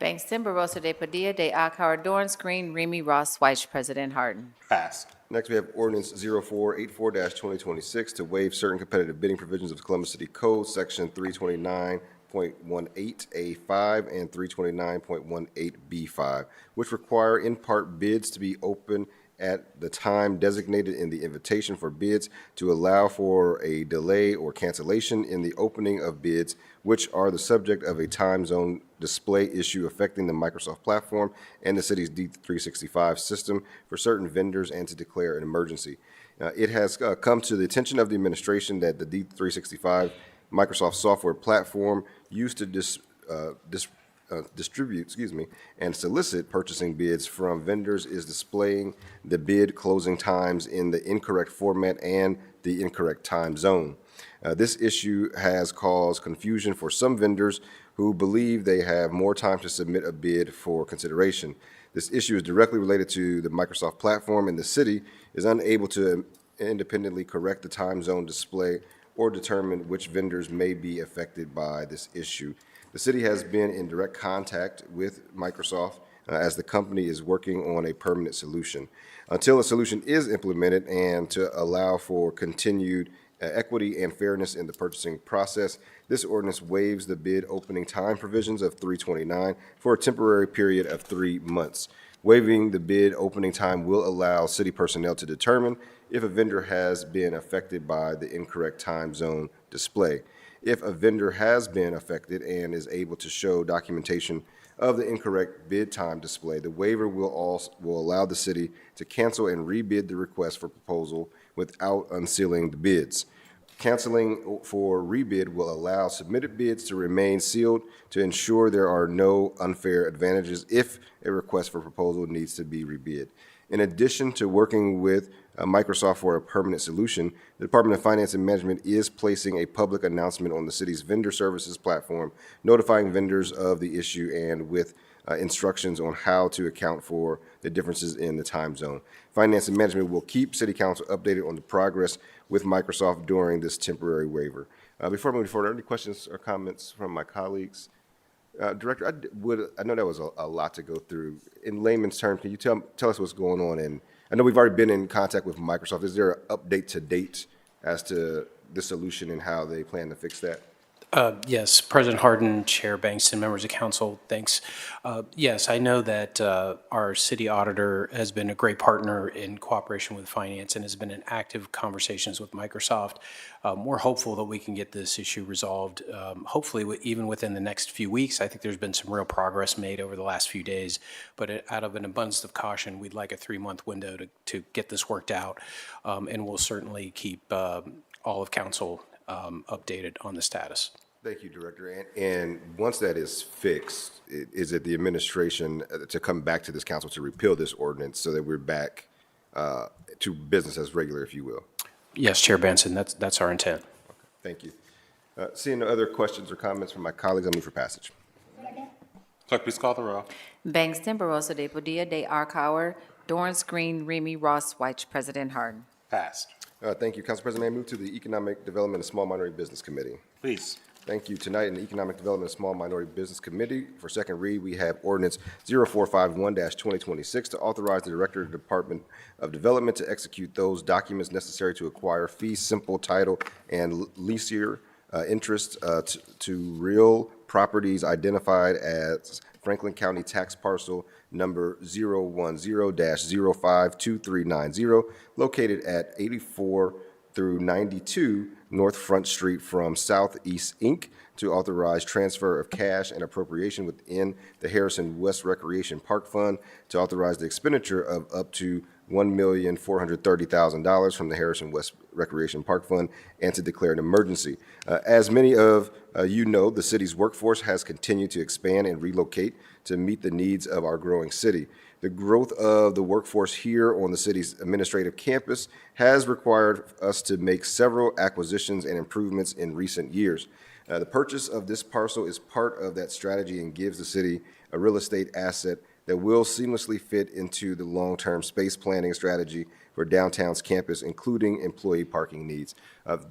Bangston, Barosa de Padilla, de Akauer, Dorance Green, Remy Ross, Vice President Harden. Pass. Next, we have Ordinance 0484-2026 to waive certain competitive bidding provisions of the Columbus City Code, Section 329.18A5 and 329.18B5, which require in-part bids to be open at the time designated in the invitation for bids, to allow for a delay or cancellation in the opening of bids which are the subject of a time zone display issue affecting the Microsoft platform and the city's D365 system for certain vendors, and to declare an emergency. It has come to the attention of the administration that the D365 Microsoft software platform used to distribute and solicit purchasing bids from vendors is displaying the bid closing times in the incorrect format and the incorrect time zone. This issue has caused confusion for some vendors who believe they have more time to submit a bid for consideration. This issue is directly related to the Microsoft platform, and the city is unable to independently correct the time zone display or determine which vendors may be affected by this issue. The city has been in direct contact with Microsoft as the company is working on a permanent solution. Until a solution is implemented and to allow for continued equity and fairness in the purchasing process, this ordinance waives the bid opening time provisions of 329 for a temporary period of 3 months. Waiving the bid opening time will allow city personnel to determine if a vendor has been affected by the incorrect time zone display. If a vendor has been affected and is able to show documentation of the incorrect bid time display, the waiver will allow the city to cancel and rebid the request for proposal without unsealing the bids. Canceling for rebid will allow submitted bids to remain sealed to ensure there are no unfair advantages if a request for proposal needs to be rebid. In addition to working with Microsoft for a permanent solution, the Department of Finance and Management is placing a public announcement on the city's vendor services platform, notifying vendors of the issue and with instructions on how to account for the differences in the time zone. Finance and Management will keep City Council updated on the progress with Microsoft during this temporary waiver. Before I move forward, are there any questions or comments from my colleagues? Director, I know that was a lot to go through. In layman's terms, can you tell us what's going on? And I know we've already been in contact with Microsoft. Is there an update to date as to the solution and how they plan to fix that? Yes, President Harden, Chair Bankston, members of council, thanks. Yes, I know that our city auditor has been a great partner in cooperation with finance and has been in active conversations with Microsoft. We're hopeful that we can get this issue resolved, hopefully even within the next few weeks. I think there's been some real progress made over the last few days, but out of an abundance of caution, we'd like a 3-month window to get this worked out, and we'll certainly keep all of council updated on the status. Thank you, Director. And once that is fixed, is it the administration to come back to this council to repeal this ordinance so that we're back to business as regular, if you will? Yes, Chair Benson, that's our intent. Okay, thank you. Seeing no other questions or comments from my colleagues, I'll move for passage. Clerk, please call the roll. Bangston, Barosa de Padilla, de Arcauer, Dorance Green, Remy Ross White, President Harden. Passed. Thank you, Council President. May I move to the Economic Development and Small Minority Business Committee? Please. Thank you. Tonight in the Economic Development and Small Minority Business Committee, for second read, we have Ordinance 0451-2026 to authorize the Director of the Department of Development to execute those documents necessary to acquire fee simple title and leaser interest to real properties identified as Franklin County Tax Parcel number 010-052390, located at 84 through 92 North Front Street from Southeast Inc., to authorize transfer of cash and appropriation within the Harrison West Recreation Park Fund, to authorize the expenditure of up to $1,430,000 from the Harrison West Recreation Park Fund, and to declare an emergency. As many of you know, the city's workforce has continued to expand and relocate to meet the needs of our growing city. The growth of the workforce here on the city's administrative campus has required us to make several acquisitions and improvements in recent years. The purchase of this parcel is part of that strategy and gives the city a real estate asset that will seamlessly fit into the long-term space planning strategy for downtown's campus, including employee parking needs.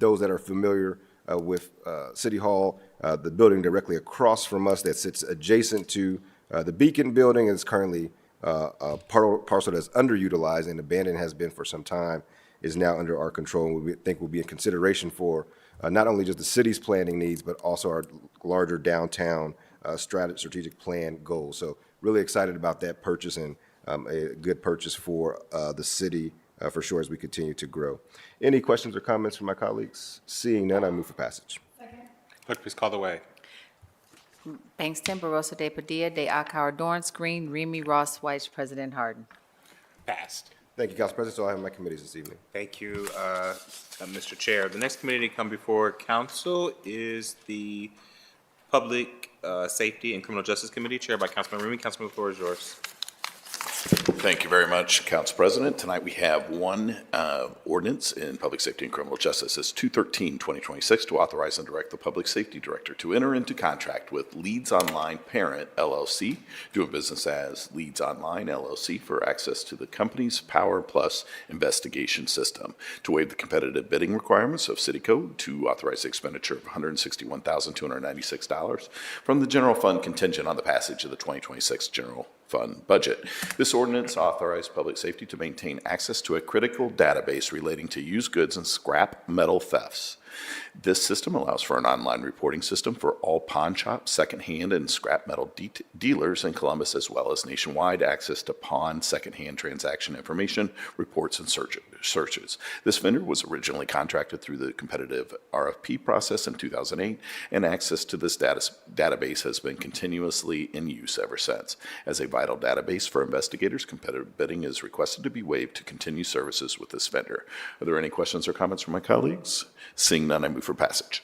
Those that are familiar with City Hall, the building directly across from us that sits adjacent to the Beacon building is currently a parcel that's underutilized and abandoned, has been for some time, is now under our control, and we think will be in consideration for not only just the city's planning needs, but also our larger downtown strategic plan goals. So really excited about that purchase, and a good purchase for the city for sure as we continue to grow. Any questions or comments from my colleagues? Seeing none, I move for passage. Clerk, please call the way. Bangston, Barosa de Padilla, de Arcauer, Dorance Green, Remy Ross White, President Harden. Passed. Thank you, Council President. So I have my committees this evening. Thank you, Mr. Chair. The next committee to come before council is the Public Safety and Criminal Justice Committee, chaired by Councilman Remy. Councilman, the floor is yours. Thank you very much, Council President. Tonight we have one ordinance in Public Safety and Criminal Justice. It's 213-2026 to authorize and direct the Public Safety Director to enter into contract with Leads Online Parent LLC, doing business as Leads Online LLC, for access to the company's Power Plus investigation system, to waive the competitive bidding requirements of City Code, to authorize the expenditure of $161,296 from the general fund contingent on the passage of the 2026 general fund budget. This ordinance authorized public safety to maintain access to a critical database relating to used goods and scrap metal thefts. This system allows for an online reporting system for all pawn shops, secondhand, and scrap metal dealers in Columbus, as well as nationwide access to pawn secondhand transaction information, reports, and searches. This vendor was originally contracted through the competitive RFP process in 2008, and access to this database has been continuously in use ever since. As a vital database for investigators, competitive bidding is requested to be waived to continue services with this vendor. Are there any questions or comments from my colleagues? Seeing none, I move for passage.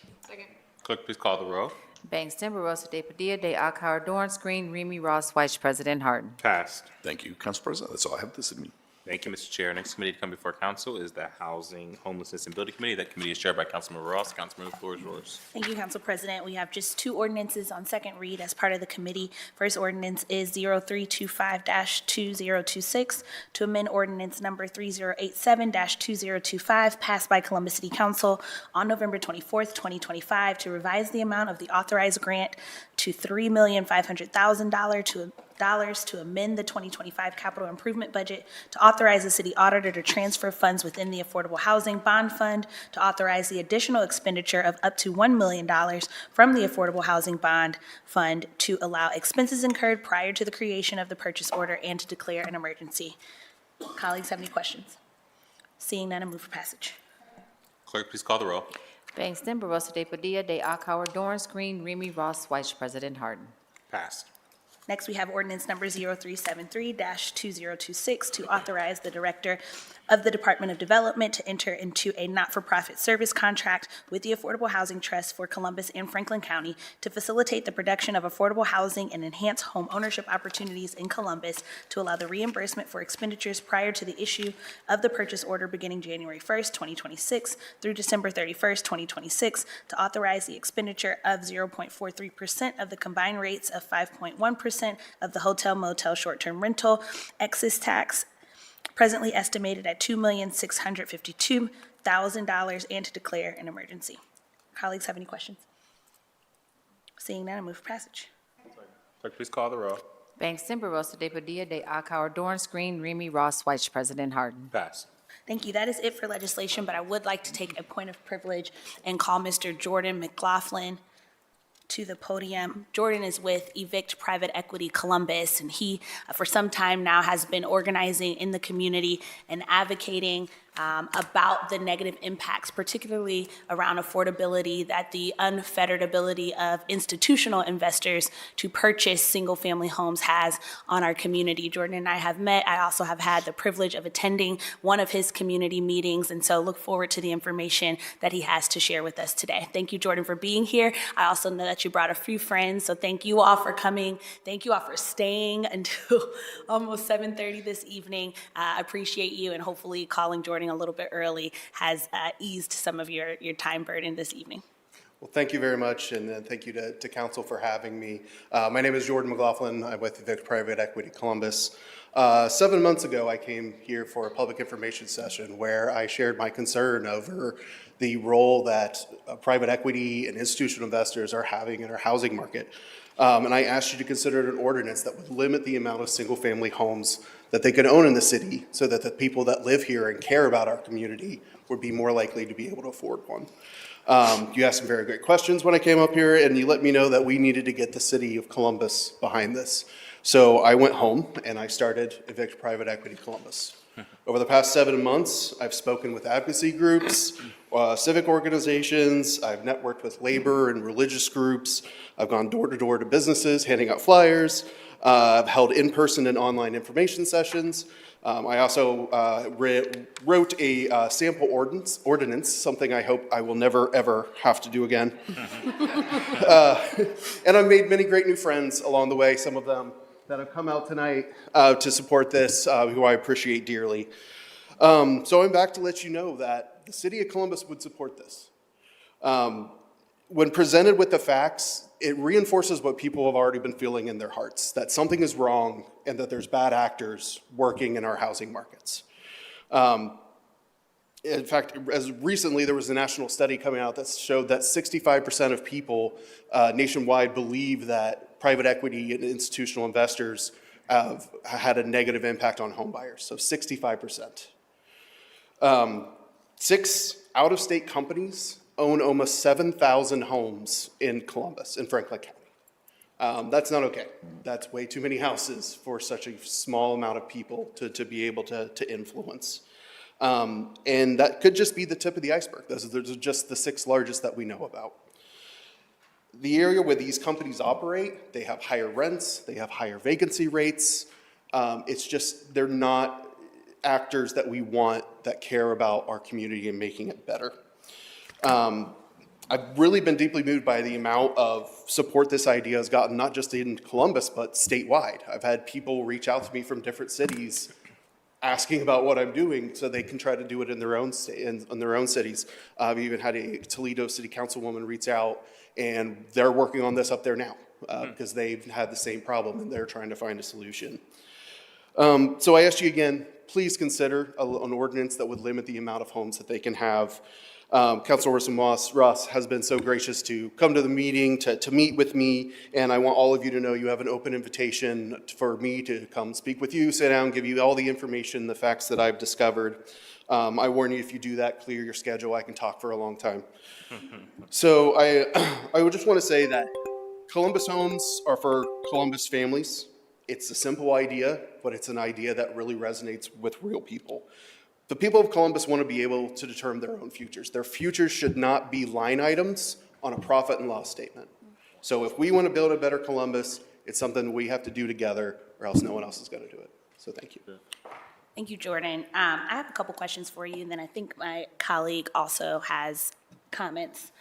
Clerk, please call the roll. Bangston, Barosa de Padilla, de Arcauer, Dorance Green, Remy Ross White, President Harden. Passed. Thank you, Council President. That's all I have this evening. Thank you, Mr. Chair. Next committee to come before council is the Housing, Homelessness, and Building Committee. That committee is chaired by Councilmember Ross. Councilmember, the floor is yours. Thank you, Council President. We have just two ordinances on second read as part of the committee. First ordinance is 0325-2026 to amend ordinance number 3087-2025 passed by Columbus City Council on November 24th, 2025 to revise the amount of the authorized grant to $3,500,000 to amend the 2025 capital improvement budget, to authorize the city auditor to transfer funds within the Affordable Housing Bond Fund, to authorize the additional expenditure of up to $1 million from the Affordable Housing Bond Fund to allow expenses incurred prior to the creation of the purchase order and to declare an emergency. Colleagues have any questions? Seeing none, I move for passage. Clerk, please call the roll. Bangston, Barosa de Padilla, de Akauer, Dorance Green, Remy Ross, Vice President Harden. Passed. Next, we have ordinance number 0373-2026 to authorize the Director of the Department of Development to enter into a not-for-profit service contract with the Affordable Housing Trust for Columbus and Franklin County to facilitate the production of affordable housing and enhance home ownership opportunities in Columbus, to allow the reimbursement for expenditures prior to the issue of the purchase order beginning January 1st, 2026 through December 31st, 2026, to authorize the expenditure of 0.43% of the combined rates of 5.1% of the hotel motel short-term rental excess tax, presently estimated at $2,652,000, and to declare an emergency. Colleagues have any questions? Seeing none, I move for passage. Clerk, please call the roll. Bangston, Barosa de Padilla, de Akauer, Dorance Green, Remy Ross, Vice President Harden. Passed. Thank you. That is it for legislation, but I would like to take a point of privilege and call Mr. Jordan McLaughlin to the podium. Jordan is with Evict Private Equity Columbus, and he, for some time now, has been organizing in the community and advocating about the negative impacts, particularly around affordability, that the unfettered ability of institutional investors to purchase single-family homes has on our community. Jordan and I have met. I also have had the privilege of attending one of his community meetings, and so look forward to the information that he has to share with us today. Thank you, Jordan, for being here. I also know that you brought a few friends, so thank you all for coming. Thank you all for staying until almost 7:30 this evening. I appreciate you, and hopefully calling Jordan a little bit early has eased some of your time burden this evening. Well, thank you very much, and thank you to council for having me. My name is Jordan McLaughlin. I'm with Evict Private Equity Columbus. 7 months ago, I came here for a public information session where I shared my concern over the role that private equity and institutional investors are having in our housing market. And I asked you to consider an ordinance that would limit the amount of single-family homes that they can own in the city, so that the people that live here and care about our community would be more likely to be able to afford one. You asked some very great questions when I came up here, and you let me know that we needed to get the city of Columbus behind this. So I went home and I started Evict Private Equity Columbus. Over the past 7 months, I've spoken with advocacy groups, civic organizations, I've networked with labor and religious groups, I've gone door to door to businesses handing out flyers, I've held in-person and online information sessions. I also wrote a sample ordinance, something I hope I will never, ever have to do again. And I've made many great new friends along the way, some of them that have come out tonight to support this, who I appreciate dearly. So I'm back to let you know that the city of Columbus would support this. When presented with the facts, it reinforces what people have already been feeling in their hearts, that something is wrong and that there's bad actors working in our housing markets. In fact, as recently, there was a national study coming out that showed that 65% of people nationwide believe that private equity and institutional investors have had a negative impact on home buyers, so 65%. 6 out-of-state companies own almost 7,000 homes in Columbus, in Franklin County. That's not okay. That's way too many houses for such a small amount of people to be able to influence. And that could just be the tip of the iceberg. Those are just the 6 largest that we know about. The area where these companies operate, they have higher rents, they have higher vacancy rates. It's just, they're not actors that we want that care about our community and making it better. I've really been deeply moved by the amount of support this idea has gotten, not just in Columbus, but statewide. I've had people reach out to me from different cities asking about what I'm doing so they can try to do it in their own state, in their own cities. I've even had a Toledo city councilwoman reach out, and they're working on this up there now because they've had the same problem and they're trying to find a solution. So I asked you again, please consider an ordinance that would limit the amount of homes that they can have. Councilwoman Ross has been so gracious to come to the meeting, to meet with me, and I want all of you to know you have an open invitation for me to come speak with you, sit down, give you all the information, the facts that I've discovered. I warn you, if you do that, clear your schedule. I can talk for a long time. So I would just want to say that Columbus homes are for Columbus families. It's a simple idea, but it's an idea that really resonates with real people. The people of Columbus want to be able to determine their own futures. Their futures should not be line items on a profit and loss statement. So if we want to build a better Columbus, it's something we have to do together, or else no one else is going to do it. So thank you. Thank you, Jordan. I have a couple questions for you, and then I think my colleague also has comments.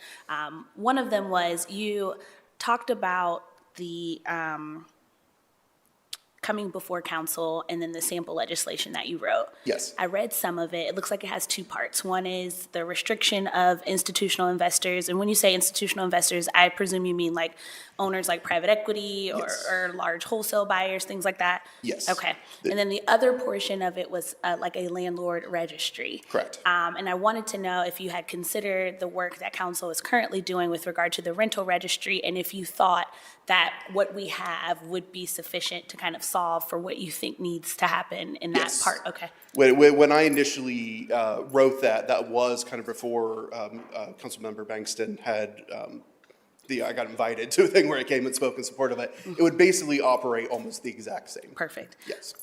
One of them was you talked about the coming before council and then the sample legislation that you wrote. Yes. I read some of it. It looks like it has two parts. One is the restriction of institutional investors. And when you say institutional investors, I presume you mean like owners like private equity or, Yes. or large wholesale buyers, things like that? Yes. Okay. And then the other portion of it was like a landlord registry. Correct. And I wanted to know if you had considered the work that council is currently doing with regard to the rental registry, and if you thought that what we have would be sufficient to kind of solve for what you think needs to happen in that Yes. part. Okay. When I initially wrote that was kind of before Councilmember Bankston had, I got invited to a thing where I came and spoke in support of it. It would basically operate almost the exact same. Perfect. Yes.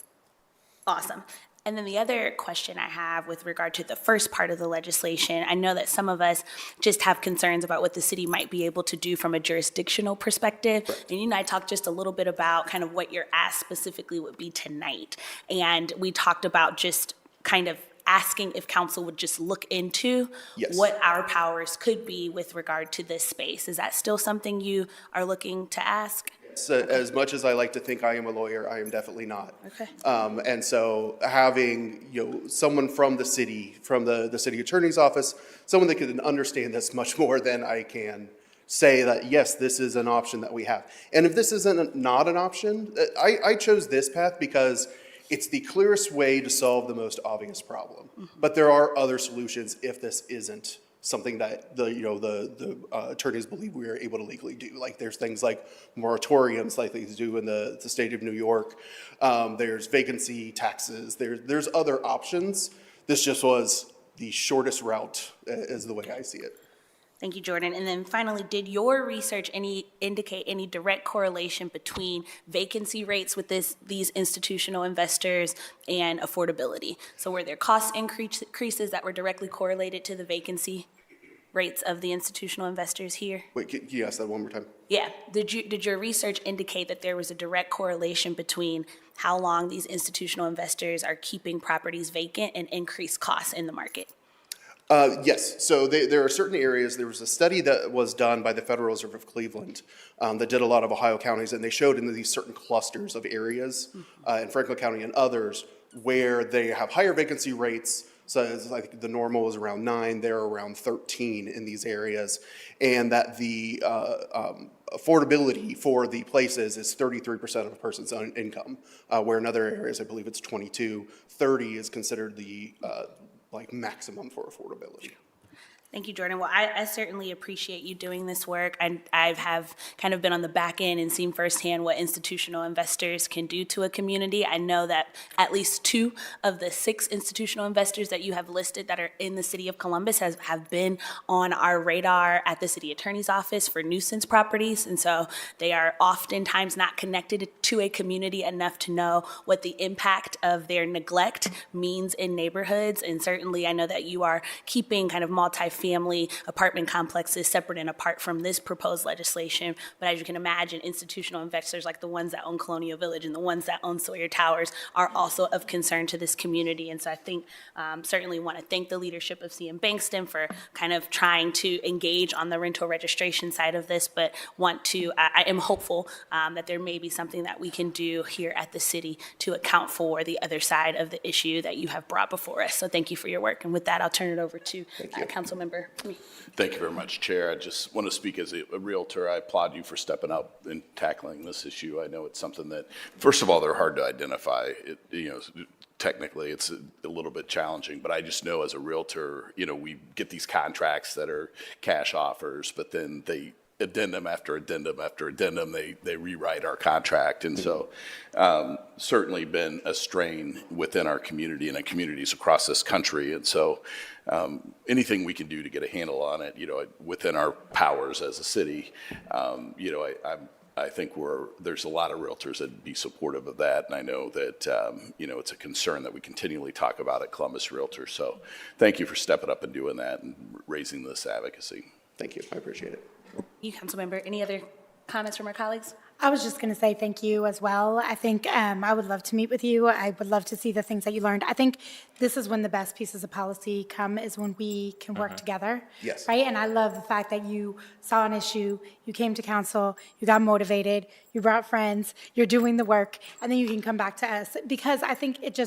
Awesome. And then the other question I have with regard to the first part of the legislation, I know that some of us just have concerns about what the city might be able to do from a jurisdictional perspective. And you and I talked just a little bit about kind of what your ask specifically would be tonight. And we talked about just kind of asking if council would just look into Yes. what our powers could be with regard to this space. Is that still something you are looking to ask? So as much as I like to think I am a lawyer, I am definitely not. Okay. And so having, someone from the city, from the city attorney's office, someone that can understand this much more than I can say that, yes, this is an option that we have. And if this isn't not an option, I chose this path because it's the clearest way to solve the most obvious problem. But there are other solutions if this isn't something that the attorneys believe we are able to legally do. Like there's things like moratoriums like they do in the state of New York. There's vacancy taxes. There's other options. This just was the shortest route is the way I see it. Thank you, Jordan. And then finally, did your research indicate any direct correlation between vacancy rates with these institutional investors and affordability? So were there cost increases that were directly correlated to the vacancy rates of the institutional investors here? Wait, can you ask that one more time? Yeah. Did your research indicate that there was a direct correlation between how long these institutional investors are keeping properties vacant and increased costs in the market? Yes. So there are certain areas. There was a study that was done by the Federal Reserve of Cleveland that did a lot of Ohio counties, and they showed in these certain clusters of areas in Franklin County and others where they have higher vacancy rates. So it's like the normal is around 9, they're around 13 in these areas, and that the affordability for the places is 33% of a person's own income, where in other areas, I believe it's 22. 30 is considered the maximum for affordability. Thank you, Jordan. Well, I certainly appreciate you doing this work. I have kind of been on the back end and seen firsthand what institutional investors can do to a community. I know that at least 2 of the 6 institutional investors that you have listed that are in the city of Columbus have been on our radar at the city attorney's office for nuisance properties. And so they are oftentimes not connected to a community enough to know what the impact of their neglect means in neighborhoods. And certainly I know that you are keeping kind of multifamily multifamily apartment complexes separate and apart from this proposed legislation. But as you can imagine, institutional investors like the ones that own Colonial Village and the ones that own Sawyer Towers are also of concern to this community. And so I think certainly want to thank the leadership of CM Bankston for kind of trying to engage on the rental registration side of this, but I am hopeful that there may be something that we can do here at the city to account for the other side of the issue that you have brought before us. So thank you for your work. And with that, I'll turn it over to Councilmember Lee. Thank you very much, Chair. I just want to speak as a realtor. I applaud you for stepping up and tackling this issue. I know it's something that, first of all, they're hard to identify. Technically, it's a little bit challenging, but I just know as a realtor, we get these contracts that are cash offers, but then they addendum after addendum after addendum, they rewrite our contract. And so certainly been a strain within our community and in communities across this country. And so anything we can do to get a handle on it, within our powers as a city, I think there's a lot of realtors that'd be supportive of that. And I know that, it's a concern that we continually talk about at Columbus Realtors. So thank you for stepping up and doing that and raising this advocacy. Thank you. I appreciate it. You, Councilmember, any other comments from our colleagues? I was just going to say thank you as well. I think I would love to meet with you. I would love to see the things that you learned. I think this is when the best pieces of policy come, is when we can work together. Yes. Right? And I love the fact that you saw an issue, you came to council, you got motivated, you brought friends, you're doing the work, and then you can come back to us, because I think it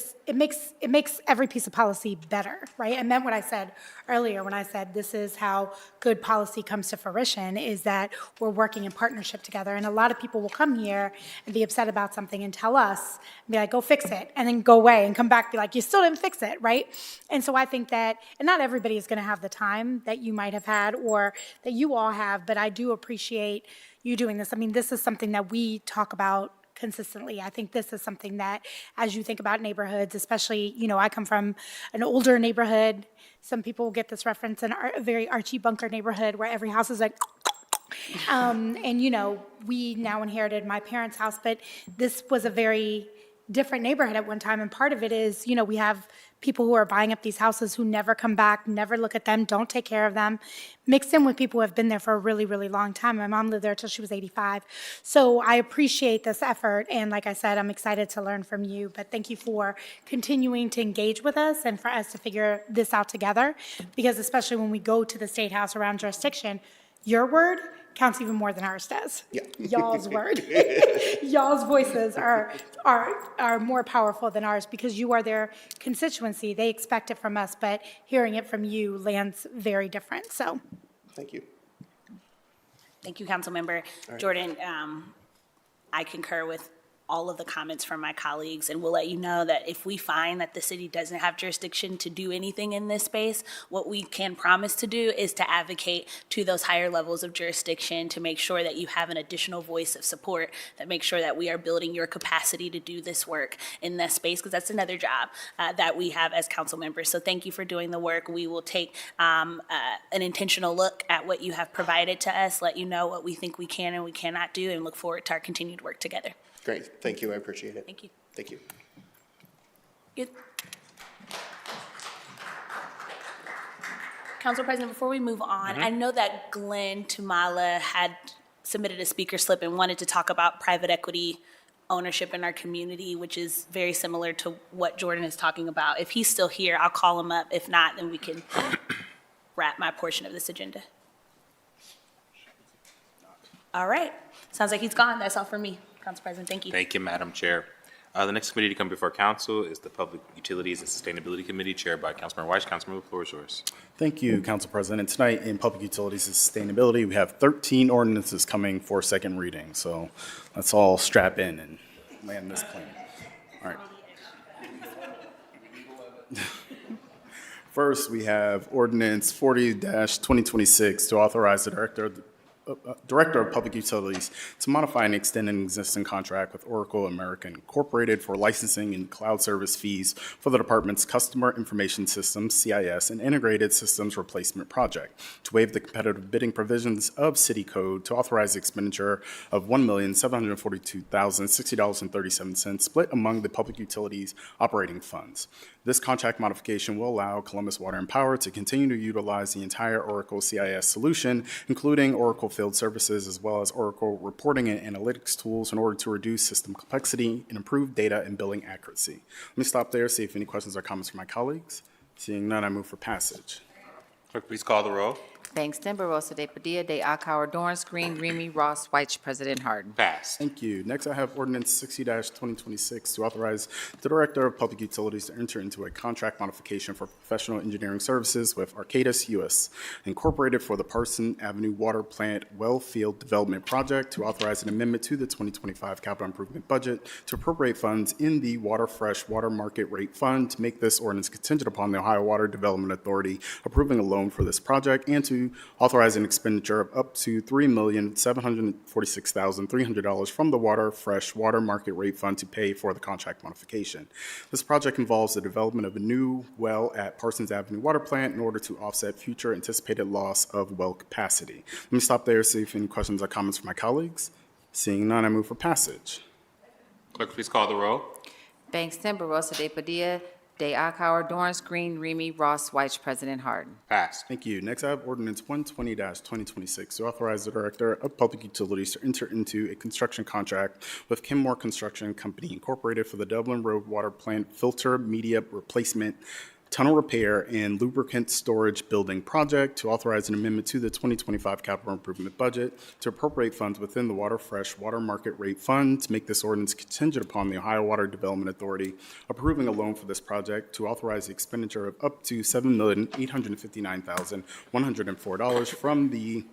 makes every piece of policy better, right? I meant what I said earlier when I said this is how good policy comes to fruition, is that we're working in partnership together. And a lot of people will come here and be upset about something and tell us, and be like, go fix it, and then go away and come back and be like, you still didn't fix it, right? And so I think that, and not everybody is going to have the time that you might have had or that you all have, but I do appreciate you doing this. I mean, this is something that we talk about consistently. I think this is something that, as you think about neighborhoods, especially, I come from an older neighborhood. Some people will get this reference, in a very Archie Bunker neighborhood where every house is like, and we now inherited my parents' house, but this was a very different neighborhood at one time. And part of it is, we have people who are buying up these houses who never come back, never look at them, don't take care of them, mixed in with people who have been there for a really, really long time. My mom lived there till she was 85. So I appreciate this effort. And like I said, I'm excited to learn from you. But thank you for continuing to engage with us and for us to figure this out together. Because especially when we go to the State House around jurisdiction, your word counts even more than ours does. Yeah. Y'all's word. Y'all's voices are more powerful than ours, because you are their constituency. They expect it from us, but hearing it from you lands very different. So thank you. Thank you, Councilmember Jordan. I concur with all of the comments from my colleagues, and we'll let you know that if we find that the city doesn't have jurisdiction to do anything in this space, what we can promise to do is to advocate to those higher levels of jurisdiction to make sure that you have an additional voice of support, that make sure that we are building your capacity to do this work in this space, because that's another job that we have as council members. So thank you for doing the work. We will take an intentional look at what you have provided to us, let you know what we think we can and we cannot do, and look forward to our continued work together. Great. Thank you. I appreciate it. Thank you. Thank you. Good. Council President, before we move on, I know that Glenn Tumala had submitted a speaker slip and wanted to talk about private equity ownership in our community, which is very similar to what Jordan is talking about. If he's still here, I'll call him up. If not, then we can wrap my portion of this agenda. All right. Sounds like he's gone. That's all for me. Council President, thank you. Thank you, Madam Chair. The next committee to come before council is the Public Utilities and Sustainability Committee, chaired by Councilmember Weiss. Councilmember, the floor is yours. Thank you, Council President. Tonight in Public Utilities and Sustainability, we have 13 ordinances coming for second reading. So let's all strap in and land this plane. All right. First, we have Ordinance 40-2026 to authorize the Director Director of Public Utilities to modify and extend an existing contract with Oracle America Incorporated for licensing and cloud service fees for the department's Customer Information Systems, CIS, and Integrated Systems Replacement Project, to waive the competitive bidding provisions of City Code, to authorize the expenditure of $1,742,060.37 split among the public utilities operating funds. This contract modification will allow Columbus Water and Power to continue to utilize the entire Oracle CIS solution, including Oracle Field Services, as well as Oracle reporting and analytics tools, in order to reduce system complexity and improve data and billing accuracy. Let me stop there, see if any questions or comments from my colleagues. Seeing none, I move for passage. Clerk, please call the row. Bangston, Barosa de Padilla, de Akauer, Dorance Green, Remy, Ross, White, President Harden. Passed. Thank you. Next, I have Ordinance 60-2026 to authorize the Director of Public Utilities to enter into a contract modification for professional engineering services with ICE U.S. Incorporated for the Parson Avenue Water Plant Well Field Development Project, to authorize an amendment to the 2025 capital improvement budget to appropriate funds in the Fresh Water Market Rate Fund, to make this ordinance contingent upon the Ohio Water Development Authority approving a loan for this project, and to authorize an expenditure of up to $3,746,300 from the Fresh Water Market Rate Fund to pay for the contract modification. This project involves the development of a new well at Parsons Avenue Water Plant in order to offset future anticipated loss of well capacity. Let me stop there, see if any questions or comments from my colleagues. Seeing none, I move for passage. Clerk, please call the row. Bangston, Barosa de Padilla, de Akauer, Dorance Green, Remy, Ross, White, President Harden. Passed. Thank you. Next, I have Ordinance 120-2026 to authorize the Director of Public Utilities to enter into a construction contract with Kenmore Construction Company Incorporated for the Dublin Road Water Plant Filter Media Replacement, Tunnel Repair, and Lubricant Storage Building Project, to authorize an amendment to the 2025 capital improvement budget to appropriate funds within the Fresh Water Market Rate Fund, to make this ordinance contingent upon the Ohio Water Development Authority approving a loan for this project, to authorize the expenditure of up to $7,859,104 from the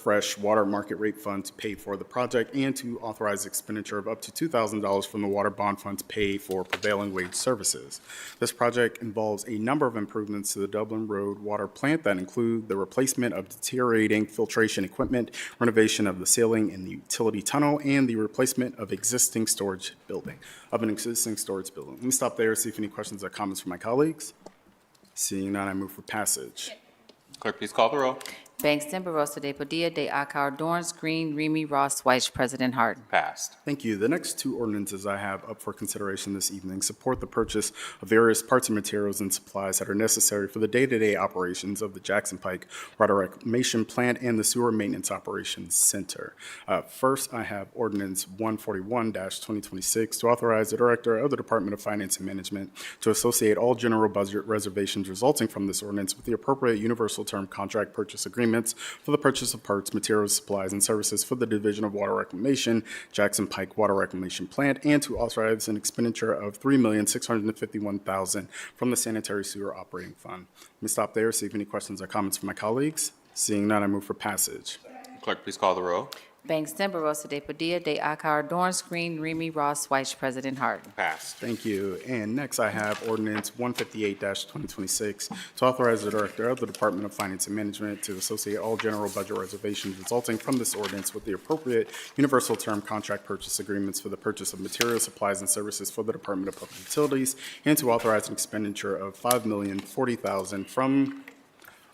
Fresh Water Market Rate Fund to pay for the project, and to authorize expenditure of up to $2,000 from the Water Bond Fund to pay for prevailing wage services. This project involves a number of improvements to the Dublin Road Water Plant that include the replacement of deteriorating filtration equipment, renovation of the ceiling in the utility tunnel, and the replacement of an existing storage building. Let me stop there, see if any questions or comments from my colleagues. Seeing none, I move for passage. Clerk, please call the row. Bangston, Barosa de Padilla, de Akauer, Dorance Green, Remy, Ross, White, President Harden. Passed. Thank you. The next two ordinances I have up for consideration this evening support the purchase of various parts and materials and supplies that are necessary for the day-to-day operations of the Jackson Pike Water Reclamation Plant and the Sewer Maintenance Operations Center. First, I have Ordinance 141-2026 to authorize the Director of the Department of Finance and Management to associate all general budget reservations resulting from this ordinance with the appropriate universal term contract purchase agreements for the purchase of parts, materials, supplies, and services for the Division of Water Reclamation, Jackson Pike Water Reclamation Plant, and to authorize an expenditure of $3,651,000 from the Sanitary Sewer Operating Fund. Let me stop there, see if any questions or comments from my colleagues. Seeing none, I move for passage. Clerk, please call the row. Bangston, Barosa de Padilla, de Akauer, Dorance Green, Remy, Ross, White, President Harden. Passed. Thank you. And next, I have Ordinance 158-2026 to authorize the Director of the Department of Finance and Management to associate all general budget reservations resulting from this ordinance with the appropriate universal term contract purchase agreements for the purchase of materials, supplies, and services for the Department of Public Utilities, and to authorize an expenditure of $5,040,000 from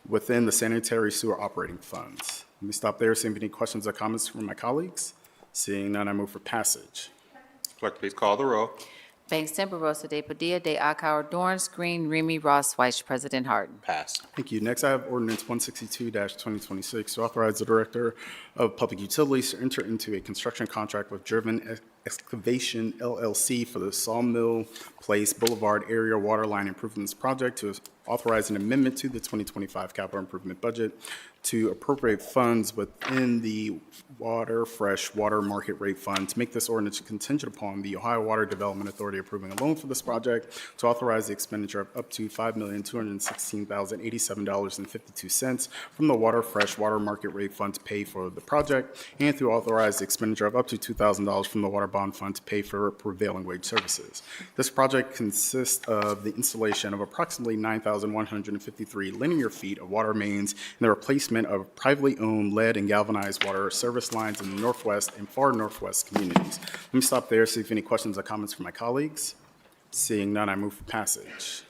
within the Sanitary Sewer Operating Funds. Let me stop there, see if any questions or comments from my colleagues. Seeing none, I move for passage. Clerk, please call the row. Bangston, Barosa de Padilla, de Akauer, Dorance Green, Remy, Ross, White, President Harden. Passed. Thank you. Next, I have Ordinance 162-2026 to authorize the Director of Public Utilities to enter into a construction contract with Driven Excavation LLC for the Sawmill Place Boulevard Area Waterline Improvements Project, to authorize an amendment to the 2025 capital improvement budget to appropriate funds within the Fresh Water Market Rate Fund, to make this ordinance contingent upon the Ohio Water Development Authority approving a loan for this project, to authorize the expenditure of up to $5,216,087.52 from the Fresh Water Market Rate Fund to pay for the project, and to authorize the expenditure of up to $2,000 from the Water Bond Fund to pay for prevailing wage services. This project consists of the installation of approximately 9,153 linear feet of water mains and the replacement replacement of privately owned lead and galvanized water service lines in the northwest and far northwest communities. Let me stop there, see if any questions or comments from my colleagues. Seeing none, I move for passage.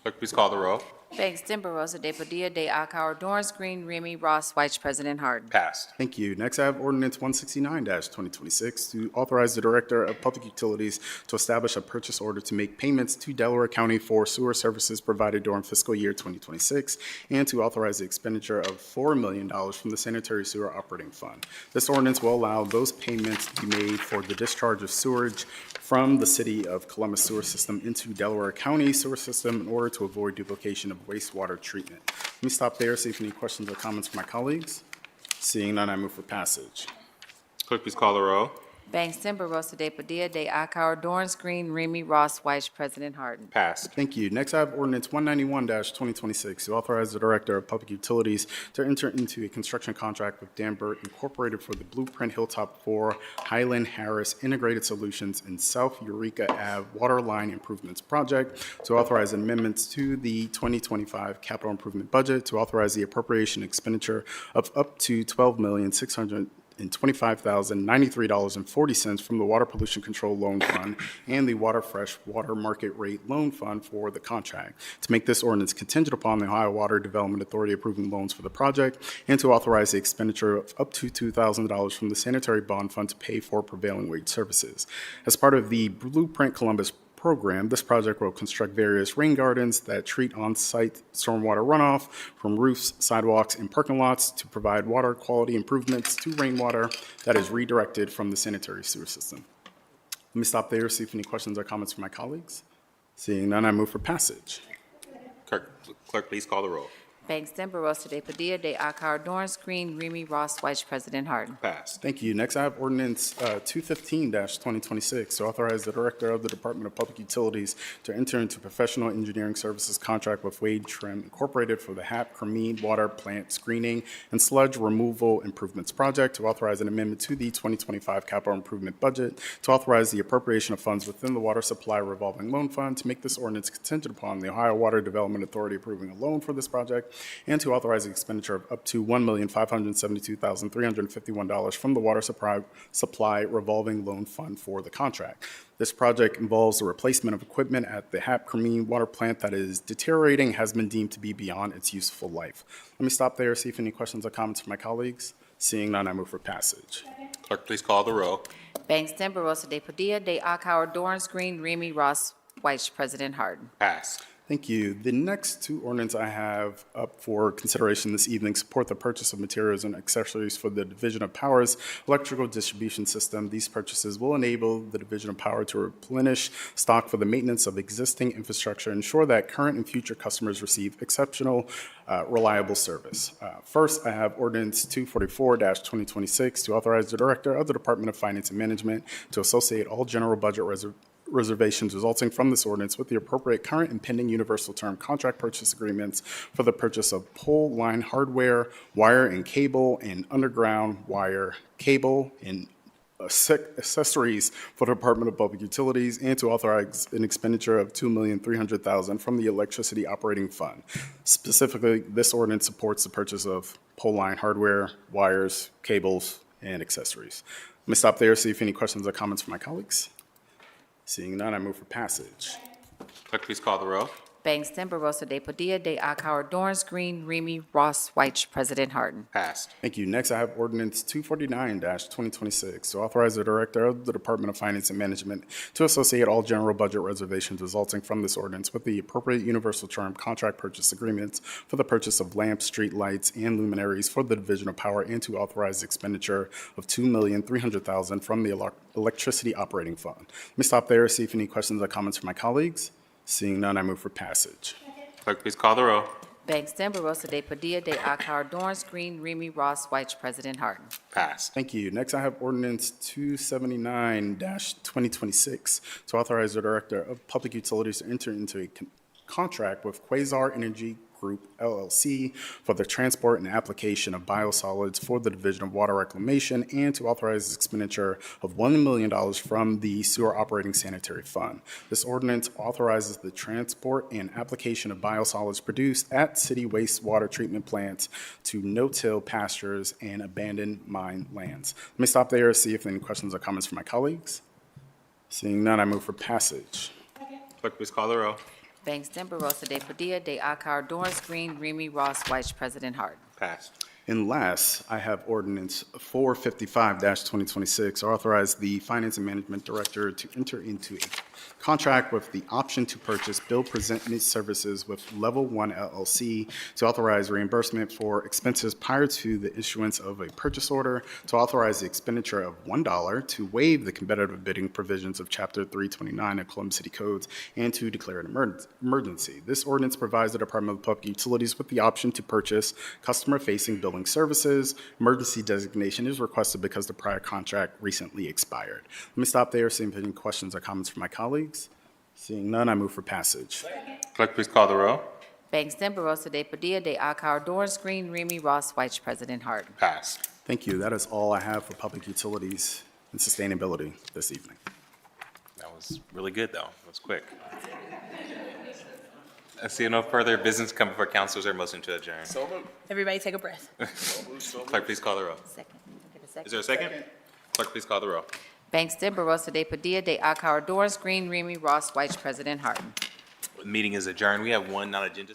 Clerk, please call the row. Banks, Denver, Rosa de Padilla, de Akauer, Dorance Green, Remy Ross, Vice President Harden. Passed. Thank you. Next, I have Ordinance 169-2026 to authorize the Director of Public Utilities to establish a purchase order to make payments to Delaware County for sewer services provided during fiscal year 2026 and to authorize the expenditure of $4 million from the Sanitary Sewer Operating Fund. This ordinance will allow those payments to be made for the discharge of sewage from the City of Columbus sewer system into Delaware County sewer system in order to avoid duplication of wastewater treatment. Let me stop there, see if any questions or comments from my colleagues. Seeing none, I move for passage. Clerk, please call the row. Banks, Denver, Rosa de Padilla, de Akauer, Dorance Green, Remy Ross, Vice President Harden. Passed. Thank you. Next, I have Ordinance 191-2026 to authorize the Director of Public Utilities to enter into a construction contract with Danbert Incorporated for the Blueprint Hilltop 4 Highland Harris Integrated Solutions in South Eureka Ave Water Line Improvements Project, to authorize amendments to the 2025 capital improvement budget, to authorize the appropriation expenditure of up to $12,625,093.40 from the Water Pollution Control Loan Fund and the Water Fresh Water Market Rate Loan Fund for the contract, to make this ordinance contingent upon the Ohio Water Development Authority approving loans for the project, and to authorize the expenditure of up to $2,000 from the Sanitary Bond Fund to pay for prevailing wage services. As part of the Blueprint Columbus program, this project will construct various rain gardens that treat on-site stormwater runoff from roofs, sidewalks, and parking lots to provide water quality improvements to rainwater that is redirected from the sanitary sewer system. Let me stop there, see if any questions or comments from my colleagues. Seeing none, I move for passage. Clerk, please call the row. Banks, Denver, Rosa de Padilla, de Akauer, Dorance Green, Remy Ross, Vice President Harden. Passed. Thank you. Next, I have Ordinance 215-2026 to authorize the Director of the Department of Public Utilities to enter into professional engineering services contract with Wade Trim Incorporated for the HAP Cremine Water Plant Screening and Sludge Removal Improvements Project, to authorize an amendment to the 2025 capital improvement budget, to authorize the appropriation of funds within the Water Supply Revolving Loan Fund, to make this ordinance contingent upon the Ohio Water Development Authority approving a loan for this project, and to authorize the expenditure of up to $1,572,351 from the Water Supply Revolving Loan Fund for the contract. This project involves the replacement of equipment at the HAP Cremine water plant that is deteriorating, has been deemed to be beyond its useful life. Let me stop there, see if any questions or comments from my colleagues. Seeing none, I move for passage. Clerk, please call the row. Banks, Denver, Rosa de Padilla, de Akauer, Dorance Green, Remy Ross, Vice President Harden. Passed. Thank you. The next two ordinance I have up for consideration this evening support the purchase of materials and accessories for the Division of Power's electrical distribution system. These purchases will enable the Division of Power to replenish stock for the maintenance of existing infrastructure, ensure that current and future customers receive exceptional, reliable service. First, I have Ordinance 244-2026 to authorize the Director of the Department of Finance and Management to associate all general budget reservations resulting from this ordinance with the appropriate current and pending universal term contract purchase agreements for the purchase of pole line hardware, wire and cable, and underground wire, cable, and accessories for the Department of Public Utilities, and to authorize an expenditure of $2,300,000 from the Electricity Operating Fund. Specifically, this ordinance supports the purchase of pole line hardware, wires, cables, and accessories. Let me stop there, see if any questions or comments from my colleagues. Seeing none, I move for passage. Clerk, please call the row. Banks, Denver, Rosa de Padilla, de Akauer, Dorance Green, Remy Ross, Vice President Harden. Passed. Thank you. Next, I have Ordinance 249-2026 to authorize the Director of the Department of Finance and Management to associate all general budget reservations resulting from this ordinance with the appropriate universal term contract purchase agreements for the purchase of lamps, street lights, and luminaries for the Division of Power, and to authorize the expenditure of $2,300,000 from the Electricity Operating Fund. Let me stop there, see if any questions or comments from my colleagues. Seeing none, I move for passage. Clerk, please call the row. Banks, Denver, Rosa de Padilla, de Akauer, Dorance Green, Remy Ross, Vice President Harden. Passed. Thank you. Next, I have Ordinance 279-2026 to authorize the Director of Public Utilities to enter into a contract with Quasar Energy Group Group LLC for the transport and application of biosolids for the Division of Water Reclamation, and to authorize the expenditure of $1 million from the Sewer Operating Sanitary Fund. This ordinance authorizes the transport and application of biosolids produced at city wastewater treatment plants to no-till pastures and abandoned mine lands. Let me stop there, see if there are any questions or comments from my colleagues. Seeing none, I move for passage. Clerk, please call the row. Bangston, Barosa de Padilla, de Akauer, Dorance Green, Remy Ross, Vice President Harden. Passed. And last, I have ordinance 455-2026, authorize the Finance and Management Director to enter into a contract with the option to purchase bill presentment services with Level 1 LLC to authorize reimbursement for expenses prior to the issuance of a purchase order, to authorize the expenditure of $1, to waive the competitive bidding provisions of Chapter 329 of Columbus City Codes, and to declare an emergency. This ordinance provides the Department of Public Utilities with the option to purchase customer-facing billing services. Emergency designation is requested because the prior contract recently expired. Let me stop there, see if there are any questions or comments from my colleagues. Seeing none, I move for passage. Clerk, please call the row. Bangston, Barosa de Padilla, de Akauer, Dorance Green, Remy Ross, Vice President Harden. Passed. Thank you. That is all I have for public utilities and sustainability this evening. That was really good, though. That was quick. I see no further business coming before council. Is there a motion to adjourn? So moved. Everybody take a breath. Clerk, please call the row. Second. Is there a second? Clerk, please call the row. Bangston, Barosa de Padilla, de Akauer, Dorance Green, Remy Ross, Vice President Harden. The meeting is adjourned. We have one non-agenda.